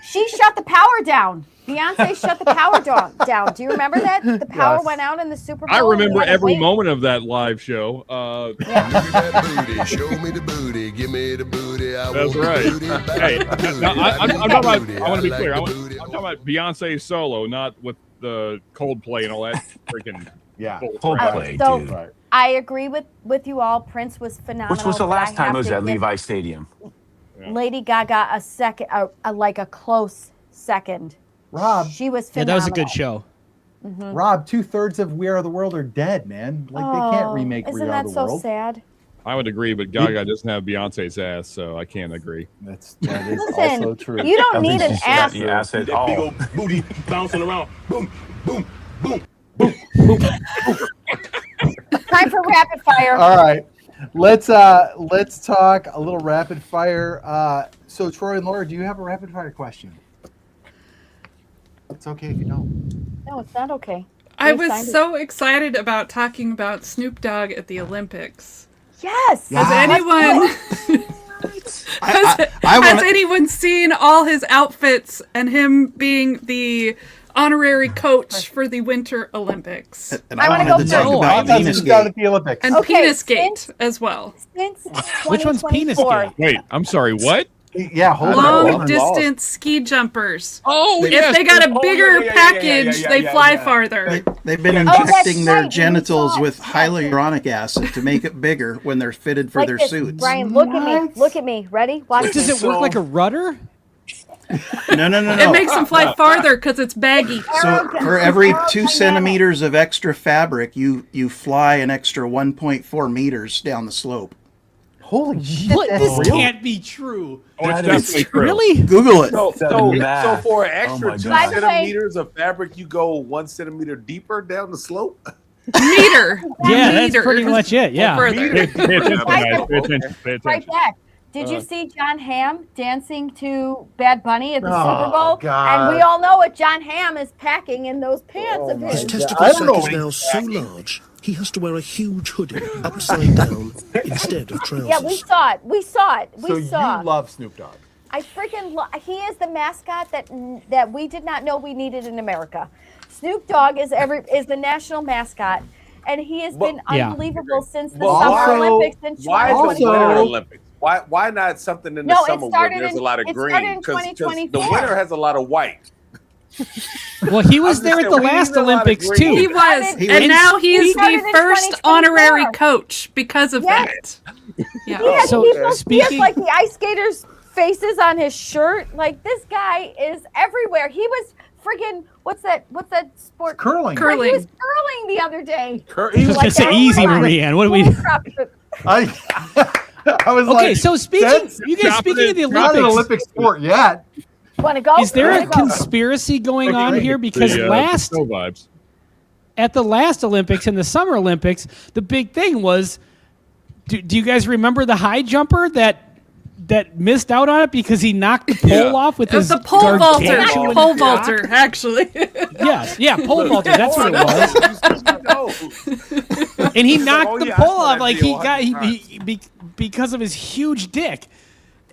She shut the power down. Beyonce shut the power down. Do you remember that? The power Yes. went out in the Super Bowl. I and remember we had to every wait. moment of that live show. Yeah. Give me that booty, show me the booty, give me the booty. I That's want right. the booty back. Hey, now, I'm talking about. I want to be clear. I'm I'm talking about Beyonce solo, not with the Coldplay and all that freaking. Yeah. bull crap. Coldplay, So- dude. Right. I agree with you all. Prince was phenomenal. Which was the but last I time have it was to at give Levi Stadium? Lady Gaga a second, like a close second. Rob, She was Yeah, phenomenal. that was a good show. Rob, 2/3 of We Are the World are dead, man. Like they can't remake We Isn't Are that the so World. sad? I would agree, but Gaga doesn't have Beyonce's ass, so I can't agree. That is Listen, also true. you don't need an She's got ass. the ass at That big all. old booty bouncing around. Boom, boom, boom. Time for rapid fire. All right. Let's talk a little rapid fire. So Troy and Laura, do you have a rapid fire question? It's okay if you don't. No, it's not okay. I We was signed it. so excited about talking about Snoop Dogg at the Olympics. Yes. Yeah. Has anyone I has want anyone seen all his outfits and him being the honorary coach for the Winter Olympics? and I I wanna wanted go to talk first. about That's just down at Penisgate. the Olympics. And Okay, Penisgate as well. Since Which one's 2024, Penisgate? Wait, I'm sorry. What? Yeah, hold on. Long distance ski jumpers. Oh, If they got a bigger package, they fly farther. They've been that's injecting their right, we genitals saw it. with hyaluronic acid to make it bigger when they're fitted for like their this. suits. Brian, look at me. Look at me. Ready? Watch Does this. it work like a rudder? No. It makes them fly farther because it's baggy. So for every 2 centimeters of extra fabric, you fly an extra 1.4 meters down the slope. Holy shit. What? that's This real? can't be true. Oh, it's That is definitely true. Really? Google it. So math. for an Oh extra my 2 God. By the way- centimeters of fabric, you go 1 centimeter deeper down the slope. Meter. Yeah, that's Meter. pretty much it. Yeah. Further. Pay attention, guys. Pay attention. Pay Right attention. back. Did you see John Hamm dancing to Bad Bunny at the Oh, Super Bowl? God. And we all know what John Hamm is packing in those pants of His his. testicle I don't know sack is what now so large, he has to wear a huge hoodie upside down instead of trousers. Yeah, we saw it. We saw it. We So saw. you love Snoop Dogg. I freaking he is the mascot that we did not know we needed in America. Snoop Dogg is the national mascot, and he has been Yeah. unbelievable since the Well, Summer also- Olympics in Why is the 2020. Winter Also- Olympics? Why not something in the No, it summer where started there's in- a lot of it started green? in Because the 2024. winter has a lot of white. Well, he was I'm there just at the saying, we last need a lot of Olympics green. too. He was, He and was- now he's started the in first 2024. honorary coach because of Yes. that. Yeah. He has So, people. He has speaking- like the ice skaters' faces on his shirt. Like this guy is everywhere. He was freaking what's that sport? Curling. He Curling. was curling the other day. I was gonna say easy, Marianne. What do we? I was Okay, like, so speaking, that's you guys speaking of the not an Olympics, Olympic sport yet. Want to go? is there a Wanna go? conspiracy going on Okay. here? Because the snow vibes. at the last Olympics and the Summer Olympics, the big thing was, do you guys remember the high jumper that missed out on it because he knocked the pole off with It was his the pole vaulter. gargantuan Pole cock? vaulter, actually. Yes, yeah, pole vaulter. That's what it was. And he knocked oh, the yeah, I pole saw off that like he video got 100 he because of his huge dick.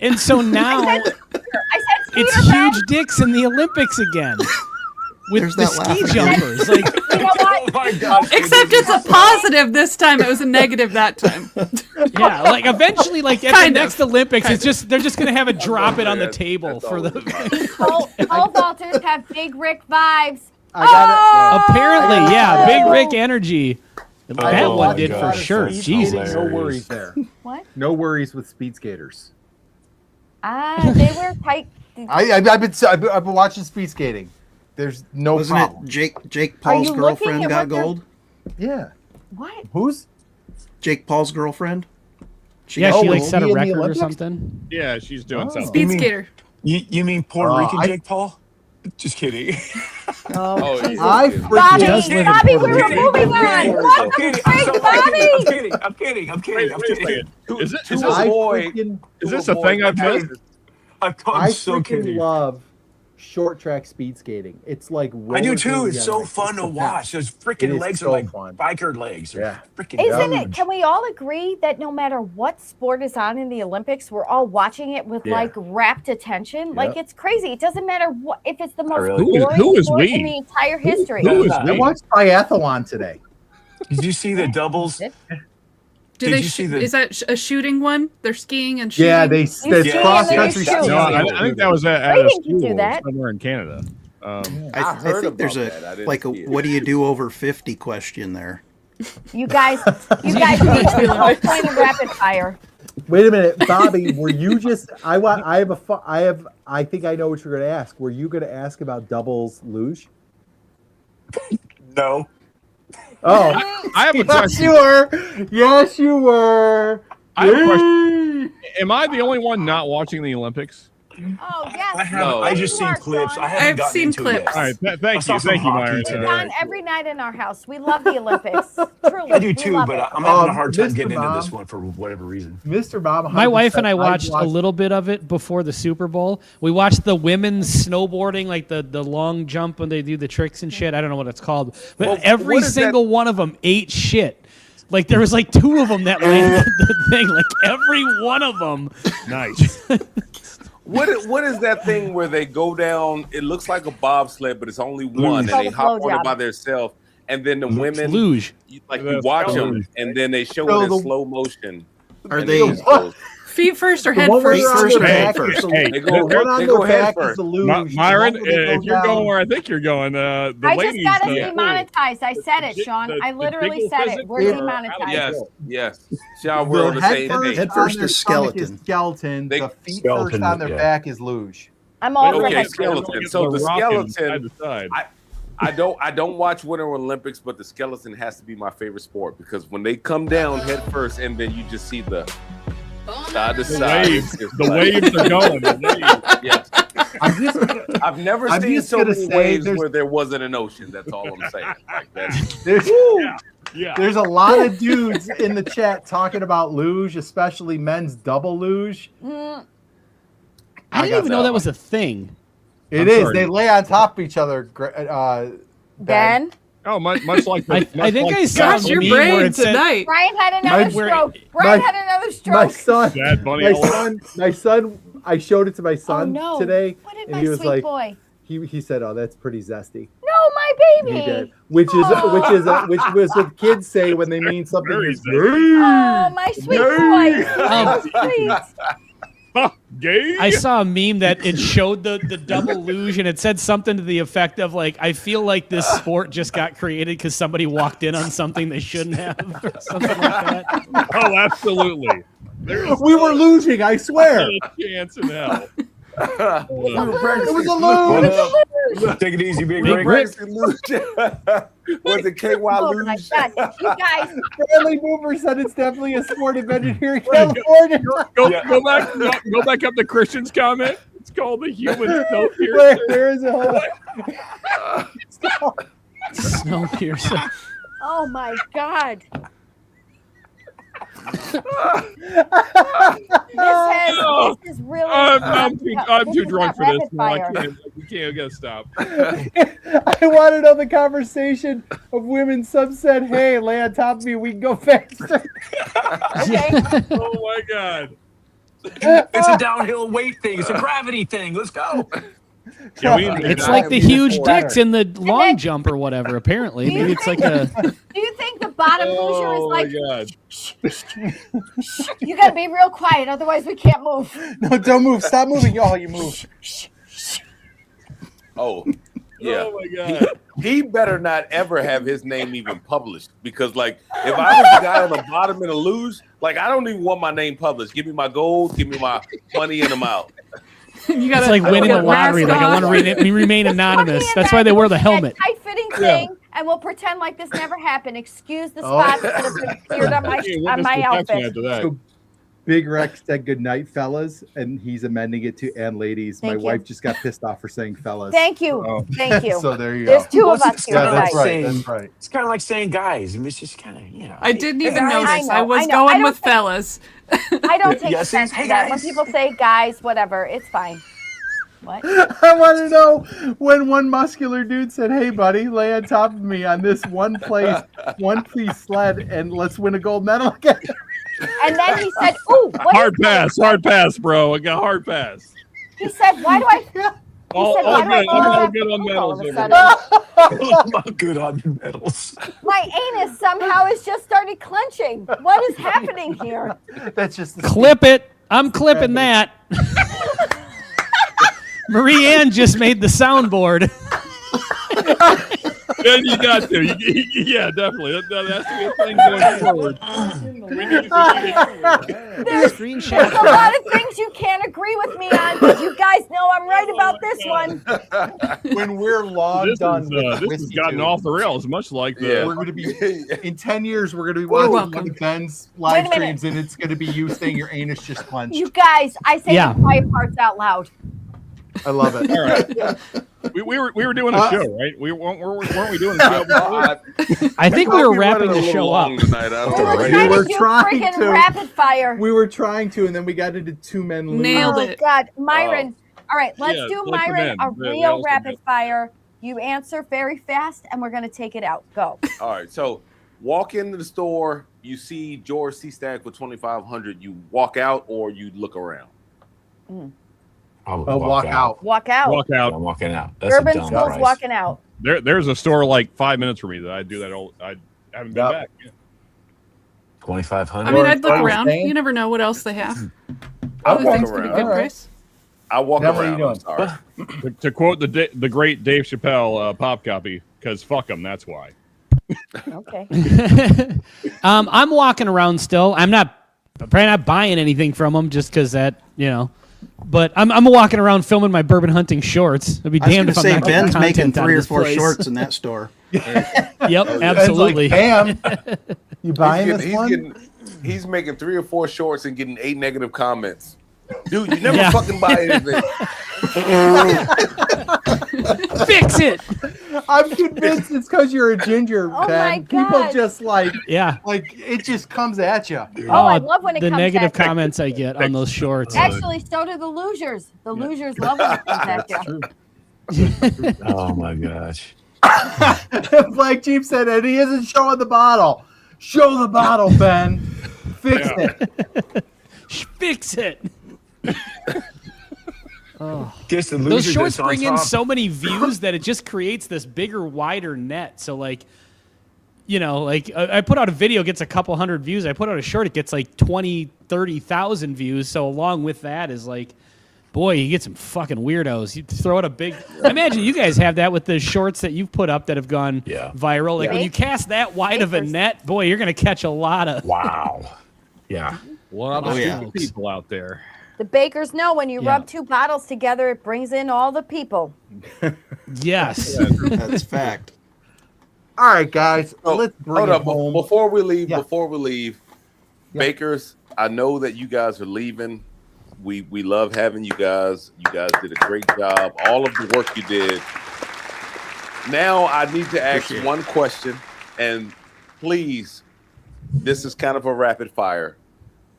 And so now I said it's Peter Pan. huge dicks in the Olympics again with There's the that ski laugh. jumpers. Like, You know what? my God. Except it's a positive this time. It was a negative that time. yeah, like eventually, like at Kind the of. next Olympics, it's just they're just gonna have it drop it on the That's table for always the. Pole vaulters have Big Rick vibes. I got it. Apparently, yeah, Big Rick energy. That Oh one my did God, for sure. that's Jesus. hilarious. No worries there. What? No worries with speed skaters. They wear tight. I've been watching speed skating. There's no Wasn't problem. it Jake Paul's you looking girlfriend at got what they're- gold? Yeah. What? Who's? Jake Paul's girlfriend? Yeah, got she like gold. set a he in the record or Olympics? something. Yeah, she's doing Oh. something. Speed mean- skater. You mean Puerto Rican I- Jake Paul? Just kidding. Oh, yeah. I does freaking. live in Bobby, we Puerto were Rico. moving on. What I'm the kidding. freak, Bobby? I'm kidding. I'm kidding. I'm kidding. I'm Wait a kidding. second. Is To this I avoid- freaking, is to this a avoid thing I've the- missed? I'm so I freaking kidding. love short track speed skating. It's like I do roller too. derby It's on so ice. fun It's to the watch. best. Those It freaking is legs so are like fun. biker legs. They're Yeah. freaking Isn't it? huge. Can we all agree that no matter what sport is on in the Olympics, we're all watching it with Yeah. like rapt attention? Like it's crazy. It doesn't matter what if it's the most really? boring Who is sport we? in the entire history. Who is I I we? watched triathlon today. Did you see the doubles? Do Did they you see the- is that a shooting one? They're skiing and shooting? Yeah, it's ski and cross then country you shoot. skiing. No, I think that was at a Brayden can do school that. somewhere in Canada. I heard think there's about that. I didn't a see it. what do you do over 50 question there. You guys need to go point of rapid fire. Wait a minute, Bobby. Were you just? I think I know what you're going to ask. Were you going to ask about doubles luge? No. Oh, I have a Yes, question. you were. Yes, you were. I have a question. Am I the only one not watching the Olympics? Oh yes. I have. No. I just You seen are, clips. Sean. I haven't I've gotten seen into it clips. yet. All right, I thank saw you, some thank you, hockey Myron. today. It's on every night in our house. We love the Olympics. Truly, I do we too, love but it. I'm having a hard time Mr. getting into Mom. this one for whatever reason. Mr. Bob. My wife and I 100%, watched a little bit of it before the Super Bowl. We watched the women's snowboarding, like the long jump when they do the tricks and shit. I don't know what it's called, but Well, every what is that- single one of them ate shit. Like there was like two of them that landed the thing. Like every one of them. Nice. What is that thing where they go down? It looks like a bobsled, but it's only one, Called and they a hop flow on it job. by themselves. And then the women, Luge. you The watch skeleton. them, and then they show So it in the- slow motion. Are And they- just go- Feet first or the head one where first? they're on First their or head back first? is the- Hey, They the go- one on they their go head back is first. the luge. Myron, The one where they if go you're down- going where I think you're going, the I ladies. just got us yeah. demonetized. I said it, The- Sean. the- I the literally jiggle said it. physics We're are- demonetized. Yes. Sean, we're The on the head same first, page. Head on first their is stomach skeleton. skeleton. They- The feet Skeleton, first on their yeah. back is luge. I'm all for Okay, head skeleton. first. So the rocking skeleton- side to side. I don't watch Winter Olympics, but the skeleton has to be my favorite sport because when they come down head first, and then you just see the side to The side. waves, it's the like- waves are going. The waves. Yes. I'm just, I've never I'm seen just so gonna many say waves there's- where there wasn't an ocean. That's all I'm saying. Like that. there's, Yeah. there's a lot of dudes in the chat talking about luge, especially men's double luge. Mm, I didn't got even know that that was a thing. It I'm is. sorry. They lay on top of each other. Ben, Oh, much like the, I much think like I saw Gosh, a your meme where brain it said, tonight. Brian had another My- stroke. Brian my- had another My stroke. son, Bad Bunny. my son. I showed it to my Oh son no! today, What did and my he was sweet like, boy? he said, "Oh, that's pretty zesty." No, my my baby. He did. Which was what kids say when they mean something Very is nice. gay. Oh, my sweet boy. Um, So sweet. Gay. I saw a meme that it showed the double luge, and it said something to the effect of like, I feel like this sport just got created because somebody walked in on something they shouldn't have, or something like that. Oh, absolutely. There's We were losing, I swear. not a chance in hell. It was a lose. Take it easy, Big Big Rick. Rick. Was it KY Oh my Luge? God, you guys. Bradley Boomer said it's definitely a sport invented here in California. Go back up to Christian's comment. It's called the human snowpiercer. Where is it? Hold on. Snowpiercer. Oh my God. This is really. I'm this too is drunk not for this. rapid No, I fire. can't. We can't. I gotta stop. I want to know the conversation of women. Some said, "Hey, lay on top of me. We can go faster." Okay. Oh my god. It's a downhill weight thing. It's a gravity thing. Let's go. Yeah, we It's like the huge dicks in the long jump or whatever. Apparently, maybe it's like a. Do you think the bottom loser is Oh my like, god. you got to be real quiet, otherwise we can't move? No, don't move. Stop moving. Oh, you move. Oh, yeah. Oh my god. He better not ever have his name even published, because like if I was the guy on the bottom in a luge, like I don't even want my name published. Give me my gold, give me my money, and I'm out. You gotta It's like winning the get lottery. mask Like I want on. to remain anonymous. Fucking That's why they wear the helmet. Tight-fitting thing, and we'll pretend like this never happened. Excuse the Oh. spots that have appeared on my Hey, on witness my protection outfit. after that. So Big Rex said good night, fellas, and he's amending it to and ladies. Thank My you. wife just got pissed off for saying fellas. Thank you, Oh. thank you. So there you There's go. two of Well, us it's here kinda Yeah, that's tonight. right. saying- That's right. It's kind of like saying guys. I mean, it's just kind of, you know. I didn't even guys. notice. I I know, was I know. I going don't with think- fellas. I don't take Yes, offense hey, to that. When guys. people say guys, whatever, it's fine. What? I want to know when one muscular dude said, "Hey, buddy, lay on top of me on this one piece sled, and let's win a gold medal again." And then he said, "Ooh, what Hard is this?" pass, bro. I got hard pass. He said, "Why do I?" All, said, all "Why do I good. feel I'm all that good on all medals. of a everybody. sudden? Good on your medals. My anus somehow has just started clenching. What is happening here? That's just the Clip it. I'm clipping that. Marie Ann just made the soundboard. Yeah, you got to. Yeah, definitely. That has to be a thing going forward. We need to There's Screenshot. a lot of things you can't agree with me on, but you guys know I'm right about this one. when we're long This done is, with the this has whiskey gotten tube, off the rails, much like the. Yeah. we're going to be in 10 years. We're going to be You're watching welcome. one of Ben's Wait a live minute. streams, and it's going to be you saying your anus just clenched. You guys, I say Yeah. the quiet parts out loud. I love it. All right. We were doing a show, right? Weren't we doing a show before? I think we were wrapping the show up. tonight. I don't We know. were We trying were to do trying freaking to. rapid fire. We were trying to, and then we got into two men losing. Nailed Oh, it. God, Myron. All right, let's Yeah, do let them Myron in. a The real males can rapid go. fire. You answer very fast, and we're going to take it out. Go. All right, so walk into the store, you see George C. Stack with 2,500. You walk out or you look around. Probably Walk out. Walk out. Walk out. I'm walking out. That's Urban a dumb School's price. walking out. There's a store like 5 minutes from me that I do that all. I haven't been Yep. back. Yeah. 2,500. I mean, I'd look Or around. staying? You never know what else they have. I Other walk things could be around. good All right. price. I walk Then what are you around. I'm doing? sorry. To quote the great Dave Chappelle pop copy, because fuck them, that's why. Okay. I'm walking around still. I'm probably not buying anything from them just because that, But I'm walking around filming my bourbon hunting shorts. I'd be I was damned going if to I'm say, not getting Ben's making content out of 3 or this 4 place. shorts in that store. Yep, It's absolutely. like, bam. You buying this one? He's making 3 or 4 shorts and getting 8 negative comments. Dude, you never Yeah. fucking buy anything. Fix it. I'm convinced it's because you're a ginger, Oh Ben. my People God. just Yeah. It just comes at you. Oh, I love when it the comes negative at you. comments I get on those shorts. Actually, so do the losers. The losers love when it comes at you. Oh my gosh. Black Jeep said, and he isn't showing the bottle. Show the bottle, Ben. Fix Yeah. it. Fix it. Gets the Those loser shorts that's on bring in top. so many views that it just creates this bigger, wider net. So like, you know, like I put out a video, gets a couple hundred views. I put out a short, it gets like 20, 30,000 views. So along with that is like, boy, you get some fucking weirdos. You throw out a big. I imagine you guys have that with the shorts that you've put up that have gone viral. Like when you cast that wide of a net, boy, you're gonna catch a lot of. Wow. Yeah. A lot of Oh, yeah. stupid people out there. The bakers know when you Yeah. rub two bottles together, it brings in all the people. Yes. That's fact. All right, guys, Oh, let's bring hold it up home. before we leave. Yeah. Before we leave, Yeah. Bakers, I know that you guys are leaving. We love having you guys. You guys did a great job. All of the work you did. Now I need to ask Appreciate it. one question, and please, this is kind of a rapid fire.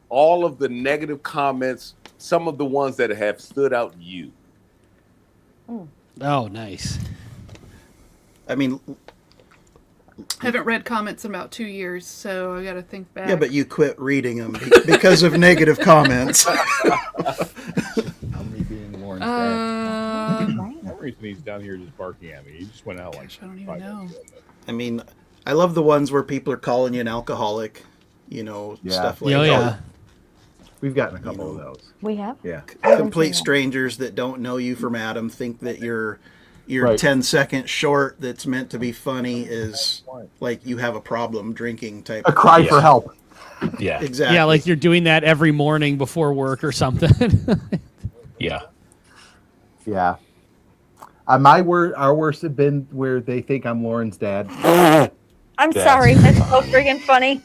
All of the negative comments, some of the ones that have stood out to you. Oh, nice. I mean, I haven't read comments in about 2 years, so I got to think back. yeah, but you quit reading them because of negative comments. Me being Lauren's dad. No reason he's down here just barking at me. He just went out like. Gosh, I don't even 5 know. minutes ago. I mean, I love the ones where people are calling you an alcoholic, you know, Yeah. stuff like Oh, that. yeah. We've gotten a couple of those. We have. Yeah. Complete strangers that don't know you from Adam think that your Right. 10-second short that's meant to be funny is like you have a problem drinking type. A cry Yeah. for help. Yeah. Exactly. Yeah, like you're doing that every morning before work or something. Yeah. Yeah. Our worst have been where they think I'm Lauren's dad. I'm That's- sorry. That's so friggin' funny.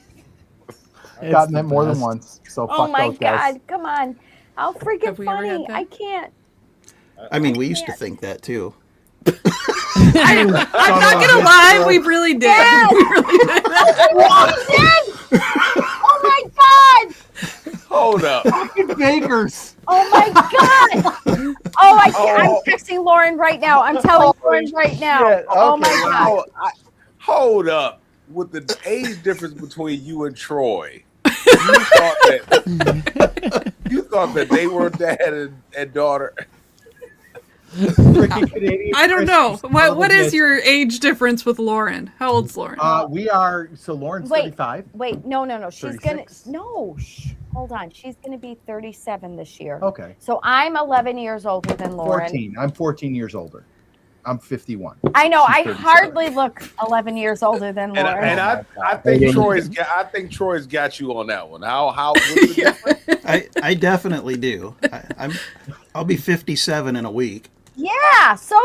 I've gotten that more than once. So Oh fuck my those guys. God. Come on. How freaking Have we ever had funny. that? I can't. I mean, we used to think that too. I'm not gonna lie, we really did. Yes! We really did. Oh my God. Hold up. Fucking bakers. Oh my God. I'm texting Lauren right now. I'm telling Lauren right now. shit. Oh my Okay, God. Hold up. With the age difference between you and Troy, you thought that they were dad and daughter. Freaking Canadian I don't know. Christmas What is bitch. your age difference with Lauren? How old's Lauren? We are, so Lauren's Wait. 35. Wait, no. She's 36? hold on. She's gonna be 37 this year. Okay. So I'm 11 years older than Lauren. 14. I'm 14 years older. I'm 51. I know. She's I 37. hardly look 11 years older than And, Lauren. I think Troy's got you on that one. How what's the difference? I definitely do. I'll be 57 in a week. yeah. So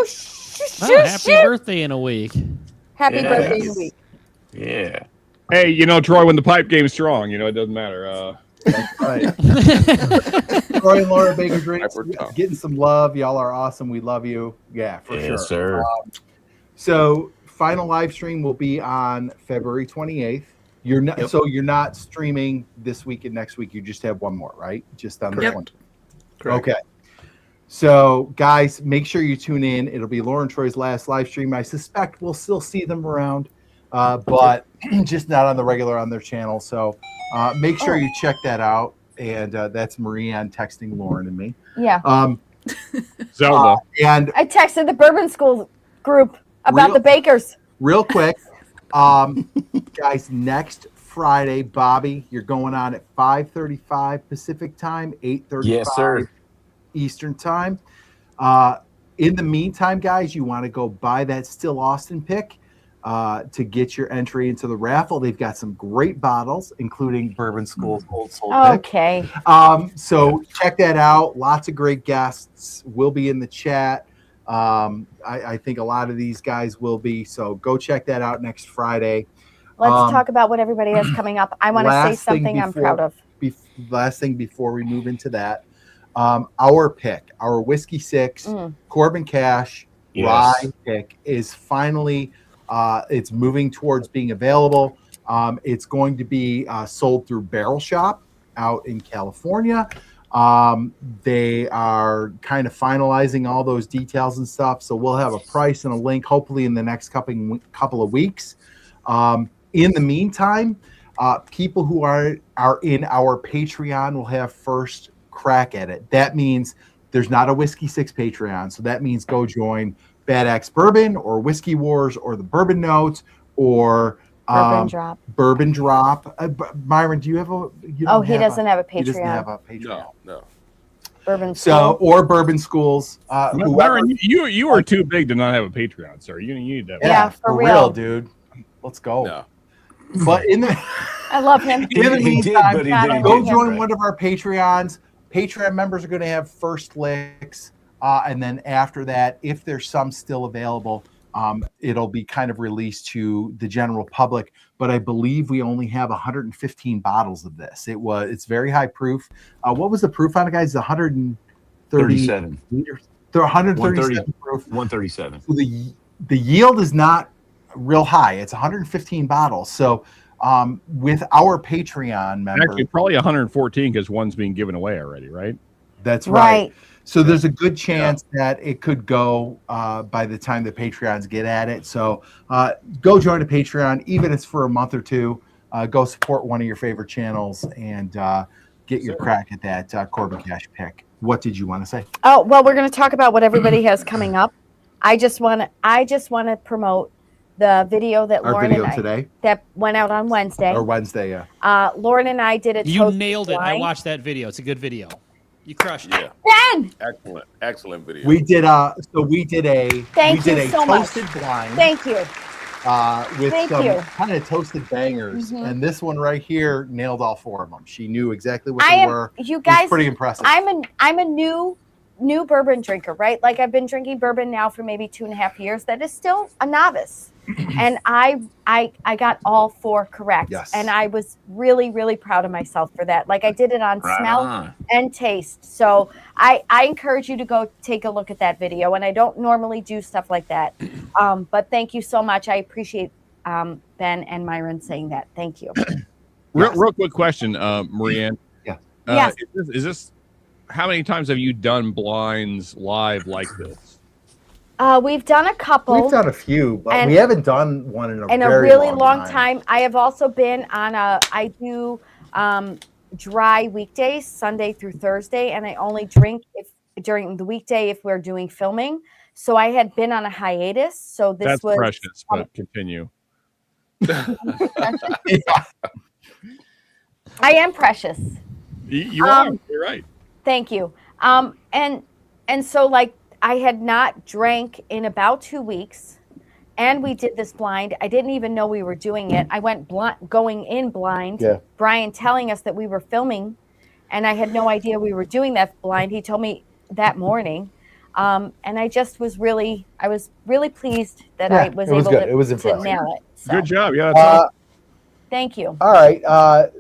Oh, happy birthday in a week. Happy Yeah. birthday in a week. Yeah. Hey, you know, Troy, when the pipe game's strong, you know, it doesn't matter. Right. Troy and Laura Baker Drinks, Hyper tough. getting some love. Y'all are awesome. We love you. Yeah, for sure. Yes, sir. So, final live stream will be on February 28th. You're not Yep. so you're not streaming this week and next week. You just have one more, right? Just on this Correct. one. Correct. Okay. So, guys, make sure you tune in. It'll be Lauren Troy's last live stream. I suspect we'll still see them around, but just not on the regular on their channel. So, make sure you check that out. And that's Marianne texting Lauren and me. Yeah. Zelda. And I texted the Bourbon School group about Real- the bakers. real quick, guys, next Friday, Bobby, you're going on at 5:35 Pacific time, 8:35 Yes, sir. Eastern time. In the meantime, guys, you want to go buy that Still Austin pick to get your entry into the raffle. They've got some great bottles, including Bourbon School's Old Soul pick. Okay. So check that out. Lots of great guests will be in the chat. I think a lot of these guys will be. So go check that out next Friday. Let's talk about what everybody has coming up. I want to say last thing something I'm before- proud of. Last thing before we move into that, our pick, our Whiskey 6, Corbin Cash Yes. rye pick is finally, it's moving towards being available. It's going to be sold through Barrel Shop out in California. They are kind of finalizing all those details and stuff. So we'll have a price and a link hopefully in the next couple of weeks. In the meantime, people who are in our Patreon will have first crack at it. That means There's not a Whiskey Six Patreon, so that means go join Bad Axe Bourbon or Whiskey Wars or the Bourbon Notes or Bourbon Drop. Myron, do you have a? He doesn't have a Patreon. He doesn't have a Patreon. No. Bourbon or Bourbon Schools. Myron, you are too big to not have a Patreon, sir. You need that. Yeah, for real, dude. Let's go. No. But I love him. In the meantime, go join right. one of our Patreons. Patreon members are going to have first licks, and then after that, if there's some still available, it'll be kind of released to the general public. But I believe we only have 115 bottles of this. It's very high proof. What was the proof on it, guys? 137 liters. 137 proof. 137. So the yield is not real high. It's 115 bottles. So with our Patreon members, actually probably 114 because one's being given away already, right? That's right. So there's a good chance that it could go by the time the Patreons get at it. So go join a Patreon, even if it's for a month or two. Go support one of your favorite channels and get your crack at that Corbin Cash pick. What did you want to say? Oh, well, we're going to talk about what everybody has coming up. I just want to promote the video that Lauren and I today that went out on Wednesday. Lauren and I did it. You nailed it. I watched that video. It's a good video. You crushed it. Ben! Excellent video. We did a Thank you so much. toasted blind. Thank you. With Thank some you. kind of toasted bangers, and this one right here nailed all four of them. She knew exactly what I they am, were. You guys, it was pretty impressive. I'm a new bourbon drinker, right? Like I've been drinking bourbon now for maybe 2.5 years. That is still a novice, and I got all four correct, and I was really, really proud of myself for that. Like I did it on smell and taste. So I encourage you to go take a look at that video. And I don't normally do stuff like that, but thank you so much. I appreciate Ben and Myron saying that. Thank you. Real quick question, Marianne. Yeah. Yes. Is this? How many times have you done blinds live like this? We've done a couple. We've done a few, but we haven't done one in a really long time. I have also been on I do dry weekdays, Sunday through Thursday, and I only drink during the weekday if we're doing filming. So I had been on a hiatus. So this was precious, but continue. I am precious. You are. You're right. Thank you. And so like I had not drank in about 2 weeks, and we did this blind. I didn't even know we were doing it. I went going in blind. Yeah. Brian telling us that we were filming, and I had no idea we were doing that blind. He told me that morning, and I was really pleased that I was able to nail it. So. Good job. Yeah. Thank you. All right.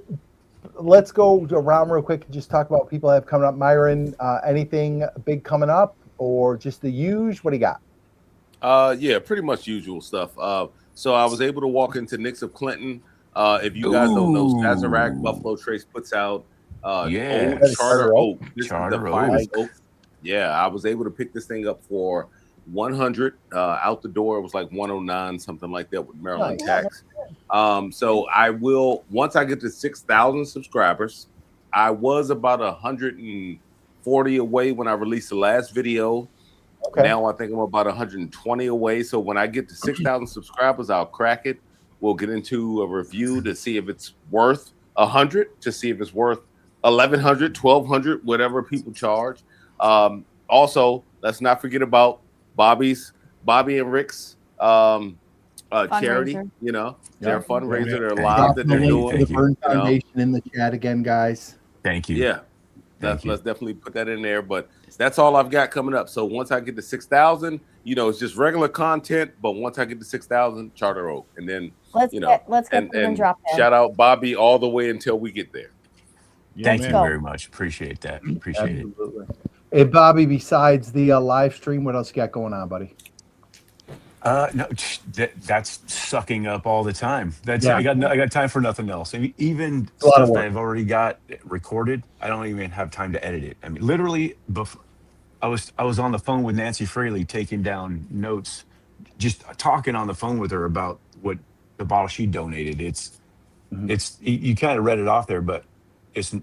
Let's go around real quick and just talk about what people have coming up. Myron, anything big coming up or just the usual? What do you got? Yeah, pretty much usual stuff. So I was able to walk into Knicks of Clinton. If you guys don't know, Sazerac Buffalo Trace puts out Old Charter Oak. This is the finest oak. Yeah, I was able to pick this thing up for 100 out the door. It was like 109, something like that with Maryland tax. So I will, once I get to 6,000 subscribers, I was about 140 away when I released the last video. Now I think I'm about 120 away. So when I get to 6,000 subscribers, I'll crack it. We'll get into a review to see if it's worth 100, to see if it's worth 1,100, 1,200, whatever people charge. Also, let's not forget about Bobby and Rick's charity. You know, their fundraiser, their live that they're doing. The Burn Foundation in the chat again, guys. Thank you. Yeah, let's definitely put that in there. But that's all I've got coming up. So once I get to 6,000, it's just regular content. But once I get to 6,000, Charter Oak, and then let's get and drop that. Shout out Bobby all the way until we get there. Thank you very much. Appreciate that. Appreciate it. Hey, Bobby, besides the live stream, what else you got going on, buddy? No, that's sucking up all the time. I got time for nothing else. I mean, even stuff that I've already got recorded, I don't even have time to edit it. I mean, literally, I was on the phone with Nancy Fraley taking down notes, just talking on the phone with her about what the bottle she donated. It's you kind of read it off there, but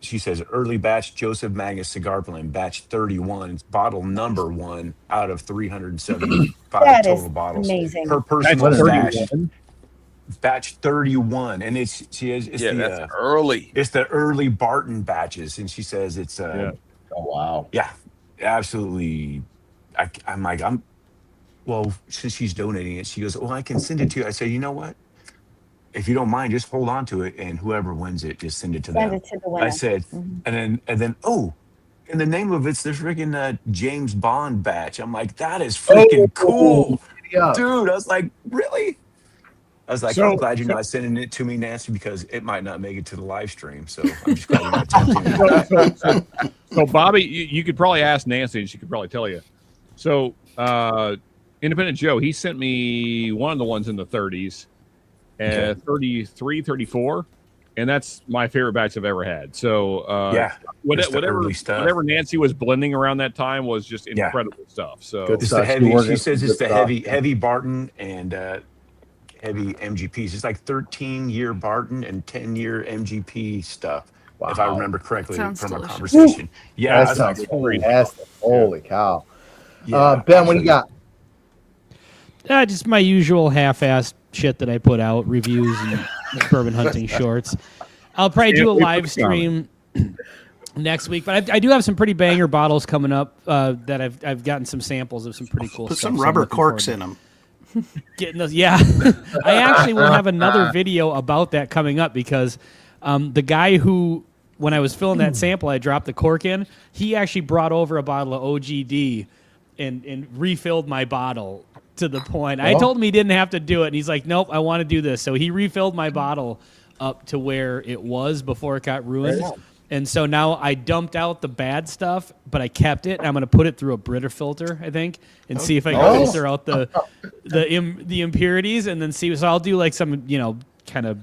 she says early batch Joseph Magnus Cigar Blend, batch 31. It's bottle number 1 out of 375 That total is bottles. amazing. Her That's personal stash, 31. batch 31, and it's that's early. It's the early Barton batches, and she says it's Oh wow. yeah, absolutely. Well, since she's donating it, she goes, well, I can send it to you. I say, you know what? If you don't mind, just hold on to it, and whoever wins it, just send it to Send them. it to the winner. I said, and then, oh, and the name of it's the freaking James Bond batch. I'm like, that is freaking cool, Yeah. dude. I was like, really? I was like, So- I'm glad you're not sending it to me, Nancy, because it might not make it to the live stream. So I'm just glad you're not tempting me. So Bobby, you could probably ask Nancy, and she could probably tell you. So Independent Joe, he sent me one of the ones in the 30s, 33, 34, and that's my favorite batch I've ever had. So Yeah, it's the whatever early stuff. whatever Nancy was blending around that time was just Yeah. incredible stuff. So Good It's stuff. the heavy. Working She says it's good the stuff. heavy Barton and heavy MGPs. It's like 13-year Barton and 10-year MGP stuff, if I Wow. remember correctly Sounds from our delicious. conversation. Yeah, I That was sounds like, fantastic. Holy cow. yeah, Ben, what do you got? Just my usual half-assed shit that I put out, reviews and bourbon hunting shorts. I'll probably do a live stream next week, but I do have some pretty banger bottles coming up that I've gotten some samples of some pretty cool Put stuff. some so I'm rubber looking forward corks to in them. getting those. Yeah, I actually will have another video about that coming up because the guy who, when I was filling that sample, I dropped the cork in. He actually brought over a bottle of OGD and refilled my bottle to the point. I told him he didn't have to do it, and he's like, "Nope, I want to do this." So he refilled my bottle up to where it was before it got ruined. And so now I dumped out the bad stuff, but I kept it. And I'm going to put it through a Brita filter, I think, and see if I can filter out the impurities, and then see. So I'll do like some, kind of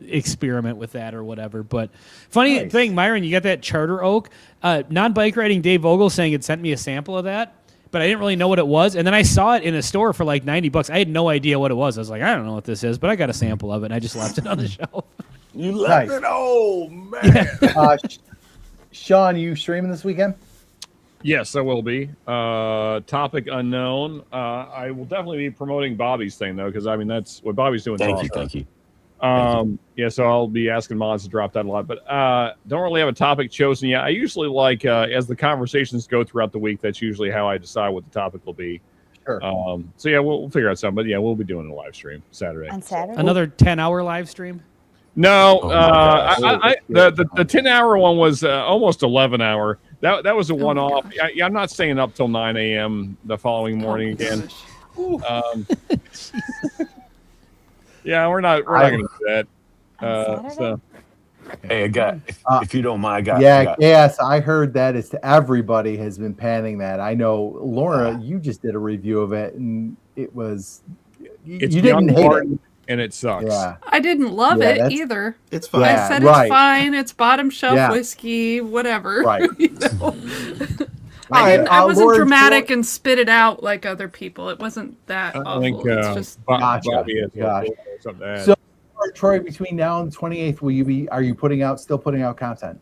experiment with that or whatever. But funny thing, Myron, you got that Charter Oak. Non-bike riding Dave Vogel saying it sent me a sample of that, but I didn't really know what it was. And then I saw it in a store for like $90. I had no idea what it was. I was like, I don't know what this is, but I got a sample of it, and I just left it on the shelf. You left Nice. it. Oh man. Sean, you streaming this weekend? yes, I will be. Topic unknown. I will definitely be promoting Bobby's thing though, because I mean that's what Bobby's doing. thank you. Yeah, so I'll be asking mods to drop that a lot, but don't really have a topic chosen yet. I usually like as the conversations go throughout the week. That's usually how I decide what the topic will be. Sure. So yeah, we'll figure out something. But yeah, we'll be doing a live stream Saturday. On Saturday. Another 10-hour live stream. No, Oh my the 10-hour one was almost 11-hour. That was a one-off. I'm not staying up till 9 a.m. the following morning again. Yeah, we're not going to do that. So Hey, I got. If you don't mind, I got. Yes, I heard that. It's everybody has been panning that. I know, Laura, you just did a review of it, and it was it's you didn't hate it. Barton, and it sucks. Yeah, I didn't love Yeah, it that's- either. It's fine. Yeah. I said right. it's fine. It's bottom shelf Yeah. whiskey, whatever. Right. You know? All right, I wasn't Laura, dramatic and spit it out like other people. It wasn't that I awful. think It's just Gotcha. Bobby has Gotcha. something to add. So, Troy, between now and the 28th, are you still putting out content?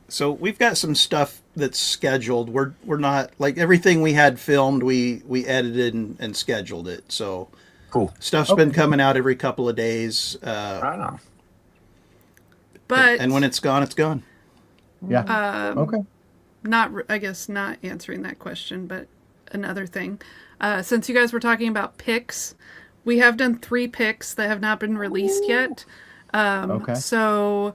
So we've got some stuff that's scheduled. We're not like everything we had filmed. We edited and scheduled it. So Cool. stuff's been coming out every couple of days. Right on. but And when it's gone, it's gone. Yeah. Okay. I guess not answering that question, but another thing. Since you guys were talking about picks, we have done 3 picks that have not been released yet. Okay. So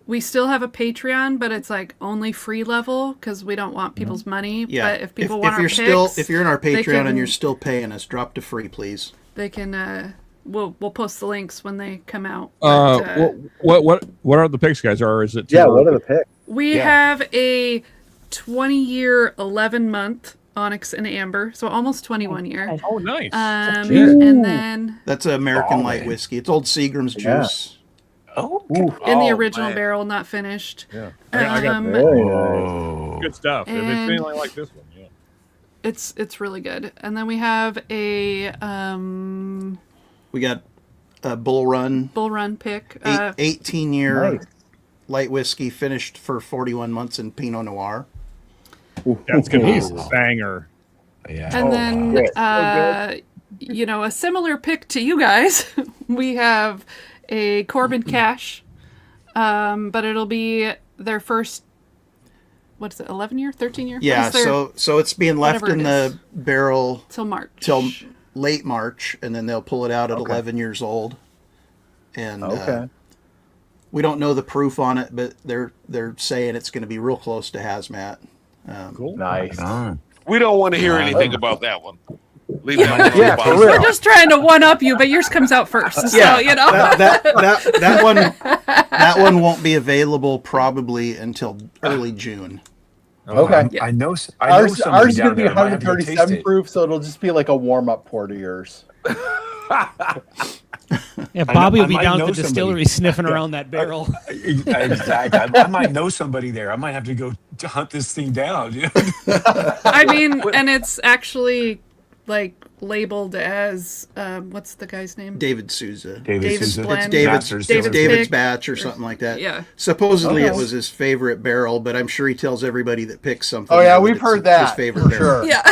we still have a Patreon, but it's like only free level because we don't want people's money. Yeah. But if people want you're our picks, if you're in our they Patreon can- and you're still paying us, drop to free, please. they can. We'll post the links when they come out. But, What are the picks, guys? Or is it? Yeah. What are the picks? we have a 20-year, 11-month Onyx and Amber, so almost 21 year. Oh, nice. And then That's an American light man. whiskey. It's old Seagram's Yeah. juice. Oh. in the Oh, original man. barrel, not finished. Yeah. I got Very nice. Oh. good stuff. If it's And- anything like this one, yeah. It's really good. And then we have a We got a Bull Run, Bull Run pick. 18-year Nice. light whiskey finished for 41 months in Pinot Noir. That's gonna be a banger. Yeah. And then, wow. you know, a similar pick to you guys. We have a Corbin Cash, but it'll be their first, what is it, 11 year, 13 year? Yeah, so it's being left whatever in it the barrel till March. till late March, and then they'll pull it out at 11 years old. And we don't know the proof on it, but they're saying it's going to be real close to hazmat. Cool. Nice. We don't want to hear anything about that one. Leave that one Yeah, on the for bottom. real. We're just trying to one up you, but yours comes out first. So, Yeah, you know. that one won't be available probably until early June. Okay. I know. Ours somebody is down going to be there. I might have to go taste 137 it. proof, so it'll just be like a warm up pour to yours. Yeah, Bobby will be might down know at the distillery somebody. sniffing around that barrel. Exactly. I might know somebody there. I might have to go to hunt this thing down. I mean, and it's actually like labeled as what's the guy's name? David Souza. David's Souza. blend. David's David's David's pick. batch or something like that. Yeah. Supposedly it Okay. was his favorite barrel, but I'm sure he tells everybody that picks something. Oh yeah, that we've it's heard his that favorite for barrel. sure. Yeah.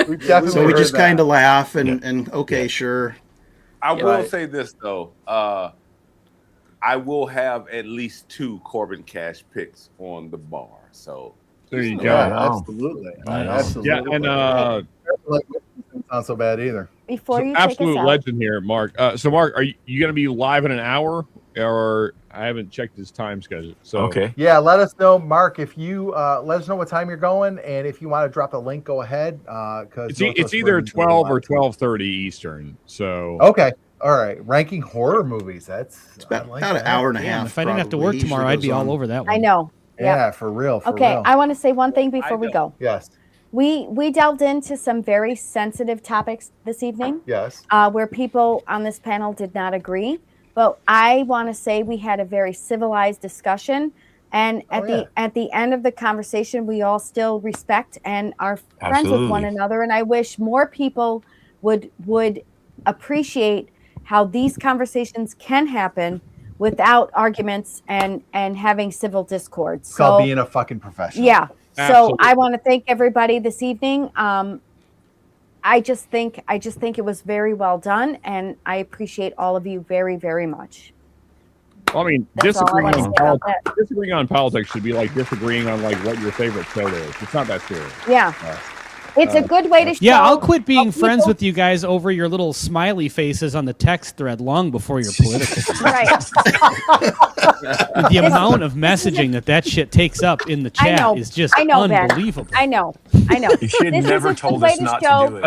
We've definitely So we heard just that. kind of laugh and okay, sure. I will Right. say this though. I will have at least 2 Corbin Cash picks on the bar. So There you go. Yeah, Wow. absolutely. Nice. Absolutely. Yeah, and Doesn't sound so bad either. Before you take absolute us out, legend here, Mark. So, Mark, are you going to be live in an hour, or I haven't checked his time schedule? So, Okay. Yeah, let us know, Mark, if you let us know what time you're going, and if you want to drop the link, go ahead. Because it's either 12 or 12:30 Eastern. So, Okay, all right. Ranking horror movies. That's It's about, I like about an that. hour and a Damn, half. if I didn't have to probably. work He usually tomorrow, I'd be goes all on. over that one. I know. Yeah, for real. For Okay, real. I want to say one thing before we go. Yes. We delved into some very sensitive topics this evening, Yes. where people on this panel did not agree. But I want to say we had a very civilized discussion, and at the end of the conversation, we all still respect and are friends with one Absolutely. another. And I wish more people would appreciate how these conversations can happen without arguments and having civil discord. It's called So being a fucking professional. yeah. So Absolutely. I want to thank everybody this evening. I just think it was very well done, and I appreciate all of you very, very much. I mean, That's all I want to say about that. disagreeing on politics should be like disagreeing on like what your favorite soda is. It's not that serious. Yeah, it's a good way to show. Yeah, I'll quit being how friends people- with you guys over your little smiley faces on the text thread long before your political. Right. The amount of messaging that shit takes up in the I chat know. is just I know, Ben. unbelievable. I know. You should This is never a good told way us to not show- to do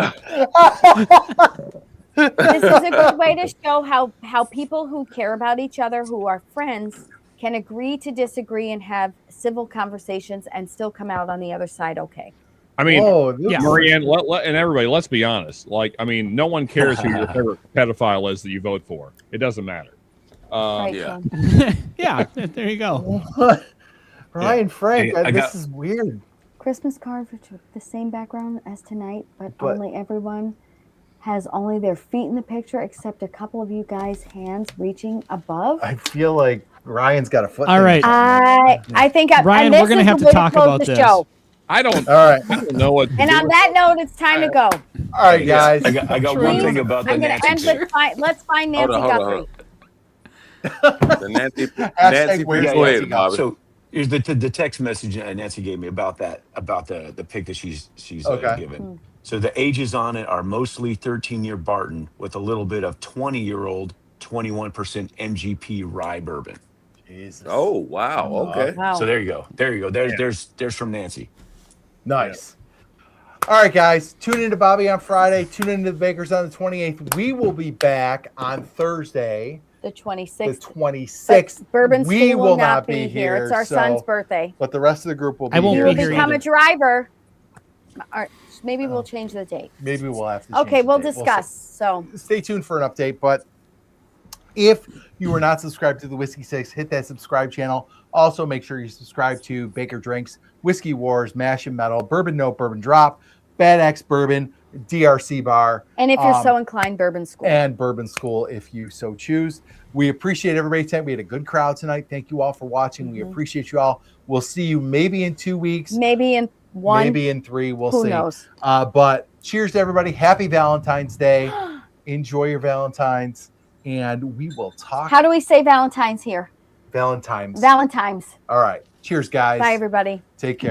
it. This is a good way to show how people who care about each other, who are friends, can agree to disagree and have civil conversations and still come out on the other side okay. I mean, Oh, this Yeah. is- Marianne, and everybody, let's be honest. Like, I mean, no one cares who your favorite pedophile is that you vote for. It doesn't matter. Right, yeah. Sean? Yeah, there you go. Ryan Frank, Hey, I this got- is weird. Christmas cards with the same background as tonight, but But- only everyone has only their feet in the picture except a couple of you guys' hands reaching above. I feel like Ryan's got a foot. All thing. right. I think Ryan, and this we're gonna is have the to way talk close about the this. show. I don't All know what. And on that note, it's time to go. All right, guys. I got one Please, thing about the I'm going to Nancy end chick. with let's find Nancy Hold on, Guthrie. The Nancy where's go ahead, Nancy Bobby. So here's the text message Nancy gave me about the pick that she's Okay. given. So the ages on it are mostly 13-year Barton with a little bit of 20-year-old 21% MGP rye bourbon. Jesus. Oh wow, okay. Wow. So there you go. There's from Nancy. Nice. All right, guys. Tune into Bobby on Friday. Tune into the Bakers on the 28th. We will be back on Thursday, the the 26th. 26th. Bourbon we School will not be here. It's our so- son's birthday. But the rest of the group will be I won't here. be You here become either. a driver. Or maybe we'll change the date. Maybe we'll have to. change Okay, the we'll date. discuss. So Stay tuned for an update. But if you are not subscribed to the Whiskey Six, hit that subscribe channel. Also, make sure you subscribe to Baker Drinks, Whiskey Wars, Mash and Metal, Bourbon Note, Bourbon Drop, Bad X Bourbon, DRC Bar, And if you're so inclined, Bourbon School. and Bourbon School, if you so choose. We appreciate everybody tonight. We had a good crowd tonight. Thank you all for watching. We appreciate you all. We'll see you maybe in 2 weeks, Maybe in 1. maybe in 3. We'll Who see. knows? But cheers to everybody. Happy Valentine's Day. Enjoy your Valentines, and we will talk. How do we say Valentine's here? Valentine's. Valentine's. All right. Cheers, guys. Bye, everybody. Take care.